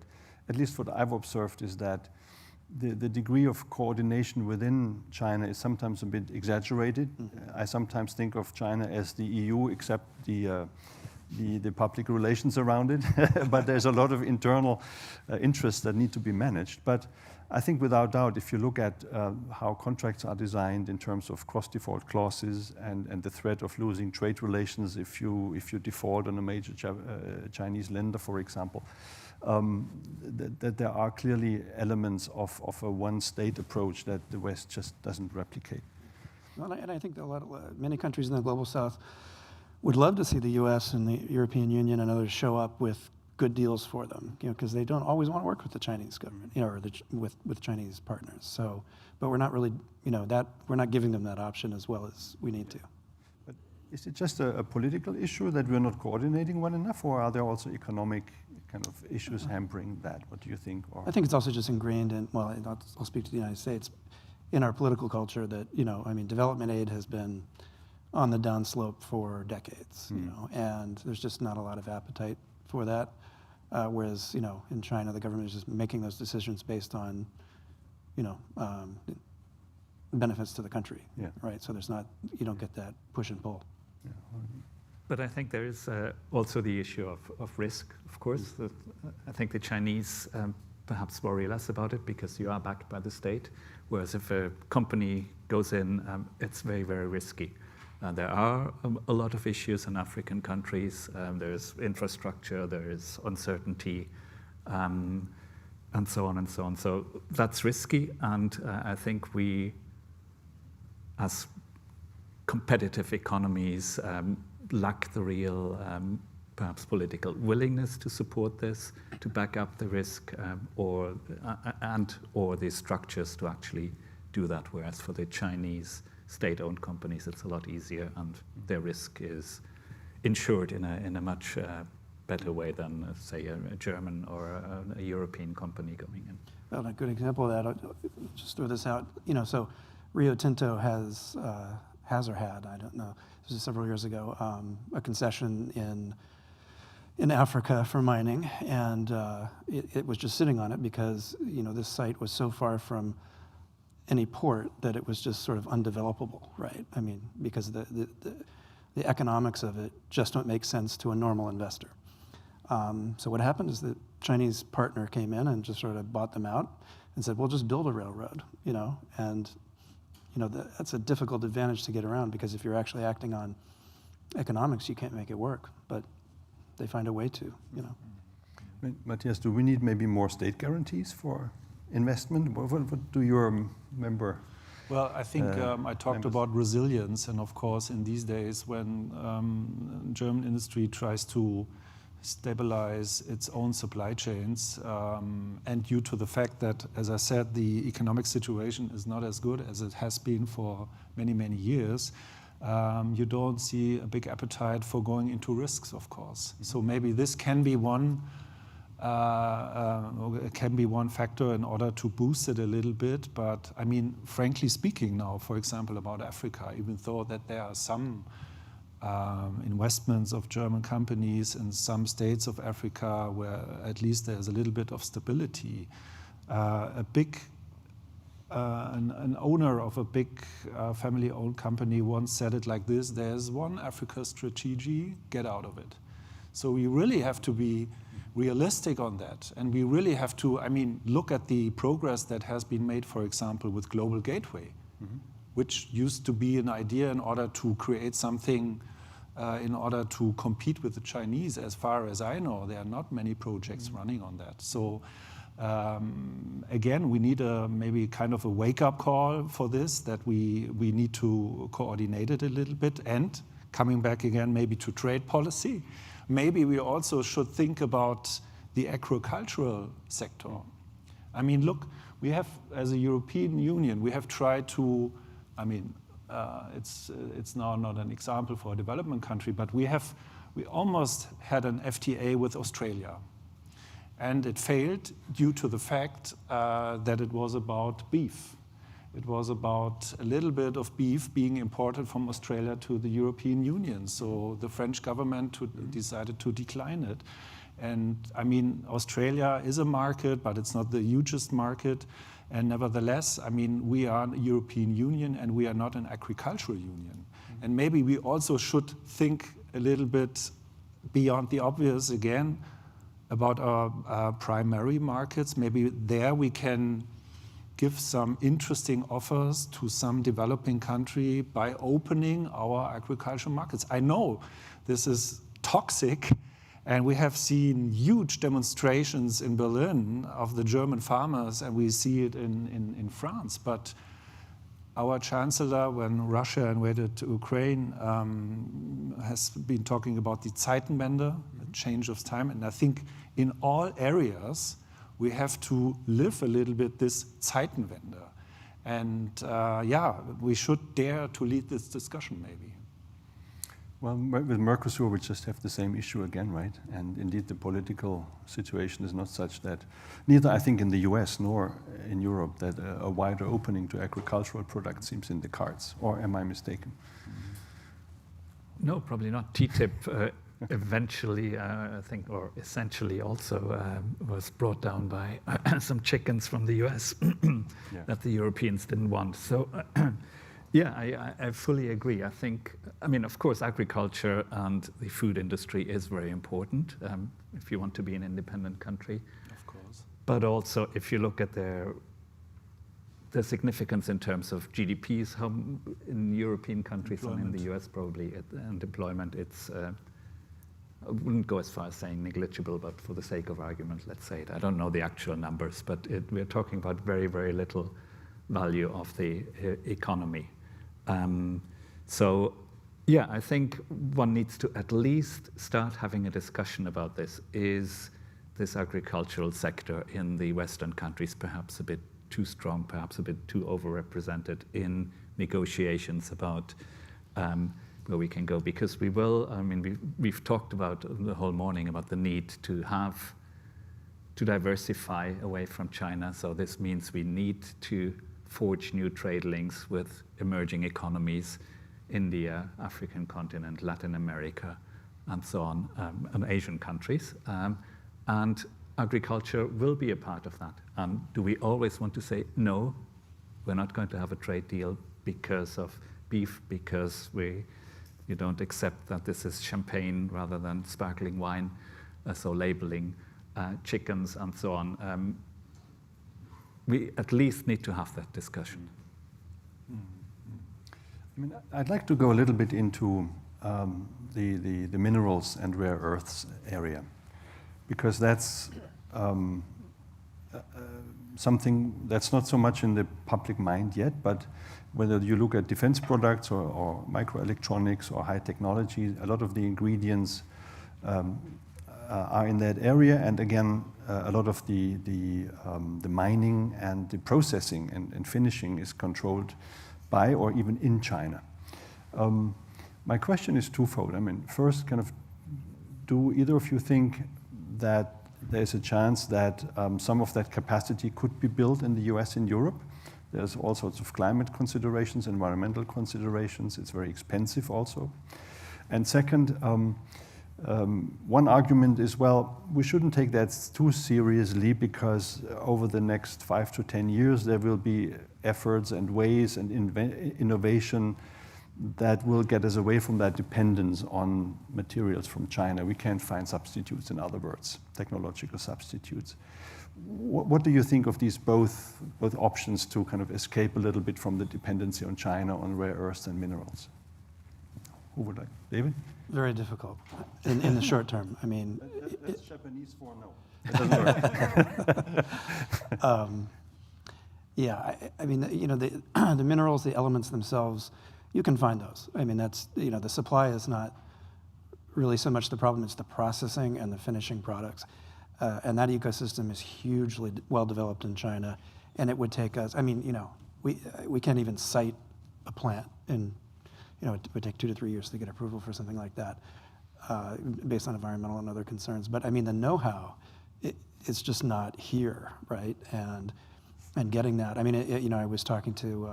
at least what I've observed, is that the degree of coordination within China is sometimes a bit exaggerated. I sometimes think of China as the EU, except the the public relations around it, but there's a lot of internal interests that need to be managed. But I think without doubt, if you look at how contracts are designed in terms of cross-default clauses and the threat of losing trade relations if you default on a major Chinese lender, for example, that there are clearly elements of a one-state approach that the West just doesn't replicate. Well, and I think that many countries in the global South would love to see the U.S. and the European Union and others show up with good deals for them, because they don't always want to work with the Chinese government, or with Chinese partners. So, but we're not really, we're not giving them that option as well as we need to. But is it just a political issue that we're not coordinating well enough, or are there also economic kind of issues hampering that? What do you think? Or? I think it's also just ingrained in, well, I'll speak to the United States, in our political culture that, development aid has been on the downslope for decades, and there's just not a lot of appetite for that. Whereas, in China, the government is just making those decisions based on, benefits to the country, right? So you don't get that push and pull. Yeah. But I think there is also the issue of risk, of course. I think the Chinese perhaps worry less about it because you are backed by the state, whereas if a company goes in, it's very, very risky. There are a lot of issues in African countries. There's infrastructure, there is uncertainty, and so on and so on. So that's risky, and I think we, as competitive economies, lack the real, perhaps political willingness to support this, to back up the risk, or the structures to actually do that. Whereas for the Chinese state-owned companies, it's a lot easier, and their risk is insured in a much better way than, say, a German or a European company going in. Well, a good example of that, I'll just throw this out. So Rio Tinto has or had, I don't know, this was several years ago, a concession in Africa for mining, and it was just sitting on it because this site was so far from any port that it was just sort of undevelopable, right? I mean, because the economics of it just don't make sense to a normal investor. So what happened is the Chinese partner came in and just sort of bought them out and said, "We'll just build a railroad," and that's a difficult advantage to get around because if you're actually acting on economics, you can't make it work. But they find a way to, Matthias, do we need maybe more state guarantees for investment? What do your member? Well, I think I talked about resilience, and of course, in these days when German industry tries to stabilize its own supply chains, and due to the fact that, as I said, the economic situation is not as good as it has been for many, many years, you don't see a big appetite for going into risks, of course. So maybe this can be one factor in order to boost it a little bit. But I mean, frankly speaking now, for example, about Africa, even though that there are some investments of German companies in some states of Africa where at least there's a little bit of stability, an owner of a big family-owned company once said it like this: there's one Africa strategy, get out of it. So we really have to be realistic on that. And we really have to, look at the progress that has been made, for example, with Global Gateway, which used to be an idea in order to create something in order to compete with the Chinese. As far as I know, there are not many projects running on that. So again, we need maybe kind of a wake-up call for this, that we need to coordinate it a little bit. And coming back again maybe to trade policy, maybe we also should think about the agricultural sector. I mean, look, we have, as a European Union, we have tried to, it's now not an example for a development country, but we almost had an FTA with Australia. And it failed due to the fact that it was about beef. It was about a little bit of beef being imported from Australia to the European Union. So the French government decided to decline it. And Australia is a market, but it's not the hugest market. And nevertheless, we are a European Union and we are not an agricultural union. And maybe we also should think a little bit beyond the obvious again about our primary markets. Maybe there we can give some interesting offers to some developing country by opening our agricultural markets. I know this is toxic, and we have seen huge demonstrations in Berlin of the German farmers, and we see it in France. But our chancellor, when Russia invaded Ukraine, has been talking about the Zeitenwende, a change of time. And I think in all areas, we have to live a little bit this Zeitenwende. And we should dare to lead this discussion maybe. Well, with Mercosur, we just have the same issue again, right? And indeed, the political situation is not such that, neither I think in the US nor in Europe, that a wider opening to agricultural products seems in the cards. Or am I mistaken? No, probably not. TTIP eventually, I think, or essentially also was brought down by some chickens from the US that the Europeans didn't want. So. Yeah, I fully agree. I think, I mean, of course, agriculture and the food industry is very important if you want to be an independent country. Of course. But also, if you look at their significance in terms of GDPs in European countries and in the US probably, and employment, it's, I wouldn't go as far as saying negligible, but for the sake of argument, let's say it. I don't know the actual numbers, but we're talking about very, very little value of the economy. So, yeah, I think one needs to at least start having a discussion about this. Is this agricultural sector in the Western countries perhaps a bit too strong, perhaps a bit too overrepresented in negotiations about where we can go? Because we will, I mean, we've talked about the whole morning about the need to diversify away from China. So this means we need to forge new trade links with emerging economies, India, African continent, Latin America, and so on, and Asian countries. And agriculture will be a part of that. Do we always want to say, no, we're not going to have a trade deal because of beef, because you don't accept that this is champagne rather than sparkling wine, so labeling chickens and so on. We at least need to have that discussion. I mean, I'd like to go a little bit into the minerals and rare earths area, because that's something that's not so much in the public mind yet, but whether you look at defense products or microelectronics or high technology, a lot of the ingredients are in that area, and again, a lot of the mining and the processing and finishing is controlled by or even in China. My question is twofold. I mean, first, kind of, do either of you think that there's a chance that some of that capacity could be built in the US and Europe? There's all sorts of climate considerations, environmental considerations. It's very expensive also. And second, one argument is, well, we shouldn't take that too seriously, because over the next 5 to 10 years, there will be efforts and ways and innovation that will get us away from that dependence on materials from China. We can't find substitutes, in other words, technological substitutes. What do you think of these both options to kind of escape a little bit from the dependency on China, on rare earths and minerals? Who would like? David? Very difficult in the short term. I mean, that's Japanese for no. It doesn't work. Yeah, I mean, you know, the minerals, the elements themselves, you can find those. I mean, that's, you know, the supply is not really so much the problem, it's the processing and the finishing products. And that ecosystem is hugely well developed in China, and it would take us, I mean, you know, we can't even site a plant in, you know, it would take 2 to 3 years to get approval for something like that, based on environmental and other concerns. But I mean, the know-how, it's just not here, right? And getting that, I mean, you know, I was talking to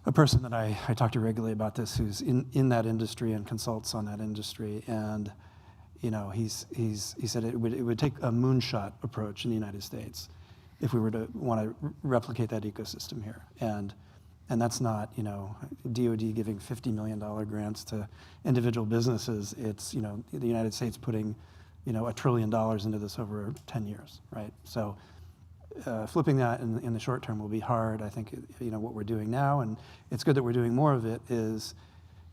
a person that I talk to regularly about this, who's in that industry and consults on that industry, and you know, he said it would take a moonshot approach in the United States if we were to want to replicate that ecosystem here. And And that's not, DOD giving $50 million grants to individual businesses. It's, the United States putting, $1 trillion into this over 10 years, right? So flipping that in the short term will be hard. I think, what we're doing now, and it's good that we're doing more of it, is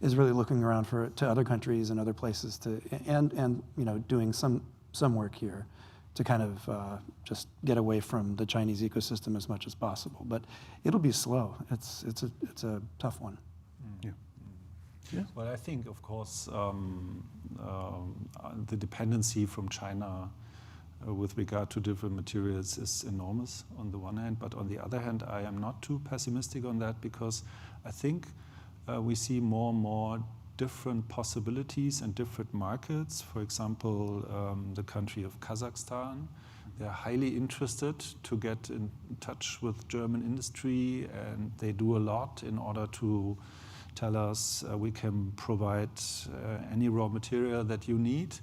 really looking around to other countries and other places and doing some work here to kind of just get away from the Chinese ecosystem as much as possible. But it'll be slow. It's a tough one. Yeah. Yeah. Well, I think, of course, the dependency from China with regard to different materials is enormous on the one hand, but on the other hand, I am not too pessimistic on that, because I think we see more and more different possibilities and different markets. For example, the country of Kazakhstan, they're highly interested to get in touch with German industry, and they do a lot in order to tell us we can provide any raw material that you need.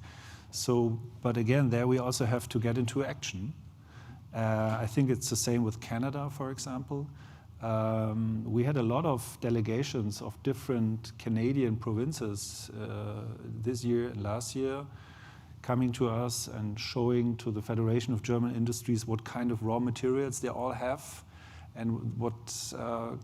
So, but again, there we also have to get into action. I think it's the same with Canada, for example. We had a lot of delegations of different Canadian provinces this year and last year coming to us and showing to the Federation of German Industries what kind of raw materials they all have and what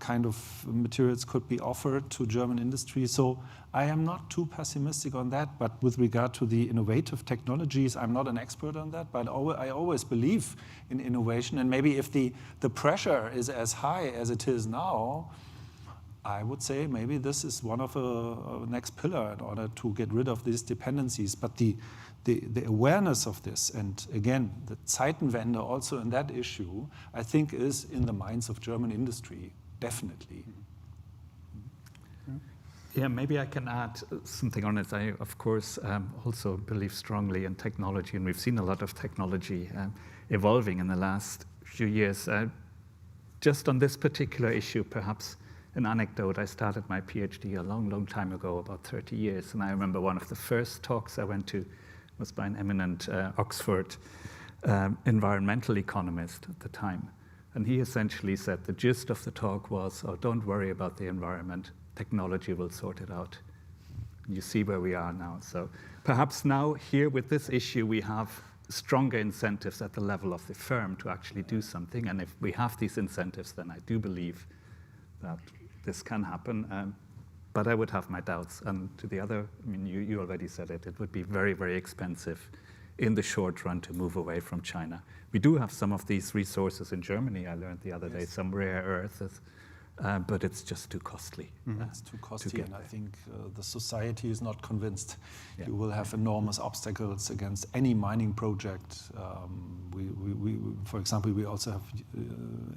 kind of materials could be offered to German industry. So I am not too pessimistic on that, but with regard to the innovative technologies, I'm not an expert on that, but I always believe in innovation. And maybe if the pressure is as high as it is now, I would say maybe this is one of a next pillar in order to get rid of these dependencies. But the awareness of this, and again, the Zeitenwende also in that issue, I think is in the minds of German industry, definitely. Yeah, maybe I can add something on it. I, of course, also believe strongly in technology, and we've seen a lot of technology evolving in the last few years. Just on this particular issue, perhaps an anecdote. I started my PhD a long, long time ago, about 30 years, and I remember one of the first talks I went to was by an eminent Oxford environmental economist at the time. And he essentially said the gist of the talk was, oh, don't worry about the environment, technology will sort it out. And you see where we are now. So perhaps now here with this issue, we have stronger incentives at the level of the firm to actually do something. And if we have these incentives, then I do believe that this can happen. But I would have my doubts. And to the other, I mean, you already said it, it would be very, very expensive in the short run to move away from China. We do have some of these resources in Germany. I learned the other day, some rare earths, but it's just too costly. It's too costly, and I think the society is not convinced. Yeah. You will have enormous obstacles against any mining project. For example, we also have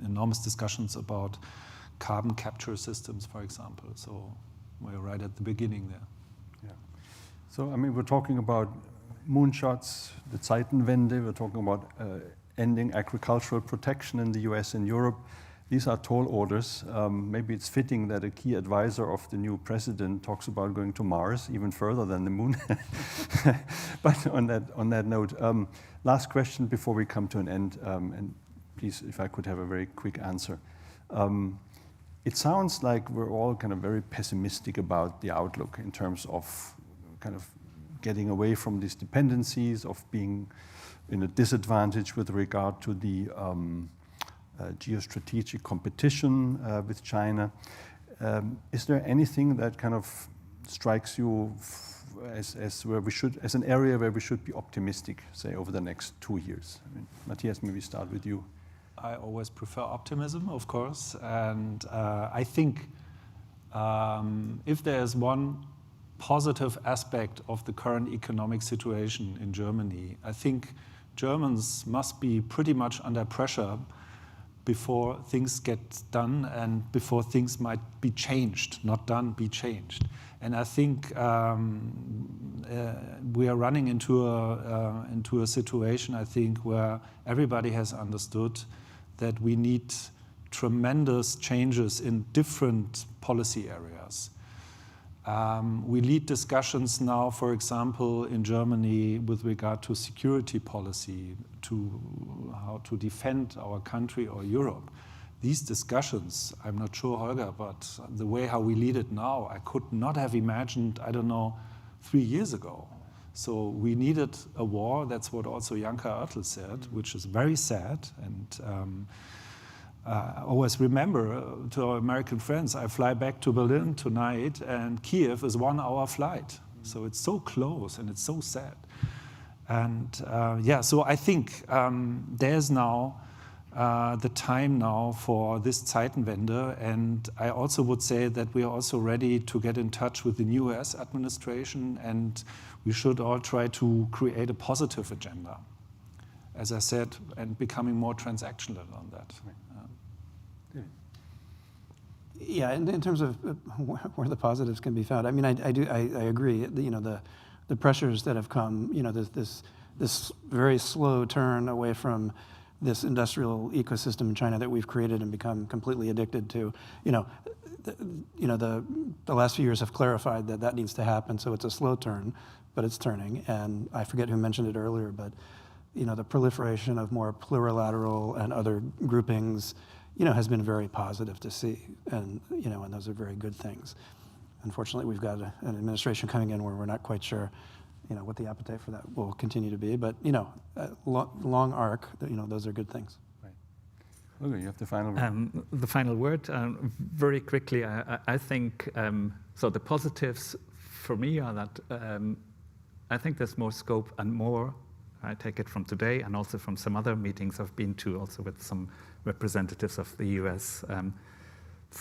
enormous discussions about carbon capture systems, for example. So we're right at the beginning there. Yeah. So, I mean, we're talking about moonshots, the Zeitenwende, we're talking about ending agricultural protection in the US and Europe. These are tall orders. Maybe it's fitting that a key advisor of the new president talks about going to Mars, even further than the moon. But on that note, last question before we come to an end, and please, if I could have a very quick answer. It sounds like we're all kind of very pessimistic about the outlook in terms of kind of getting away from these dependencies, of being in a disadvantage with regard to the geostrategic competition with China. Is there anything that kind of strikes you as where we should, as an area where we should be optimistic, say, over the next 2 years? I mean, Matthias, maybe start with you. I always prefer optimism, of course, and I think if there is one positive aspect of the current economic situation in Germany, I think Germans must be pretty much under pressure before things get done and before things might be changed, not done, be changed. And I think we are running into a situation, I think, where everybody has understood that we need tremendous changes in different policy areas. We lead discussions now, for example, in Germany with regard to security policy, to how to defend our country or Europe. these discussions, I'm not sure, Holger, but the way how we lead it now, I could not have imagined, I don't know, 3 years ago. So we needed a war, that's what also Janka Oertel said, which is very sad. And I always remember to our American friends, I fly back to Berlin tonight and Kiev is 1 hour flight. So it's so close and it's so sad. And yeah, so I think there's now the time now for this Zeitenwende. And I also would say that we are also ready to get in touch with the new US administration, and we should all try to create a positive agenda, as I said, and becoming more transactional on that. Yeah, in terms of where the positives can be found, I mean, I agree. You know, the pressures that have come, you know, this very slow turn away from this industrial ecosystem in China that we've created and become completely addicted to, the last few years have clarified that that needs to happen. So it's a slow turn, but it's turning. And I forget who mentioned it earlier, but the proliferation of more plurilateral and other groupings, has been very positive to see, and and those are very good things. Unfortunately, we've got an administration coming in where we're not quite sure, what the appetite for that will continue to be. But long arc, those are good things. Right. Okay, you have the final word. The final word, very quickly. I think so. The positives for me are that I think there's more scope and more. I take it from today and also from some other meetings I've been to, also with some representatives of the US,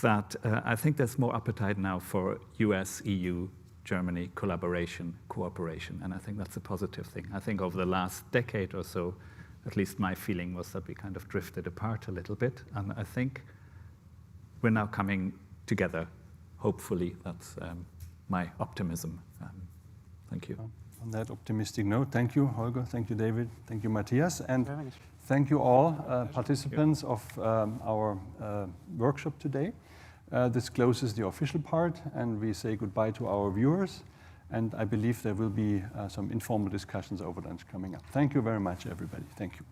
that I think there's more appetite now for US, EU, Germany collaboration, cooperation, and I think that's a positive thing. I think over the last decade or so, at least my feeling was that we kind of drifted apart a little bit, and I think we're now coming together, hopefully. That's my optimism. Thank you. On that optimistic note, thank you, Holger, thank you, David, thank you, Matthias, and thank you all participants of our workshop today. This closes the official part, and we say goodbye to our viewers, and I believe there will be some informal discussions over lunch coming up. Thank you very much, everybody. Thank you.